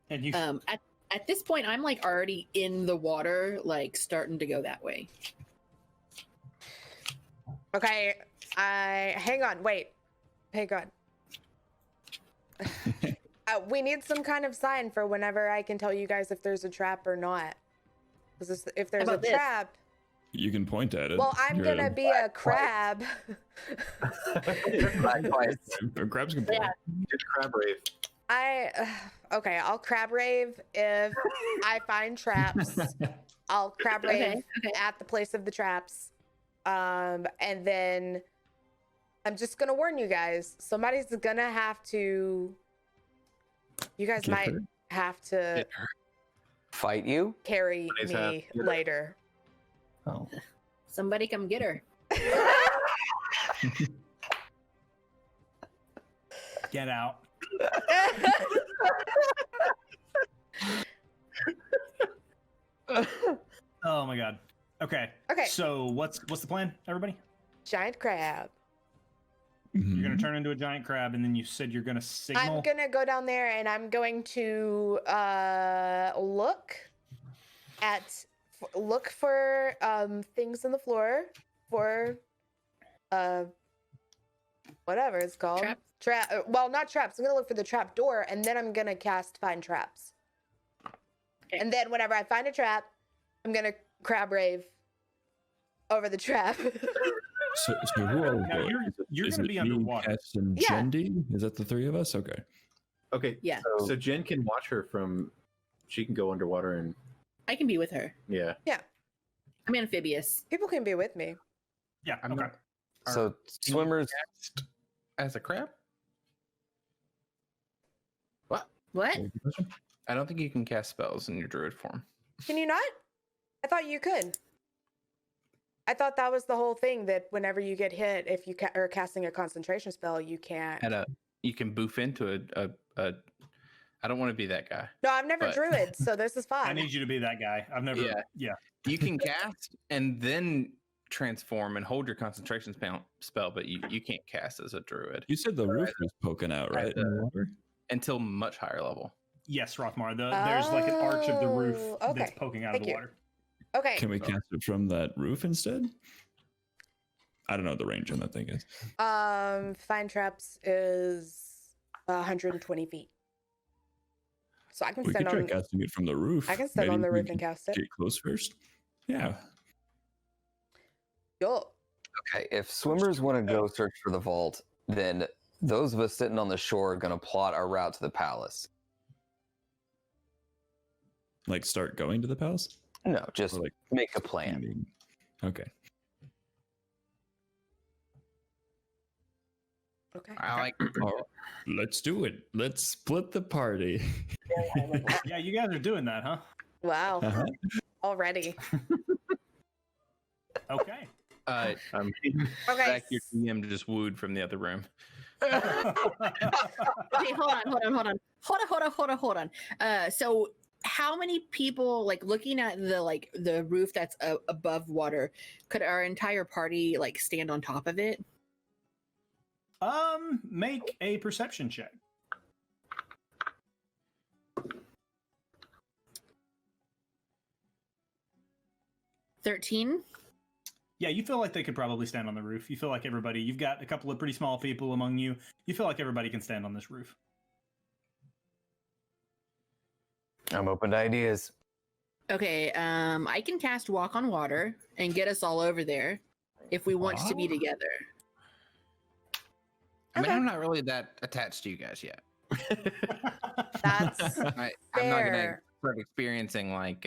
Speaker 2: And you
Speaker 6: At this point, I'm like already in the water, like starting to go that way.
Speaker 1: Okay, hang on, wait. Hang on. We need some kind of sign for whenever I can tell you guys if there's a trap or not. If there's a
Speaker 6: about this?
Speaker 1: trap,
Speaker 4: You can point at it.
Speaker 1: well, I'm
Speaker 4: You're
Speaker 1: gonna be a crab.
Speaker 4: Crabs can point.
Speaker 6: Yeah.
Speaker 8: Did crab rave.
Speaker 1: Okay, I'll crab rave if I find traps. I'll crab rave
Speaker 6: Okay.
Speaker 1: at the place of the traps. And then I'm just gonna warn you guys, somebody's gonna have to, you guys
Speaker 4: Get
Speaker 1: might
Speaker 4: her?
Speaker 1: have to
Speaker 5: Fight you?
Speaker 1: carry
Speaker 8: Somebody's have
Speaker 1: me
Speaker 8: to get her.
Speaker 1: later.
Speaker 5: Oh.
Speaker 6: Somebody come get her.
Speaker 2: Get out. Oh my god. Okay.
Speaker 1: Okay.
Speaker 2: So what's the plan, everybody?
Speaker 1: Giant crab.
Speaker 2: You're gonna
Speaker 4: Mhm.
Speaker 2: turn into a giant crab, and then you said you're gonna signal.
Speaker 1: I'm gonna go down there and I'm going to look for things on the floor for whatever it's called.
Speaker 6: Traps?
Speaker 1: Well, not traps. I'm gonna look for the trap door and then I'm gonna cast find traps.
Speaker 6: Okay.
Speaker 1: And then whenever I find a trap, I'm gonna crab rave over the trap.
Speaker 4: So who are we?
Speaker 2: Now you're
Speaker 4: Is
Speaker 2: gonna
Speaker 4: it
Speaker 2: be
Speaker 4: me,
Speaker 2: underwater.
Speaker 4: Cass, and
Speaker 1: Yeah.
Speaker 4: Jendi? Is that the three of us? Okay.
Speaker 8: Okay.
Speaker 6: Yeah.
Speaker 8: So Jen can watch her from. She can go underwater and
Speaker 6: I can be with her.
Speaker 8: yeah.
Speaker 6: I'm amphibious.
Speaker 1: People can be with me.
Speaker 2: Yeah.
Speaker 3: I'm
Speaker 2: Okay.
Speaker 3: not-
Speaker 5: So swimmers.
Speaker 3: As a crab?
Speaker 6: What?
Speaker 4: What was the question?
Speaker 3: I don't think you can cast spells in your druid form.
Speaker 1: Can you not? I thought you could. I thought that was the whole thing, that whenever you get hit, if you are casting a concentration spell, you can't.
Speaker 3: You can boof into a I don't want to be that guy.
Speaker 1: No, I've never
Speaker 3: but-
Speaker 1: druid, so this is
Speaker 2: I
Speaker 1: fine.
Speaker 2: need you to be that guy. I've never.
Speaker 3: Yeah.
Speaker 2: Yeah.
Speaker 3: You can cast and then transform and hold your concentration spell, but you can't cast as a druid
Speaker 4: You said the roof was poking out, right? in the water?
Speaker 3: until much higher level.
Speaker 2: Yes, Rothmar. There's like an arch of the roof
Speaker 1: Oh,
Speaker 2: that's
Speaker 1: okay.
Speaker 2: poking out
Speaker 1: Thank
Speaker 2: of the
Speaker 1: you.
Speaker 2: water.
Speaker 1: Okay.
Speaker 4: Can we cast it from that roof instead? I don't know what the range on that thing is.
Speaker 1: Find traps is 120 feet. So I can
Speaker 4: We could
Speaker 1: stand
Speaker 4: try
Speaker 1: on.
Speaker 4: casting it from the roof.
Speaker 1: I can stand
Speaker 4: Maybe
Speaker 1: on the
Speaker 4: we
Speaker 1: roof and
Speaker 4: can
Speaker 1: cast it.
Speaker 4: Get close first. Yeah.
Speaker 1: Yo.
Speaker 5: Okay, if swimmers want to go search for the vault, then those of us sitting on the shore are going to plot our route to the palace.
Speaker 4: Like start going to the palace?
Speaker 5: No, just
Speaker 4: Or like
Speaker 5: make a plan.
Speaker 4: planning? Okay.
Speaker 1: Okay.
Speaker 3: I like
Speaker 4: All right, let's do it. Let's split the party.
Speaker 2: Yeah, you guys are doing that, huh?
Speaker 1: Wow.
Speaker 4: Uh-huh.
Speaker 1: Already.
Speaker 2: Okay.
Speaker 8: I mean,
Speaker 1: Okay.
Speaker 3: Zach, your DM just wooed from the other room.
Speaker 6: Okay, hold on. So how many people, like, looking at the roof that's above water, could our entire party like stand on top of it?
Speaker 2: Make a perception check.
Speaker 6: $13.
Speaker 2: Yeah, you feel like they could probably stand on the roof. You feel like everybody, you've got a couple of pretty small people among you. You feel like everybody can stand on this roof.
Speaker 5: I'm open to ideas.
Speaker 6: Okay, I can cast Walk on Water and get us all over there if we want to be
Speaker 4: Wow.
Speaker 6: together.
Speaker 3: I mean,
Speaker 1: Okay.
Speaker 3: I'm not really that attached to you guys yet.
Speaker 1: That's
Speaker 3: I'm not gonna
Speaker 1: fair.
Speaker 3: start experiencing like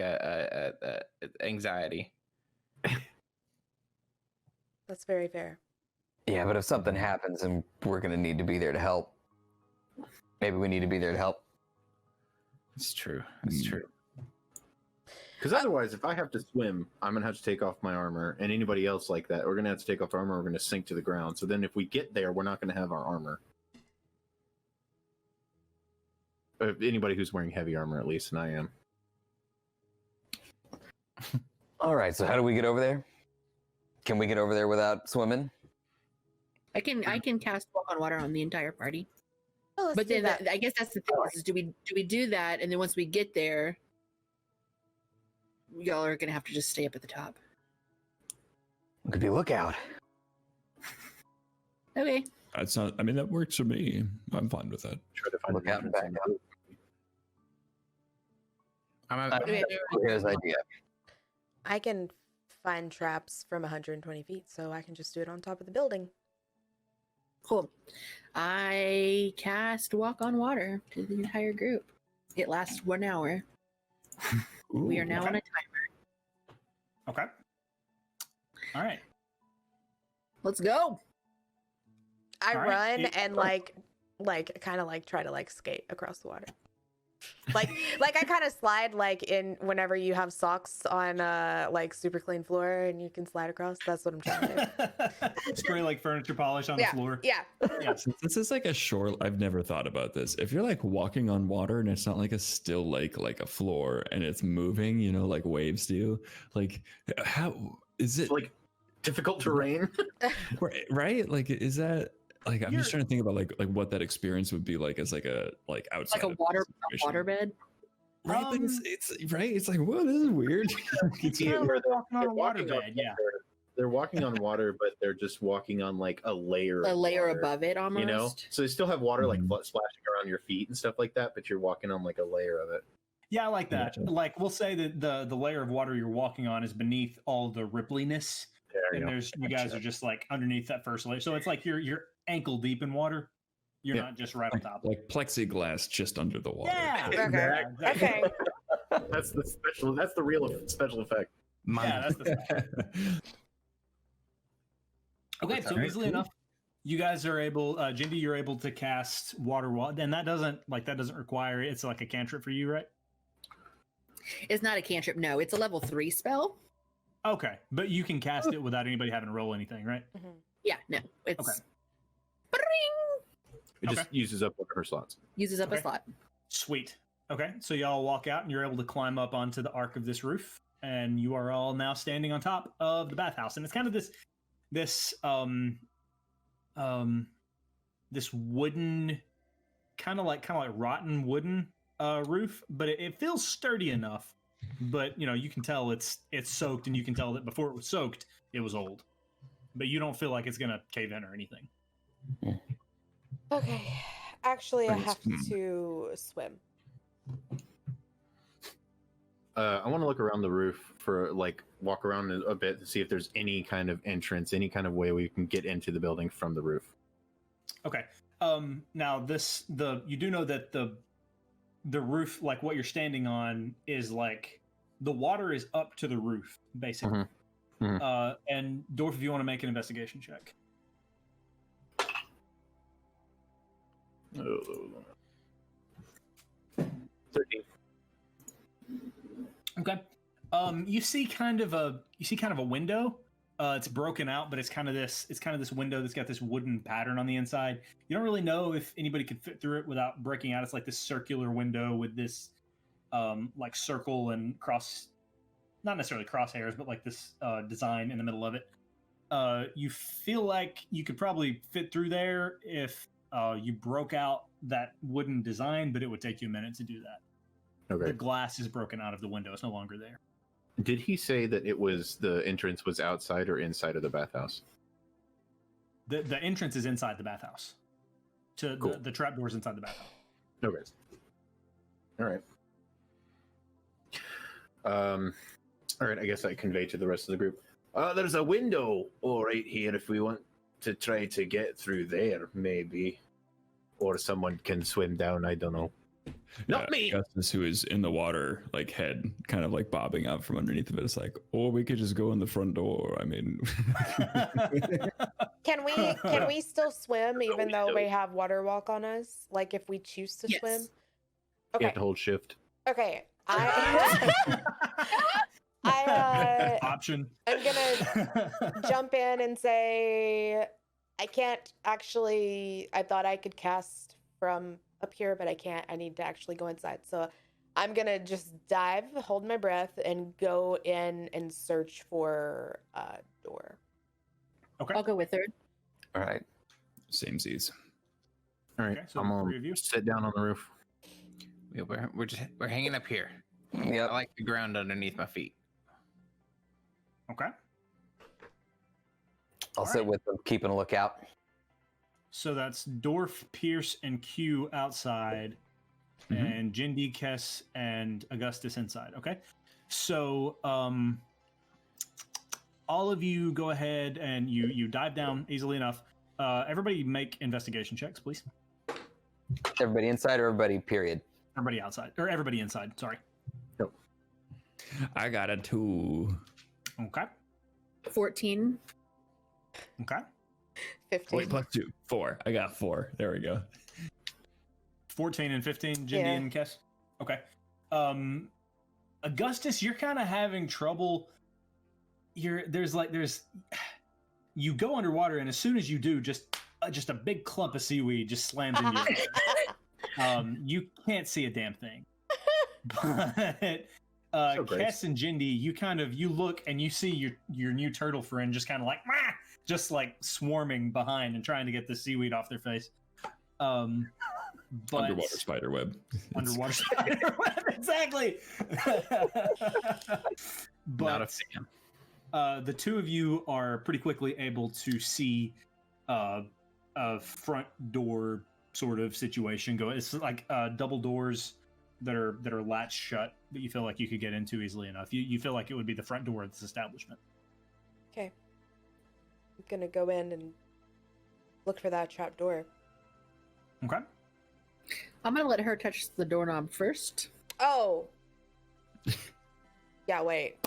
Speaker 3: anxiety.
Speaker 1: That's very fair.
Speaker 5: Yeah, but if something happens and we're going to need to be there to help, maybe we need to be there to help.
Speaker 3: It's true. It's
Speaker 4: Hmm.
Speaker 3: true.
Speaker 8: because otherwise, if I have to swim, I'm gonna have to take off my armor, and anybody else like that, we're gonna have to take off our armor. We're gonna sink to the ground. So then, if we get there, we're not gonna have our armor. Anybody who's wearing heavy armor, at least, and I am.
Speaker 5: All right, so how do we get over there? Can we get over there without swimming?
Speaker 6: I can cast Walk on Water on the entire party.
Speaker 1: Oh, let's
Speaker 6: But
Speaker 1: do
Speaker 6: then
Speaker 1: that.
Speaker 6: I guess that's the thing is, do we do that, and then once we get there, y'all are gonna have to just stay up at the top.
Speaker 5: Could be a lookout.
Speaker 6: Okay.
Speaker 4: That's not. I mean, that works for me. I'm fine with that.
Speaker 8: Try to find
Speaker 5: Look
Speaker 8: an
Speaker 5: out and
Speaker 8: entrance
Speaker 5: back
Speaker 8: in the
Speaker 5: up. Here's an idea.
Speaker 1: I can find traps from 120 feet, so I can just do it on top of the building.
Speaker 6: Cool. I cast Walk on Water to the entire group. It lasts 1 hour. We are now on a timer.
Speaker 2: Okay. All right.
Speaker 6: Let's go.
Speaker 1: I
Speaker 2: All right,
Speaker 1: run
Speaker 2: it-
Speaker 1: and kind of like try to like skate across the water. Like I kind of slide like in whenever you have socks on like super clean floor and you can slide across. That's what I'm trying to do.
Speaker 2: Spray like furniture polish on the floor.
Speaker 1: Yeah.
Speaker 2: Yes.
Speaker 4: Since this is like a shore, I've never thought about this. If you're like walking on water and it's not like a still lake, like a floor, and it's moving, you know, like waves do, like how is it
Speaker 8: It's like difficult terrain.
Speaker 4: right? Like, is that like I'm
Speaker 2: You're-
Speaker 4: just trying to think about like what that experience would be like as like a like outside
Speaker 6: Like a
Speaker 4: of this
Speaker 6: water
Speaker 4: situation.
Speaker 6: bed.
Speaker 4: Right? But it's right. It's like, whoa, this is weird. It's
Speaker 2: Yeah,
Speaker 4: weird.
Speaker 2: we're walking on a
Speaker 8: walking
Speaker 2: waterbed. Yeah.
Speaker 8: water. They're walking on water, but they're just walking on like a layer.
Speaker 6: A
Speaker 8: of
Speaker 6: layer
Speaker 8: water,
Speaker 6: above it almost.
Speaker 8: You know, so they still have water like
Speaker 4: Mhm.
Speaker 8: splashing around your feet and stuff like that, but you're walking on like a layer of it.
Speaker 2: Yeah, I like that.
Speaker 4: Gotcha.
Speaker 2: Like we'll say that the layer of water you're walking on is beneath all the rippliness,
Speaker 8: There you
Speaker 2: and
Speaker 8: go.
Speaker 2: there's you guys are just like underneath that first layer. So it's like you're ankle deep in water. You're
Speaker 8: Yeah.
Speaker 2: not just right on top.
Speaker 4: Like plexiglass just under the water.
Speaker 2: Yeah.
Speaker 1: Okay.
Speaker 2: Exactly.
Speaker 1: Okay.
Speaker 8: That's the special. That's the real special effect.
Speaker 2: Yeah, that's the Okay, so
Speaker 4: Alright,
Speaker 2: easily
Speaker 4: cool.
Speaker 2: enough, you guys are able, Jindy, you're able to cast water wall, and that doesn't require it's like a cantrip for you, right?
Speaker 6: It's not a cantrip. No, it's a level 3 spell.
Speaker 2: Okay, but you can cast it without anybody having to roll anything, right?
Speaker 1: Mhm.
Speaker 6: Yeah, no, it's
Speaker 2: Okay.
Speaker 8: It
Speaker 2: Okay.
Speaker 8: just uses up one of her slots.
Speaker 6: uses up
Speaker 2: Okay.
Speaker 6: a slot.
Speaker 2: Sweet. Okay, so y'all walk out and you're able to climb up onto the arc of this roof, and you are all now standing on top of the bathhouse, and it's kind of this wooden, kind of like rotten wooden roof, but it feels sturdy enough. But you know, you can tell it's soaked, and you can tell that before it was soaked, it was old. But you don't feel like it's gonna cave in or anything.
Speaker 1: Okay. Actually, I
Speaker 4: Nice.
Speaker 1: have to swim.
Speaker 8: I want to look around the roof for like walk around a bit to see if there's any kind of entrance, any kind of way we can get into the building from the roof.
Speaker 2: Okay. Now you do know that the roof, like what you're standing on, is like the water is up to the roof, basically.
Speaker 8: Mhm. Mhm.
Speaker 2: And Dorf, if you want to make an investigation check.
Speaker 8: 13.
Speaker 2: Okay. You see kind of a window. It's broken out, but it's kind of this window that's got this wooden pattern on the inside. You don't really know if anybody could fit through it without breaking out. It's like this circular window with this like circle and cross, not necessarily crosshairs, but like this design in the middle of it. You feel like you could probably fit through there if you broke out that wooden design, but it would take you a minute to do that.
Speaker 8: Okay.
Speaker 2: The glass is broken out of the window. It's no longer there.
Speaker 8: Did he say that it was the entrance was outside or inside of the bathhouse?
Speaker 2: The entrance is inside the bathhouse.
Speaker 8: Cool.
Speaker 2: The trap door's inside the bathhouse.
Speaker 8: Okay. All right. All right. I guess I convey to the rest of the group. There's a window right here if we want to try to get through there, maybe, or someone can swim down. I don't know. Not me.
Speaker 4: Augustus, who is in the water, like head kind of like bobbing out from underneath of it. It's like, or we could just go in the front door. I mean,
Speaker 1: Can we still swim even though we have water walk on us? Like if we choose to
Speaker 6: Yes.
Speaker 1: swim?
Speaker 8: You
Speaker 1: Okay.
Speaker 8: have to hold shift.
Speaker 1: Okay. I
Speaker 2: Option.
Speaker 1: I'm gonna jump in and say I can't actually. I thought I could cast from up here, but I can't. I need to actually go inside. So I'm gonna just dive, hold my breath, and go in and search for a door.
Speaker 2: Okay.
Speaker 6: I'll go with her.
Speaker 5: All right.
Speaker 4: same seas.
Speaker 8: All right.
Speaker 2: Okay, so
Speaker 8: I'm
Speaker 2: the three of you?
Speaker 8: gonna sit down on the roof.
Speaker 9: We're hanging up here. I
Speaker 5: Yep.
Speaker 9: like the ground underneath my feet.
Speaker 2: Okay.
Speaker 5: I'll sit with them, keeping a lookout.
Speaker 2: So that's Dorf, Pierce, and Q outside,
Speaker 4: Mhm.
Speaker 2: and Jindy, Kess, and Augustus inside. Okay. So all of you go ahead and you dive down easily enough. Everybody make investigation checks, please.
Speaker 5: Everybody inside or everybody period?
Speaker 2: Everybody outside. Or everybody inside, sorry.
Speaker 4: I got a 2.
Speaker 2: Okay.
Speaker 6: 14.
Speaker 2: Okay.
Speaker 1: 15.
Speaker 4: Wait, plus 2. 4. I got 4. There we go.
Speaker 2: 14 and 15, Jindy
Speaker 1: Yeah.
Speaker 2: and Kess. Okay. Augustus, you're kind of having trouble. You go underwater, and as soon as you do, just a big clump of seaweed just slams into your head. You can't see a damn thing. But
Speaker 8: So great.
Speaker 2: Kess and Jindy, you look and you see your new turtle friend just kind of like just like swarming behind and trying to get the seaweed off their face. But
Speaker 4: Underwater spider web.
Speaker 2: Underwater spider web, exactly. But
Speaker 3: Not a fan.
Speaker 2: the two of you are pretty quickly able to see a front door sort of situation go. It's like double doors that are latched shut, but you feel like you could get into easily enough. You feel like it would be the front door of this establishment.
Speaker 1: Okay. I'm gonna go in and look for that trap door.
Speaker 2: Okay.
Speaker 6: I'm gonna let her touch the doorknob first.
Speaker 1: Oh. Yeah, wait.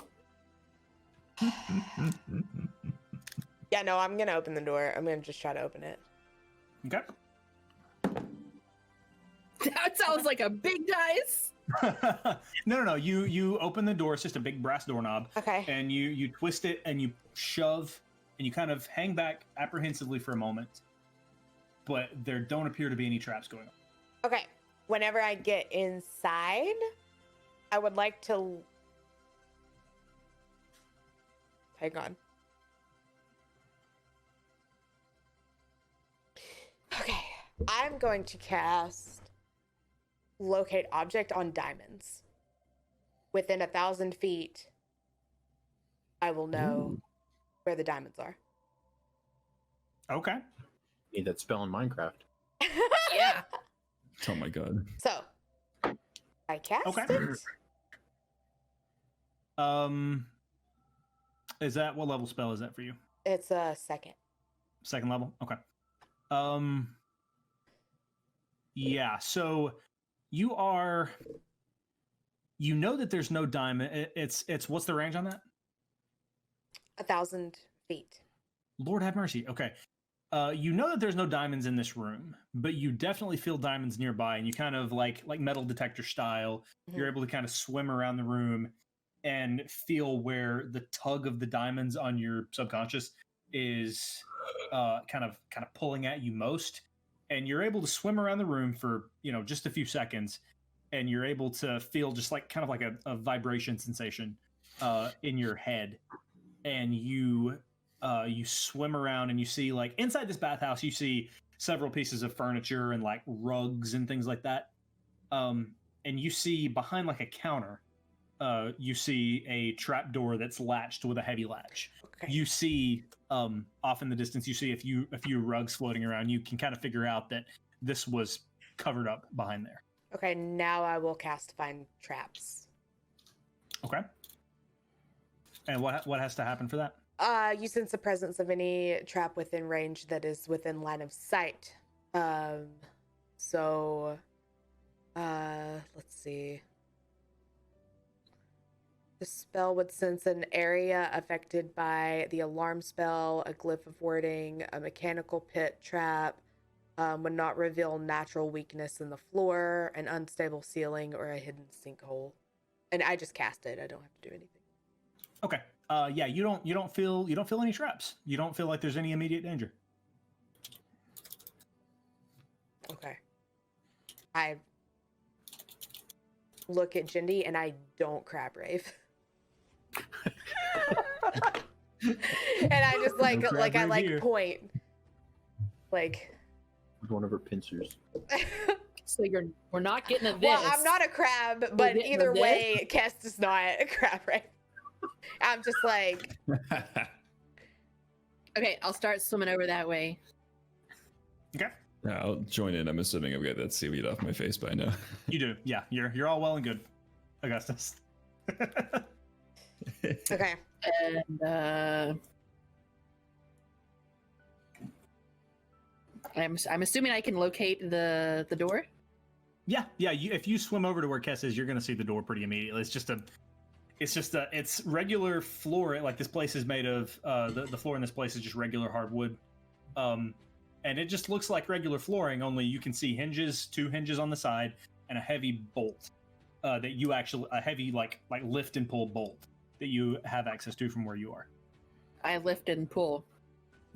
Speaker 1: Yeah, no, I'm gonna open the door. I'm gonna just try to open it.
Speaker 2: Okay.
Speaker 6: That sounds like a big dice.
Speaker 2: No. You open the door. It's just a big brass doorknob.
Speaker 1: Okay.
Speaker 2: And you twist it and you shove and you kind of hang back apprehensively for a moment. But there don't appear to be any traps going on.
Speaker 1: Okay. Whenever I get inside, I would like to. Hang on. Okay. I'm going to cast Locate Object on diamonds. Within 1,000 feet, I will know where the diamonds are.
Speaker 2: Okay.
Speaker 8: Need that spell in Minecraft.
Speaker 6: Yeah.
Speaker 4: Oh my god.
Speaker 1: So, I cast
Speaker 2: Okay.
Speaker 1: it.
Speaker 2: Is that what level spell is that for you?
Speaker 1: It's a second.
Speaker 2: Second level? Okay. Yeah, so you know that there's no diamond. It's what's the range on that?
Speaker 1: 1,000 feet.
Speaker 2: Lord have mercy. Okay. You know that there's no diamonds in this room, but you definitely feel diamonds nearby, and you kind of like metal detector style. You're able to kind of swim around the room and feel where the tug of the diamonds on your subconscious is kind of pulling at you most. And you're able to swim around the room for just a few seconds, and you're able to feel just like kind of like a vibration sensation in your head, and you swim around and you see like inside this bathhouse you see several pieces of furniture and like rugs and things like that, and you see behind like a counter you see a trap door that's latched with a heavy latch.
Speaker 1: Okay.
Speaker 2: You see off in the distance you see a few rugs floating around. You can kind of figure out that this was covered up behind there.
Speaker 1: Okay, now I will cast Find Traps.
Speaker 2: Okay. And what has to happen for that?
Speaker 1: You sense the presence of any trap within range that is within line of sight. So, let's see. The spell would sense an area affected by the alarm spell, a glyph of wording, a mechanical pit trap, would not reveal natural weakness in the floor, an unstable ceiling, or a hidden sinkhole. And I just cast it. I don't have to do anything.
Speaker 2: Okay. Yeah, you don't feel any traps. You don't feel like there's any immediate danger.
Speaker 1: Okay. I look at Jindy and I don't crab rave. And I just like
Speaker 2: No crab rave here.
Speaker 1: point. Like
Speaker 8: With one of her pincers.
Speaker 6: So we're not getting at this.
Speaker 1: well, I'm not a crab, but
Speaker 6: getting
Speaker 1: either
Speaker 6: to this?
Speaker 1: way, Kest is not a crab rave. I'm just like
Speaker 6: Okay, I'll start swimming over that way.
Speaker 2: Okay.
Speaker 4: Yeah, I'll join in. I'm assuming I've got that seaweed off my face by now.
Speaker 2: You do. Yeah, you're all well and good, Augustus.
Speaker 1: okay.
Speaker 6: And I'm assuming I can locate the door.
Speaker 2: Yeah. If you swim over to where Kess is, you're gonna see the door pretty immediately. It's regular floor. Like this place is made of the floor in this place is just regular hardwood, and it just looks like regular flooring. Only you can see two hinges on the side, and a heavy bolt a heavy like lift and pull bolt that you have access to from where you are.
Speaker 6: I lift and pull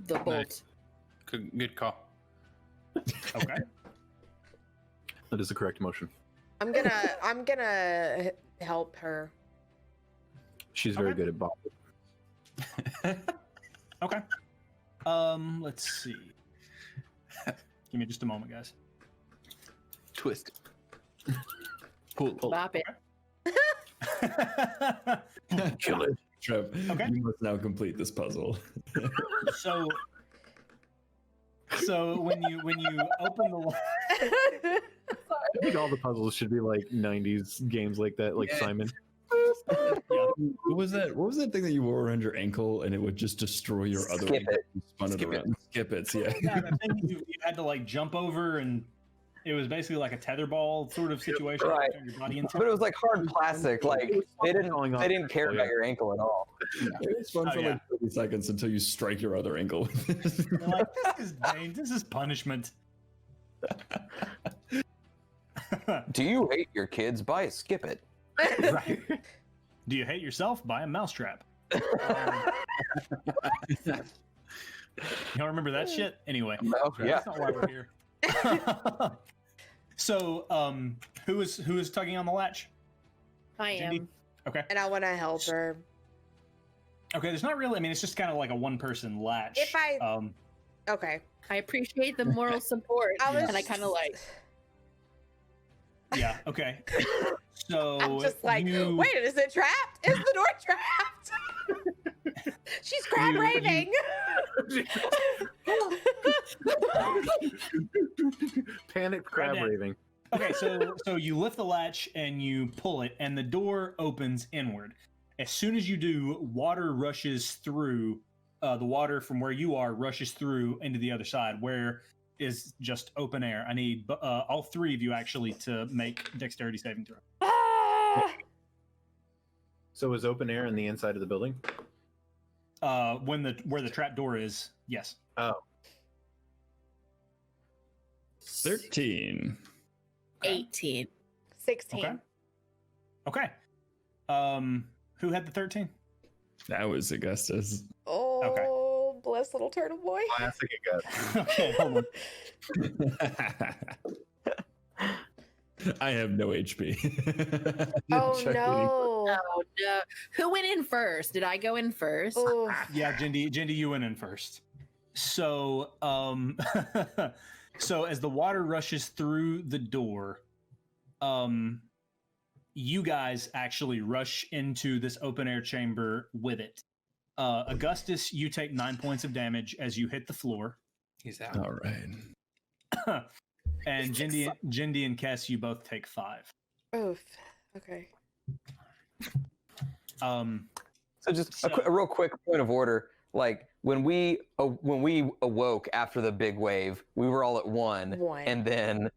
Speaker 6: the bolt.
Speaker 3: Nice. Good call.
Speaker 2: Okay.
Speaker 8: That is the correct motion.
Speaker 1: I'm gonna help her.
Speaker 8: She's very
Speaker 2: Okay.
Speaker 8: good at bobbing.
Speaker 2: Okay. Let's see. Give me just a moment, guys.
Speaker 3: Twist. Pull.
Speaker 6: Bop it.
Speaker 8: Kill it.
Speaker 4: Trev,
Speaker 2: Okay.
Speaker 4: you must now complete this puzzle.
Speaker 2: So when you open the
Speaker 8: I think all the puzzles should be like 90s games like that, like
Speaker 3: Yeah.
Speaker 8: Simon.
Speaker 4: What was that? What was that thing that you wore around your ankle and it would just destroy your other
Speaker 5: Skip
Speaker 4: ankle?
Speaker 5: it.
Speaker 4: You spun
Speaker 3: Skip
Speaker 4: it around. Skip it. Yeah.
Speaker 2: yeah, the thing you had to like jump over, and it was basically like a tetherball sort of situation.
Speaker 5: Right.
Speaker 2: You turn your body into.
Speaker 5: But it was like hard plastic. Like they
Speaker 8: Falling off.
Speaker 5: didn't care
Speaker 8: Oh,
Speaker 5: about
Speaker 8: yeah.
Speaker 5: your ankle at all.
Speaker 4: It was fun
Speaker 2: Oh,
Speaker 4: for
Speaker 2: yeah.
Speaker 4: like 30 seconds until you strike your other ankle.
Speaker 2: You're like, this is punishment.
Speaker 5: Do you hate your kids? Buy a skip it.
Speaker 2: Right. Do you hate yourself? Buy a mousetrap. You don't remember that shit? Anyway,
Speaker 5: Oh, yeah.
Speaker 2: that's not why we're here. So, who is tugging on the latch?
Speaker 6: I am.
Speaker 2: Jindy? Okay.
Speaker 1: And I want to help her.
Speaker 2: Okay. There's not really. I mean, it's just kind of like a one-person latch.
Speaker 1: If I- Okay.
Speaker 6: I appreciate the moral support,
Speaker 1: I was
Speaker 6: and I kind of like.
Speaker 2: Yeah. Okay. So
Speaker 1: I'm just like,
Speaker 2: you-
Speaker 1: wait, is it trapped? Is the door trapped? She's crab
Speaker 2: You-
Speaker 1: raving.
Speaker 8: Panic crab
Speaker 2: Right now.
Speaker 8: raving.
Speaker 2: Okay, so you lift the latch and you pull it, and the door opens inward. As soon as you do, water rushes through. The water from where you are rushes through into the other side, where is just open air. I need all three of you actually to make dexterity saving throw.
Speaker 1: Ah!
Speaker 8: So is open air in the inside of the building?
Speaker 2: Where the trap door is, yes.
Speaker 8: Oh,
Speaker 4: 13.
Speaker 6: 18.
Speaker 1: 16.
Speaker 2: Okay. Okay. Who had the 13?
Speaker 4: That was Augustus.
Speaker 1: Oh, bless little turtle boy.
Speaker 8: classic again.
Speaker 2: Okay, hold on.
Speaker 4: I have no HP.
Speaker 1: Oh
Speaker 4: Check
Speaker 1: no.
Speaker 6: Oh no! Who went in first? Did I go in first?
Speaker 1: Oof.
Speaker 2: Yeah, Jindy, you went in first. So, so as the water rushes through the door, you guys actually rush into this open air chamber with it. Augustus, you take 9 points of damage as you hit the floor,
Speaker 3: He's out.
Speaker 4: All right.
Speaker 2: and Jindy and Kess, you both take 5.
Speaker 1: Oof. Okay.
Speaker 5: So just
Speaker 2: So-
Speaker 5: a real quick point of order. Like when we awoke after the big wave, we were all at one. And then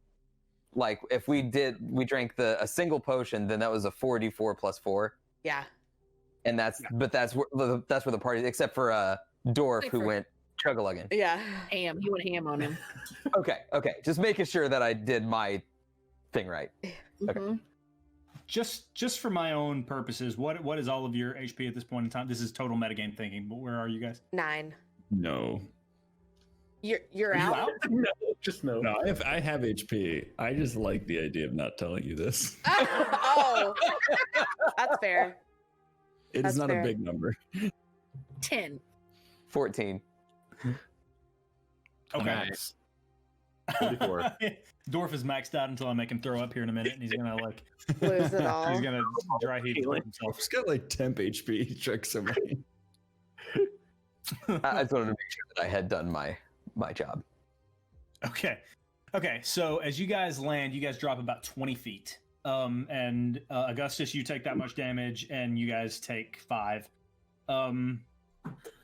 Speaker 5: like if we drank a single potion, then that was a 4d4 plus 4.
Speaker 1: Yeah.
Speaker 5: And that's where the party, except for Dorf, who went chug-a-lugging.
Speaker 1: Yeah.
Speaker 6: Ham. You went ham on him.
Speaker 5: Okay. Just making sure that I did my thing right.
Speaker 6: Mhm.
Speaker 2: Just for my own purposes, what is all of your HP at this point in time? This is total metagame thinking, but where are you guys?
Speaker 1: 9.
Speaker 4: No.
Speaker 1: You're
Speaker 2: Are you
Speaker 1: out?
Speaker 2: out?
Speaker 8: No, just no.
Speaker 4: No, I have HP. I just like the idea of not telling you this.
Speaker 1: Oh. That's fair.
Speaker 4: It
Speaker 1: That's
Speaker 4: is not
Speaker 1: fair.
Speaker 4: a big number.
Speaker 6: 10.
Speaker 5: 14.
Speaker 2: Okay.
Speaker 8: Nice. 44.
Speaker 2: Dorf is maxed out until I make him throw up here in a minute, and he's gonna like
Speaker 1: Lose it all.
Speaker 2: he's gonna dry heat himself.
Speaker 4: He's got like temp HP. He checks so many.
Speaker 5: I just wanted to make sure that I had done my job.
Speaker 2: Okay. So as you guys land, you guys drop about 20 feet. And Augustus, you take that much damage, and you guys take 5.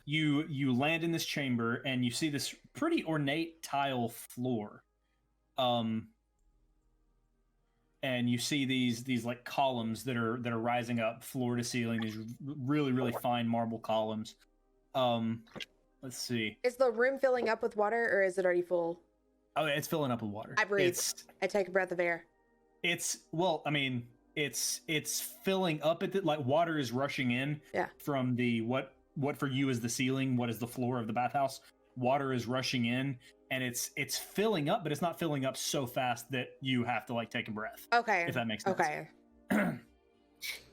Speaker 2: you land in this chamber and you see this pretty ornate tile floor. And you see these like columns that are rising up floor to ceiling, these really fine marble columns. Let's see.
Speaker 1: Is the room filling up with water or is it already full?
Speaker 2: Oh, it's filling up with water.
Speaker 1: I breathe. I take a breath of air.
Speaker 2: It's filling up at the, like water is rushing in from the what for you is the ceiling, what is the floor of the bathhouse. Water is rushing in and it's filling up, but it's not filling up so fast that you have to like take a breath.
Speaker 1: Okay.
Speaker 2: If that makes sense.
Speaker 1: Okay.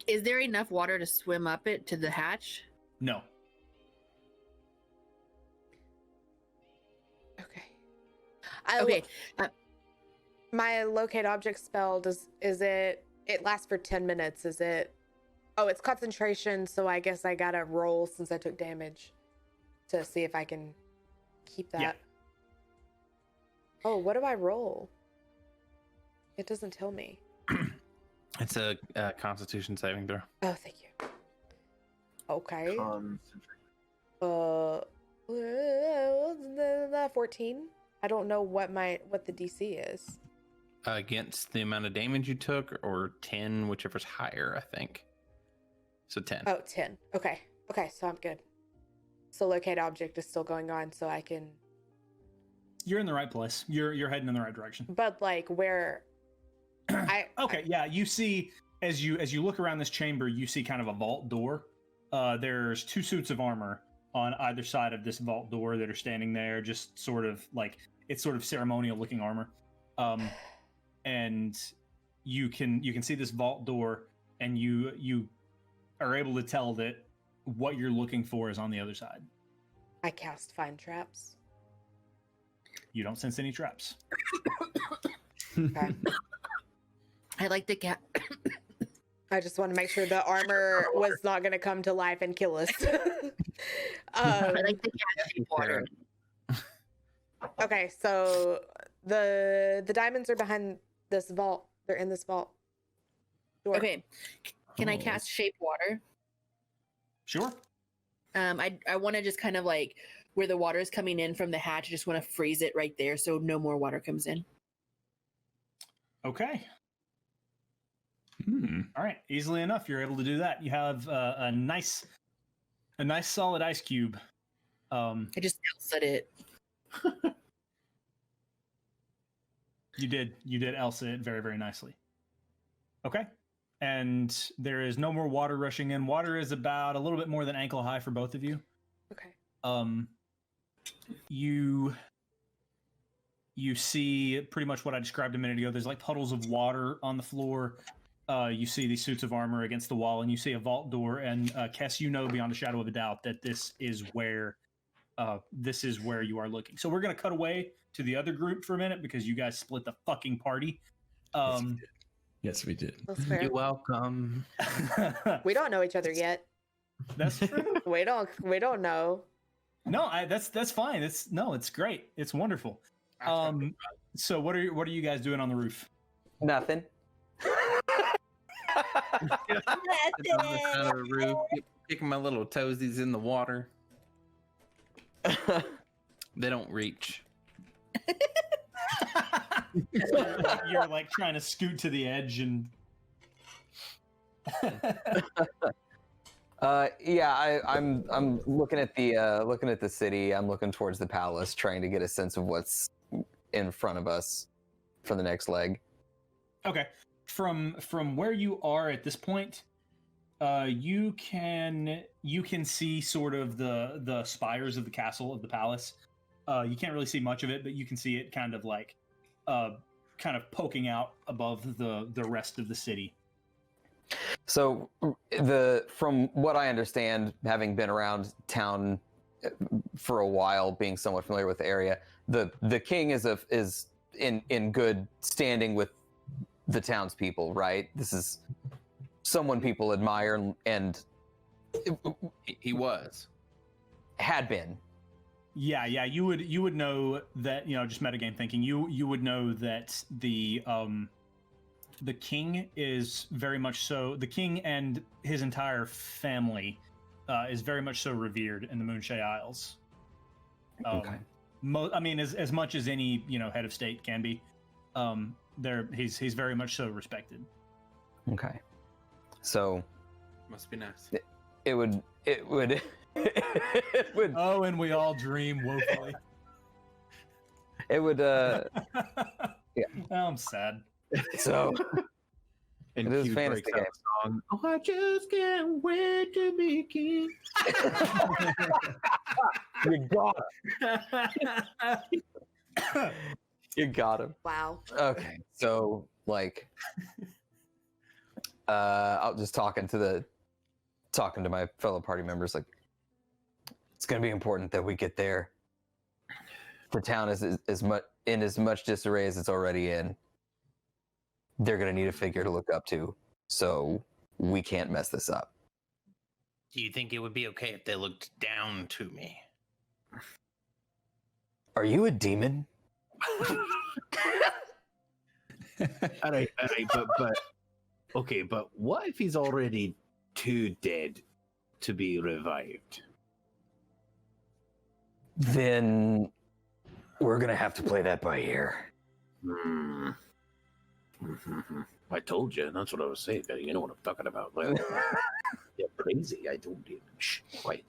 Speaker 6: Is there enough water to swim up it to the hatch?
Speaker 2: No.
Speaker 1: Okay. My locate object spell it lasts for 10 minutes. Is it? Oh, it's concentration, so I guess I gotta roll since I took damage to see if I can keep that.
Speaker 2: Yeah.
Speaker 1: Oh, what do I roll? It doesn't tell me.
Speaker 3: It's a Constitution saving throw.
Speaker 1: Oh, thank you. Okay. 14. I don't know what the DC is.
Speaker 3: Against the amount of damage you took, or 10, whichever's higher, I think. So 10.
Speaker 1: Oh, 10. Okay. Okay, so I'm good. So locate object is still going on, so I can.
Speaker 2: You're in the right place. You're heading in the right direction.
Speaker 1: But like where?
Speaker 2: You see as you look around this chamber, you see kind of a vault door. There's 2 suits of armor on either side of this vault door that are standing there, just sort of like it's sort of ceremonial looking armor. And you can see this vault door, and you are able to tell that what you're looking for is on the other side.
Speaker 1: I cast find traps.
Speaker 2: You don't sense any traps.
Speaker 1: Okay.
Speaker 6: I like the cat.
Speaker 1: I just want to make sure the armor was not going to come to life and kill us.
Speaker 6: I like the cat shape water.
Speaker 1: Okay, so the diamonds are behind this vault. They're in this vault door.
Speaker 6: Okay. Can I cast shape water?
Speaker 2: Sure.
Speaker 6: I want to just kind of like where the water is coming in from the hatch. I just want to freeze it right there so no more water comes in.
Speaker 2: Okay. All right. Easily enough, you're able to do that. You have a nice solid ice cube.
Speaker 6: I just Elsa it.
Speaker 2: You did Elsa it very, very nicely. Okay. And there is no more water rushing in. Water is about a little bit more than ankle high for both of you.
Speaker 1: Okay.
Speaker 2: You see pretty much what I described a minute ago. There's like puddles of water on the floor. You see these suits of armor against the wall, and you see a vault door. And Kess, you know beyond a shadow of a doubt that this is where you are looking. So we're gonna cut away to the other group for a minute because you guys split the fucking party.
Speaker 4: Yes, we did.
Speaker 1: That's fair.
Speaker 3: You're welcome.
Speaker 1: We don't know each other yet.
Speaker 2: That's true.
Speaker 1: We don't know.
Speaker 2: No, that's fine. It's great. It's wonderful. So what are you guys doing on the roof?
Speaker 5: Nothing.
Speaker 3: On the side of the roof, kicking my little toesies in the water. They don't reach.
Speaker 2: You're like trying to scoot to the edge and
Speaker 5: I'm looking at the city. I'm looking towards the palace, trying to get a sense of what's in front of us for the next leg.
Speaker 2: Okay. From where you are at this point, you can see sort of the spires of the castle of the palace. You can't really see much of it, but you can see it kind of poking out above the rest of the city.
Speaker 5: So from what I understand, having been around town for a while, being somewhat familiar with the area, the king is in good standing with the townspeople, right? This is someone people admire and
Speaker 3: he
Speaker 5: had been.
Speaker 2: Yeah, you would know that, just metagame thinking. You would know that the king is very much so. The king and his entire family is very much so revered in the Moonshade Isles.
Speaker 5: Okay.
Speaker 2: I mean, as much as any head of state can be, he's very much so respected.
Speaker 5: Okay. So
Speaker 3: Must be nice.
Speaker 5: it would it would.
Speaker 2: Oh, and we all dream woefully.
Speaker 5: It would. Yeah.
Speaker 2: I'm sad.
Speaker 5: So
Speaker 8: And
Speaker 5: it is
Speaker 8: Q
Speaker 5: fantasy
Speaker 8: breaks out
Speaker 5: game.
Speaker 8: a song. Oh, I just can't wait to begin.
Speaker 5: You got him. You got him.
Speaker 1: Wow.
Speaker 5: Okay. So like, I'll just talking to my fellow party members. Like, it's gonna be important that we get there. The town is as much in as much disarray as it's already in. They're gonna need a figure to look up to, so we can't mess this up.
Speaker 9: Do you think it would be okay if they looked down to me?
Speaker 5: Are you a demon?
Speaker 8: All right, but okay, but what if he's already too dead to be revived?
Speaker 5: Then we're gonna have to play that by ear.
Speaker 8: Hmm. I told you. That's what I was saying. You know what I'm talking about. Like, you're crazy. I told you. Shh, quiet.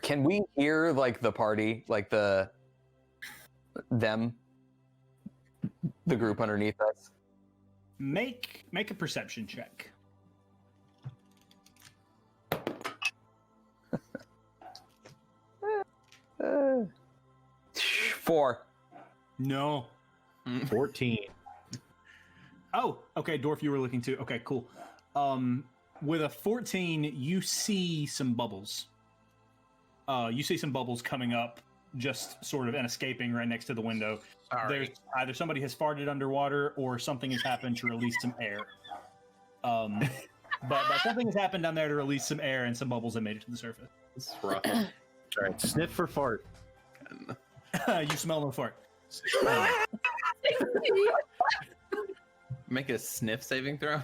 Speaker 5: Can we hear like the party, like the group underneath us?
Speaker 2: Make a perception check.
Speaker 5: Uh, 4.
Speaker 2: No.
Speaker 8: 14.
Speaker 2: Oh, okay, Dorf, you were looking too. Okay, cool. With a 14, you see some bubbles. You see some bubbles coming up, just sort of and escaping right next to the window.
Speaker 9: Sorry.
Speaker 2: There's either somebody has farted underwater or something has happened to release some air. But something has happened down there to release some air, and some bubbles have made it to the surface.
Speaker 3: This is rough.
Speaker 8: All right, sniff for fart.
Speaker 2: You smell no fart.
Speaker 3: Make a sniff saving throw.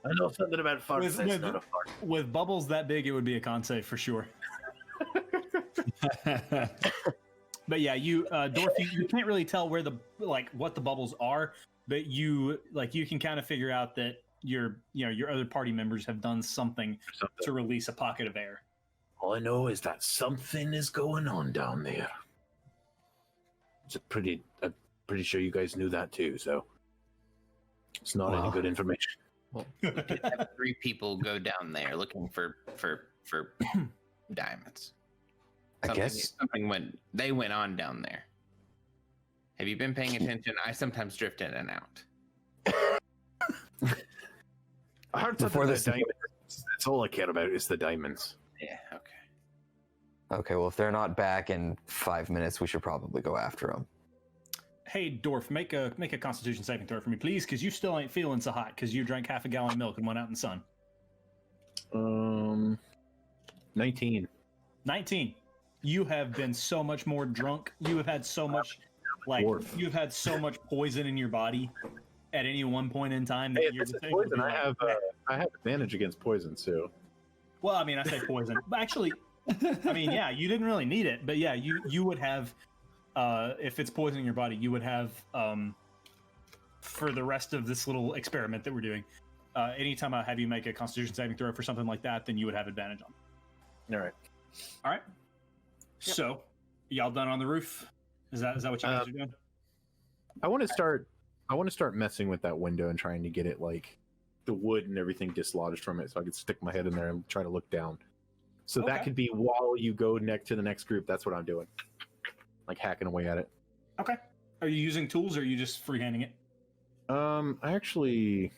Speaker 8: I know something about farts.
Speaker 2: With-
Speaker 8: That's
Speaker 2: with-
Speaker 8: not a fart.
Speaker 2: With bubbles that big, it would be a con save for sure. But yeah, you Dorf, you can't really tell where what the bubbles are, but you can kind of figure out that your other party members have done something to release a pocket of air.
Speaker 8: All I know is that something is going on down there. I'm pretty sure you guys knew that too, so it's not any
Speaker 5: Wow.
Speaker 8: good information.
Speaker 9: Well, we could have 3 people go down there looking for diamonds.
Speaker 5: I guess.
Speaker 9: They went on down there. Have you been paying attention? I sometimes drift in and out.
Speaker 8: I heard
Speaker 5: Before
Speaker 8: something about
Speaker 5: this-
Speaker 8: diamonds. That's all I care about is the diamonds.
Speaker 9: Yeah, okay.
Speaker 5: Okay, well, if they're not back in 5 minutes, we should probably go after them.
Speaker 2: Hey Dorf, make a Constitution saving throw for me, please, because you still ain't feeling so hot because you drank half a gallon of milk and went out in the sun.
Speaker 8: 19.
Speaker 2: 19. You have been so much more drunk. You have had so much,
Speaker 8: Dwarf.
Speaker 2: you've had so much poison in your body at any one point in time that
Speaker 8: Hey, if
Speaker 2: you're
Speaker 8: it's
Speaker 2: just able to
Speaker 8: poison,
Speaker 2: be
Speaker 8: I have advantage against poison too.
Speaker 2: Well, I mean, I say poison, but actually, I mean, yeah, you didn't really need it, but yeah, you would have, if it's poisoning your body, you would have, for the rest of this little experiment that we're doing, anytime I have you make a Constitution saving throw for something like that, then you would have advantage on it.
Speaker 8: All right.
Speaker 2: All right. Yep. So, y'all done on the roof? Is that what you guys are doing?
Speaker 8: I want to start messing with that window and trying to get it like the wood and everything dislodged from it, so I could stick my head in there and try to look down. So that
Speaker 2: Okay.
Speaker 8: could be while you go next to the next group. That's what I'm doing, like hacking away at it.
Speaker 2: Okay. Are you using tools or are you just freehanding it?
Speaker 8: I actually,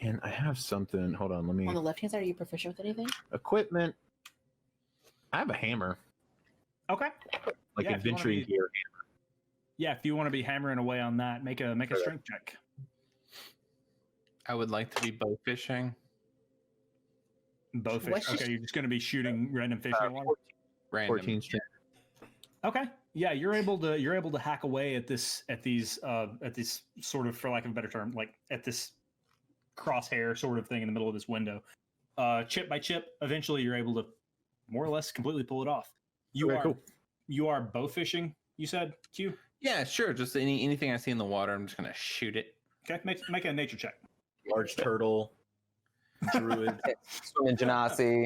Speaker 8: and I have something. Hold on, let me.
Speaker 6: On the left hand side, are you proficient with anything?
Speaker 8: Equipment. I have a hammer,
Speaker 2: Okay.
Speaker 8: like
Speaker 2: Yeah, if you wanna
Speaker 8: adventuring
Speaker 2: be-
Speaker 8: gear.
Speaker 2: Yeah, if you want to be hammering away on that, make a strength check.
Speaker 3: I would like to be bow fishing.
Speaker 2: Bowfish.
Speaker 6: What's
Speaker 2: Okay,
Speaker 6: your-
Speaker 2: you're just going to be shooting random fish in the water.
Speaker 8: 14,
Speaker 3: Random.
Speaker 8: 14 strength.
Speaker 2: Okay. Yeah, you're able to hack away at these sort of, for lack of a better term, like at this crosshair sort of thing in the middle of this window. Chip by chip, eventually you're able to more or less completely pull it off. You are bow fishing, you said, Q?
Speaker 3: Yeah, sure. Just anything I see in the water, I'm just gonna shoot it.
Speaker 2: Okay, make a nature check.
Speaker 8: Large turtle, druid.
Speaker 5: Swimming genasi.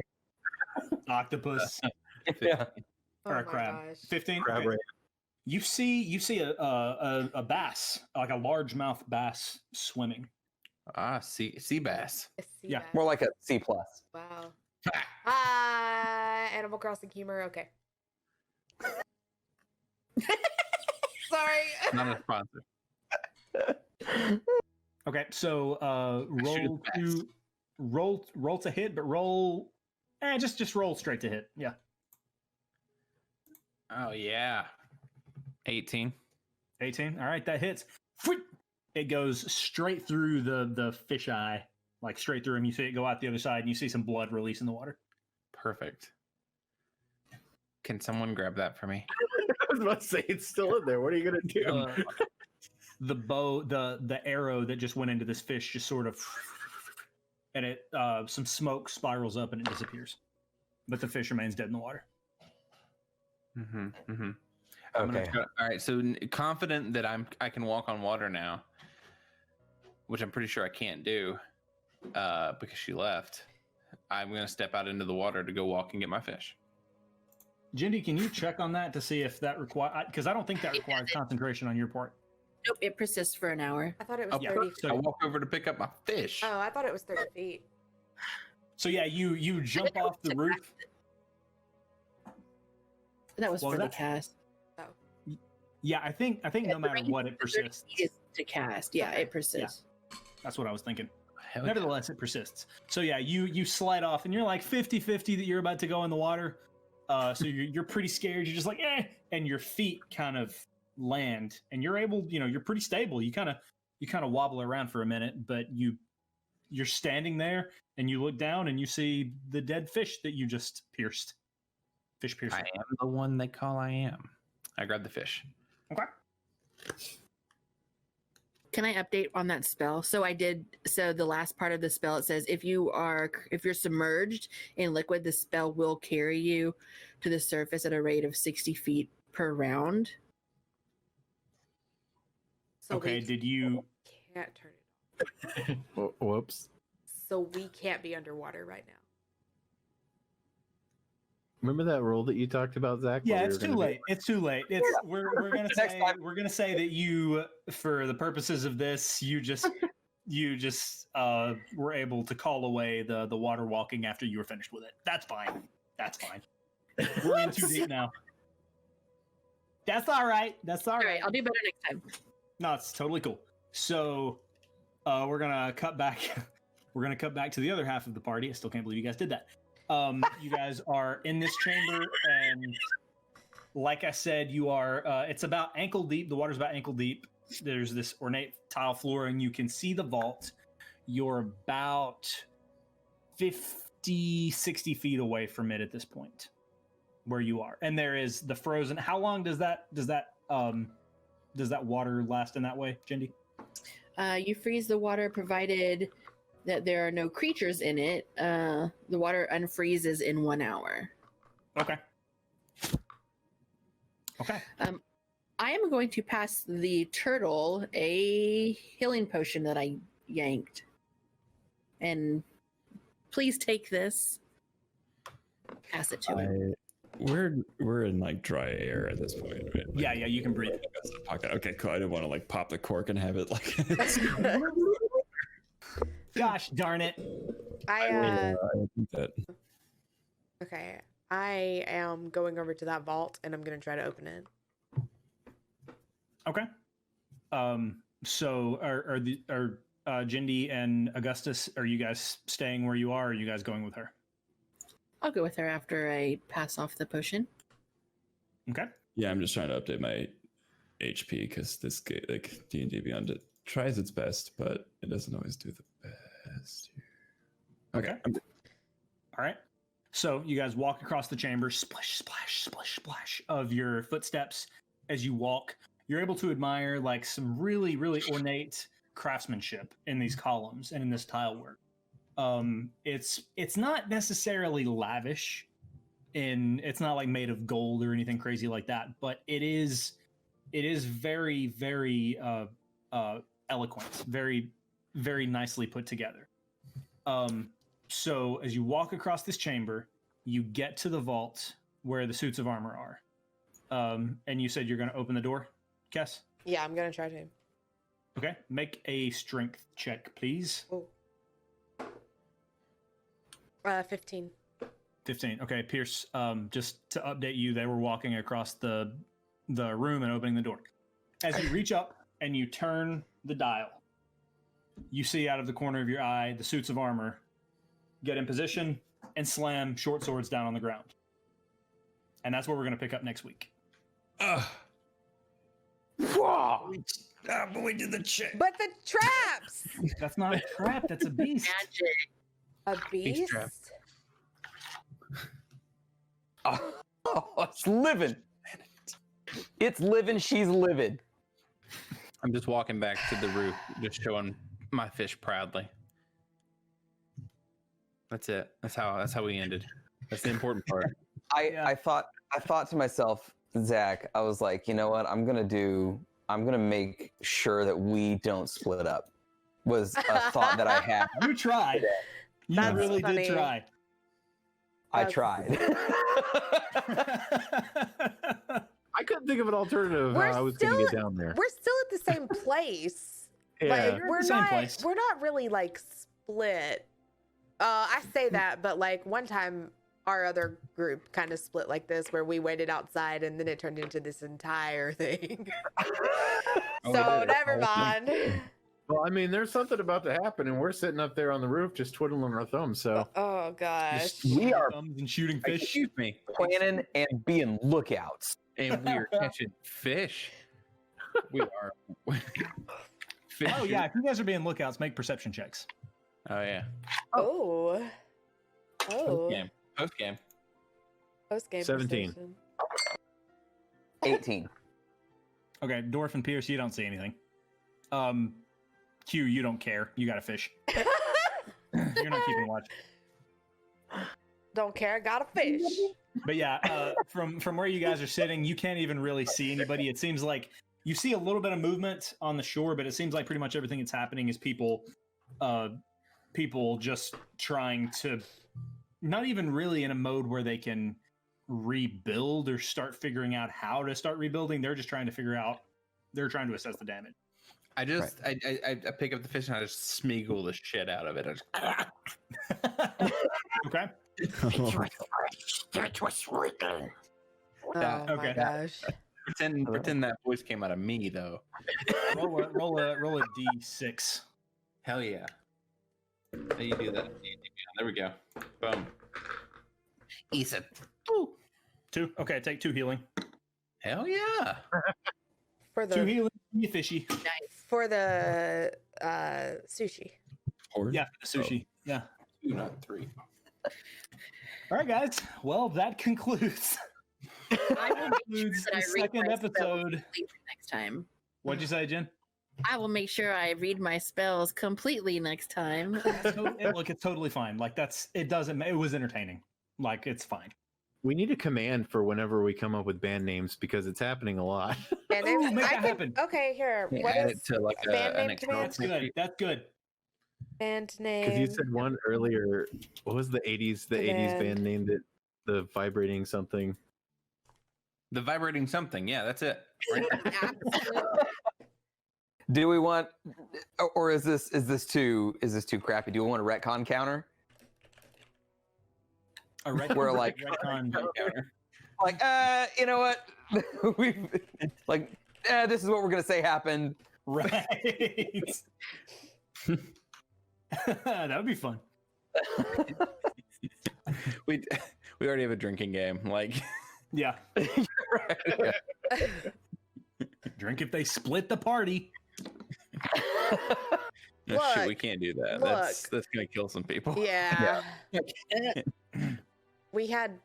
Speaker 2: Octopus
Speaker 5: Yeah.
Speaker 2: or
Speaker 1: Oh
Speaker 2: a
Speaker 1: my
Speaker 2: crab.
Speaker 1: gosh.
Speaker 2: 15.
Speaker 8: Crab
Speaker 2: Okay.
Speaker 8: ray.
Speaker 2: You see a bass, like a largemouth bass swimming.
Speaker 3: Sea bass.
Speaker 1: A sea
Speaker 2: Yeah.
Speaker 1: bass.
Speaker 5: More like a C+.
Speaker 1: Wow. Animal Crossing humor. Okay. Sorry.
Speaker 3: Not a sponsor.
Speaker 2: Okay, so
Speaker 3: shoot
Speaker 2: roll to hit, but roll just roll straight to hit. Yeah.
Speaker 3: Oh yeah. 18.
Speaker 2: 18. All right, that hits. It goes straight through the fish eye, like straight through him. You see it go out the other side, and you see some blood release in the water.
Speaker 3: Perfect. Can someone grab that for me?
Speaker 8: I was about to say it's still in there. What are you gonna do?
Speaker 2: The bow, the arrow that just went into this fish, just sort of, and it some smoke spirals up and it disappears, but the fish remains dead in the water.
Speaker 3: Mm-hmm. Mm-hmm.
Speaker 5: Okay.
Speaker 3: All right. So confident that I can walk on water now, which I'm pretty sure I can't do, because she left. I'm gonna step out into the water to go walk and get my fish.
Speaker 2: Jindy, can you check on that to see if that requires? Because I don't think that requires concentration on your part.
Speaker 6: Nope, it persists for an hour.
Speaker 1: I thought it was
Speaker 3: Oh,
Speaker 1: 30
Speaker 3: perfect. I walk over to pick up my fish.
Speaker 1: Oh, I thought it was 30 feet.
Speaker 2: So yeah, you jump off the roof.
Speaker 6: That was
Speaker 2: What
Speaker 6: for
Speaker 2: was
Speaker 6: the
Speaker 2: that?
Speaker 6: cast.
Speaker 2: Yeah, I think no matter what, it persists.
Speaker 6: Is to cast. Yeah, it persists.
Speaker 2: That's what I was thinking.
Speaker 3: Hell yeah.
Speaker 2: Nevertheless, it persists. So yeah, you slide off, and you're like 50-50 that you're about to go in the water. So you're pretty scared. You're just like, and your feet kind of land, and you're able, you're pretty stable. You kind of wobble around for a minute, but you're standing there, and you look down, and you see the dead fish that you just pierced. Fish piercer.
Speaker 3: I am the one they call I am. I grabbed the fish.
Speaker 2: Okay.
Speaker 6: Can I update on that spell? So the last part of the spell, it says if you're submerged in liquid, the spell will carry you to the surface at a rate of 60 feet per round.
Speaker 1: So
Speaker 2: Okay.
Speaker 1: we
Speaker 2: Did you?
Speaker 1: can't turn it off.
Speaker 8: Whoops.
Speaker 1: So we can't be underwater right now.
Speaker 8: Remember that roll that you talked about, Zach?
Speaker 2: Yeah,
Speaker 8: where we
Speaker 2: it's
Speaker 8: were
Speaker 2: too
Speaker 8: gonna
Speaker 2: late. It's too late. We're gonna
Speaker 5: Next
Speaker 2: say
Speaker 5: time.
Speaker 2: that you, for the purposes of this, you just were able to call away the water walking after you were finished with it. That's fine. That's fine. We're in too deep now. That's all right. That's all
Speaker 6: All
Speaker 2: right.
Speaker 6: right, I'll do better next time.
Speaker 2: No, it's totally cool. So, we're gonna cut back. We're gonna cut back to the other half of the party. I still can't believe you guys did that. You guys are in this chamber, and like I said, you are. It's about ankle deep. The water's about ankle deep. There's this ornate tile floor, and you can see the vault. You're about 50, 60 feet away from it at this point, where you are. And there is the frozen. How long does that water last in that way, Jindy?
Speaker 6: You freeze the water provided that there are no creatures in it. The water unfreezes in 1 hour.
Speaker 2: Okay. Okay.
Speaker 6: I am going to pass the turtle a healing potion that I yanked. And please take this. Pass it to him.
Speaker 4: We're in like dry air at this point, right?
Speaker 2: Yeah, you can breathe.
Speaker 4: Pocket. Okay, cool. I didn't want to like pop the cork and have it like.
Speaker 2: Gosh darn it.
Speaker 1: I
Speaker 4: think that.
Speaker 1: okay. I am going over to that vault and I'm gonna try to open it.
Speaker 2: Okay. So are Jindy and Augustus, are you guys staying where you are, or are you guys going with her?
Speaker 6: I'll go with her after I pass off the potion.
Speaker 2: Okay.
Speaker 4: Yeah, I'm just trying to update my HP because this game, like D&D Beyond, it tries its best, but it doesn't always do the best. Okay.
Speaker 2: All right. So you guys walk across the chamber, splash, splash, splash, splash of your footsteps as you walk. You're able to admire like some really, really ornate craftsmanship in these columns and in this tile work. It's not necessarily lavish, it's not like made of gold or anything crazy like that, but it is very, very eloquent, very, very nicely put together. So as you walk across this chamber, you get to the vault where the suits of armor are. And you said you're going to open the door, Kess?
Speaker 1: Yeah, I'm gonna try to.
Speaker 2: Okay, make a strength check, please.
Speaker 1: Oh. 15.
Speaker 2: 15. Okay, Pierce, just to update you, they were walking across the room and opening the door. As you reach up and you turn the dial, you see out of the corner of your eye the suits of armor get in position and slam short swords down on the ground. And that's what we're going to pick up next week.
Speaker 4: But we did the check.
Speaker 1: But the traps!
Speaker 2: That's not a trap, that's a beast.
Speaker 6: Magic.
Speaker 1: A beast?
Speaker 3: trap.
Speaker 5: Oh, it's living. It's living. She's living.
Speaker 3: I'm just walking back to the roof, just showing my fish proudly. That's it. That's how we ended. That's the important part.
Speaker 5: I thought to myself, Zach, I was like, you know what? I'm gonna make sure that we don't split up. Was a thought that I had.
Speaker 2: You tried. You
Speaker 1: That's
Speaker 2: really
Speaker 1: funny.
Speaker 2: did try.
Speaker 5: I tried.
Speaker 8: I couldn't think of an alternative
Speaker 1: We're
Speaker 8: how I was going to
Speaker 1: still-
Speaker 8: get down there.
Speaker 1: We're still at the same place.
Speaker 8: Yeah.
Speaker 1: Like
Speaker 2: You're
Speaker 1: we're
Speaker 2: at the same
Speaker 1: not
Speaker 2: place.
Speaker 1: we're not really like split. I say that, but like one time our other group kind of split like this where we waited outside and then it turned into this entire thing. So never mind.
Speaker 8: Well, I mean, there's something about to happen, and we're sitting up there on the roof just twiddling our thumbs. So
Speaker 1: Oh gosh.
Speaker 2: Just
Speaker 5: We are
Speaker 2: thumbs and shooting fish.
Speaker 3: Excuse me.
Speaker 5: planning and being lookouts.
Speaker 3: And we are catching fish. We are. Fish.
Speaker 2: Oh yeah, if you guys are being lookouts, make perception checks.
Speaker 3: Oh yeah.
Speaker 1: Oh. Oh.
Speaker 3: Post game. Post game.
Speaker 1: Post game.
Speaker 8: 17.
Speaker 5: 18.
Speaker 2: Okay, Dwarf and Pierce, you don't see anything. Q, you don't care. You got a fish. You're not keeping watch.
Speaker 1: Don't care. Got a fish.
Speaker 2: But yeah, from where you guys are sitting, you can't even really see anybody. It seems like you see a little bit of movement on the shore, but it seems like pretty much everything that's happening is people just trying to, not even really in a mode where they can rebuild or start figuring out how to start rebuilding. They're just trying to figure out. They're trying to assess the damage.
Speaker 3: I pick up the fish and I just smeagol the shit out of it. I just,
Speaker 2: Okay.
Speaker 7: That was working.
Speaker 1: Oh
Speaker 3: Yeah,
Speaker 1: my
Speaker 2: okay.
Speaker 1: gosh.
Speaker 3: pretend that voice came out of me though.
Speaker 2: roll a d6.
Speaker 3: Hell yeah. How you do that? There we go. Boom. Ethan.
Speaker 2: 2. Okay, take 2 healing.
Speaker 3: Hell yeah.
Speaker 1: For
Speaker 2: 2
Speaker 1: the
Speaker 2: healing, you fishy.
Speaker 1: for the sushi.
Speaker 4: Horde?
Speaker 2: Yeah, for the sushi. Yeah.
Speaker 3: 2, not 3.
Speaker 2: All right, guys. Well, that concludes
Speaker 6: I will make sure
Speaker 2: the
Speaker 6: that I read
Speaker 2: second
Speaker 6: my spells
Speaker 2: episode.
Speaker 6: completely next time.
Speaker 2: What'd you say, Jen?
Speaker 6: I will make sure I read my spells completely next time.
Speaker 2: Look, it's totally fine. Like it doesn't. It was entertaining. Like it's fine.
Speaker 8: we need a command for whenever we come up with band names because it's happening a lot.
Speaker 1: And
Speaker 2: Ooh,
Speaker 1: then
Speaker 2: make
Speaker 1: I
Speaker 2: that
Speaker 1: can-
Speaker 2: happen.
Speaker 1: Okay, here. What
Speaker 3: Add
Speaker 1: is
Speaker 3: it to like
Speaker 1: band
Speaker 3: an
Speaker 1: name
Speaker 3: Excel
Speaker 1: command?
Speaker 2: That's good. That's good.
Speaker 1: band
Speaker 8: Because
Speaker 1: name?
Speaker 8: you said one earlier. What was the 80s? The 80s
Speaker 1: Command.
Speaker 8: band name that the vibrating something.
Speaker 3: The vibrating something. Yeah, that's it.
Speaker 6: Absolutely.
Speaker 5: Do we want, or is this too crappy? Do we want a retcon counter?
Speaker 2: A retcon,
Speaker 5: We're like-
Speaker 2: retcon.
Speaker 5: Like, you know what? We've like, this is what we're gonna say happened.
Speaker 2: Right. That would be fun.
Speaker 3: We already have a drinking game. Like,
Speaker 2: Yeah.
Speaker 5: Yeah.
Speaker 2: Drink if they split the party.
Speaker 3: no shit,
Speaker 1: Look,
Speaker 3: we can't do that.
Speaker 1: look.
Speaker 3: That's gonna kill some people.
Speaker 1: Yeah. We had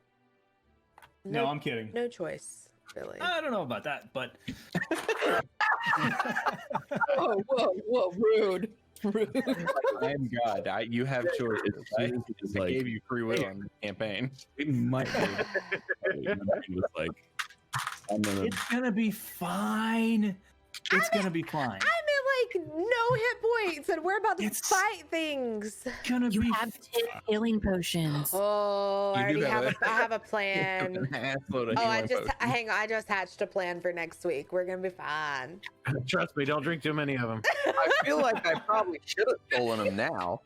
Speaker 2: No, I'm kidding.
Speaker 1: no choice, really.
Speaker 2: I don't know about that, but
Speaker 5: Oh
Speaker 6: whoa, rude.
Speaker 3: I am God. You have choices.
Speaker 4: It's
Speaker 3: I
Speaker 4: like,
Speaker 3: gave you free will on the campaign.
Speaker 4: we might be like, I'm gonna,
Speaker 2: It's gonna be fine. It's gonna be fine.
Speaker 1: I'm at like no hit points, and we're about to
Speaker 2: It's-
Speaker 1: fight things.
Speaker 2: Gonna
Speaker 6: You
Speaker 2: be
Speaker 6: have 10 healing potions.
Speaker 1: Oh, I
Speaker 3: You do
Speaker 1: already
Speaker 3: have
Speaker 1: I have a plan.
Speaker 3: An assload of
Speaker 1: Oh, I
Speaker 3: healing
Speaker 1: just
Speaker 3: potions.
Speaker 1: hang on. I just hatched a plan for next week. We're gonna be fine.
Speaker 8: Trust me, don't drink too many of them.
Speaker 5: I feel like I probably should have stolen them now.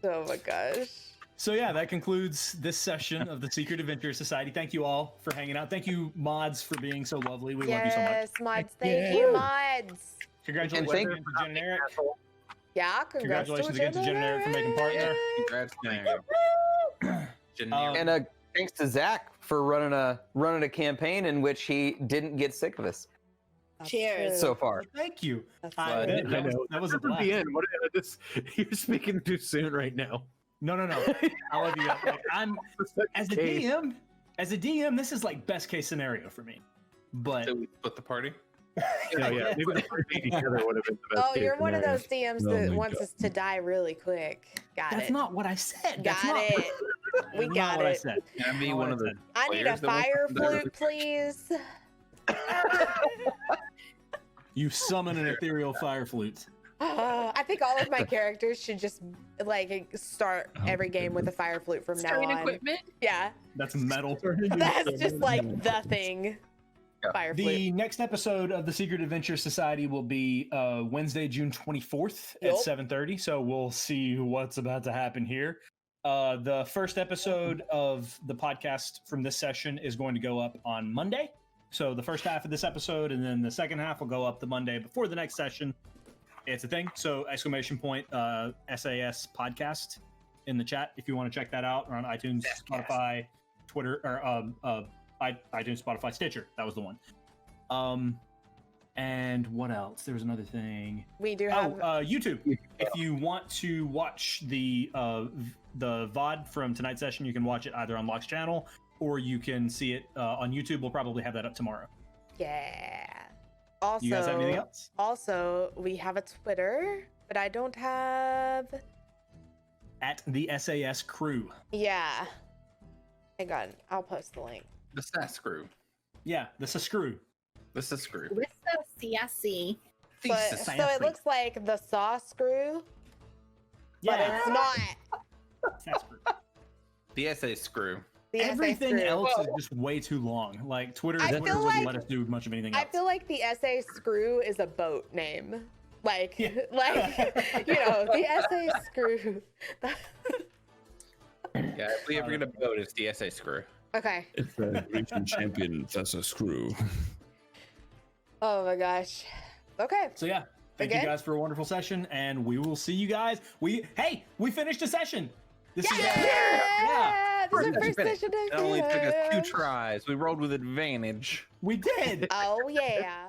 Speaker 1: Oh my gosh.
Speaker 2: So yeah, that concludes this session of the Secret Adventure Society. Thank you all for hanging out. Thank you, mods, for being so lovely. We love you so much.
Speaker 1: Yes, mods. Thank you, mods.
Speaker 2: Congratulations
Speaker 5: And
Speaker 2: again to Jen and Eric.
Speaker 1: Yeah,
Speaker 2: Congratulations again to Jen and Eric for making partner.
Speaker 3: Congrats, Generic.
Speaker 5: And thanks to Zach for running a campaign in which he didn't get sick of us
Speaker 6: Cheers.
Speaker 5: so far.
Speaker 2: Thank you.
Speaker 1: That's
Speaker 2: Uh,
Speaker 1: true.
Speaker 2: that was a
Speaker 8: At
Speaker 2: blast.
Speaker 8: the end. What, you're speaking too soon right now.
Speaker 2: No. I love you. Like, I'm as a
Speaker 8: Case.
Speaker 2: DM. As a DM, this is like best case scenario for me. But
Speaker 3: So we split the party.
Speaker 8: Oh, yeah. Maybe the party together would have been the best.
Speaker 1: Oh,
Speaker 8: case
Speaker 1: you're one of
Speaker 8: scenario.
Speaker 1: those DMs
Speaker 4: Oh
Speaker 1: that
Speaker 4: my
Speaker 1: wants
Speaker 4: God.
Speaker 1: us to die really quick. Got
Speaker 2: that's
Speaker 1: it.
Speaker 2: not what I said.
Speaker 1: Got
Speaker 2: That's not,
Speaker 1: it. We
Speaker 2: that's not
Speaker 1: got
Speaker 2: what I
Speaker 1: it.
Speaker 2: said.
Speaker 3: Can I be
Speaker 2: Not
Speaker 3: one
Speaker 2: what
Speaker 3: of
Speaker 2: I
Speaker 3: the
Speaker 2: said.
Speaker 1: I need a
Speaker 3: players that wants
Speaker 1: fire
Speaker 3: to die really
Speaker 1: flute, please.
Speaker 2: You summon an ethereal fire flute.
Speaker 1: I think all of my characters should just like start every game with a fire flute from now
Speaker 6: Starting
Speaker 1: on.
Speaker 6: equipment.
Speaker 2: Yeah, that's metal.
Speaker 1: That's just like the thing.
Speaker 5: Yeah.
Speaker 1: Fire flute.
Speaker 2: The next episode of the Secret Adventure Society will be Wednesday, June 24th at
Speaker 1: Yup.
Speaker 2: 7:30. So we'll see what's about to happen here. The first episode of the podcast from this session is going to go up on Monday. So the first half of this episode, and then the second half will go up the Monday before the next session. It's a thing. So ! SAS podcast in the chat if you want to check that out, or on iTunes, Spotify, Twitter, or iTunes, Spotify, Stitcher. That was the one. And what else? There was another thing.
Speaker 1: We do have.
Speaker 2: YouTube. If you want to watch the VOD from tonight's session, you can watch it either on Locke's channel or you can see it on YouTube. We'll probably have that up tomorrow.
Speaker 1: Yeah. Also,
Speaker 2: You guys have anything else?
Speaker 1: Also, we have a Twitter, but I don't have.
Speaker 2: At the SAS Crew.
Speaker 1: Yeah. Hang on, I'll post the link.
Speaker 3: The SAS screw.
Speaker 2: Yeah, this is Screw.
Speaker 3: This is screw.
Speaker 6: With the CSC.
Speaker 1: So it looks like the Saw Screw, but
Speaker 2: Yeah,
Speaker 1: it's not.
Speaker 2: SAS Crew.
Speaker 3: The SA screw.
Speaker 1: The SA
Speaker 2: Everything
Speaker 1: Screw.
Speaker 2: else is just way too long. Like Twitter
Speaker 1: I
Speaker 2: wouldn't
Speaker 1: feel like-
Speaker 2: let us do much of anything
Speaker 1: I
Speaker 2: else.
Speaker 1: feel like the SA Screw is a boat name. Like,
Speaker 2: Yeah.
Speaker 1: like the SA Screw.
Speaker 3: Yeah, if we ever get a boat, it's the SA screw.
Speaker 1: Okay.
Speaker 4: it's a region champion. That's a screw.
Speaker 1: Oh my gosh. Okay.
Speaker 2: So yeah, thank
Speaker 1: Okay.
Speaker 2: you guys for a wonderful session, and we will see you guys. We finished a session. This is
Speaker 1: Yeah! This is our first
Speaker 3: Finished.
Speaker 1: session.
Speaker 3: It only took us 2 tries. We rolled with advantage.
Speaker 2: we did.
Speaker 1: Oh yeah.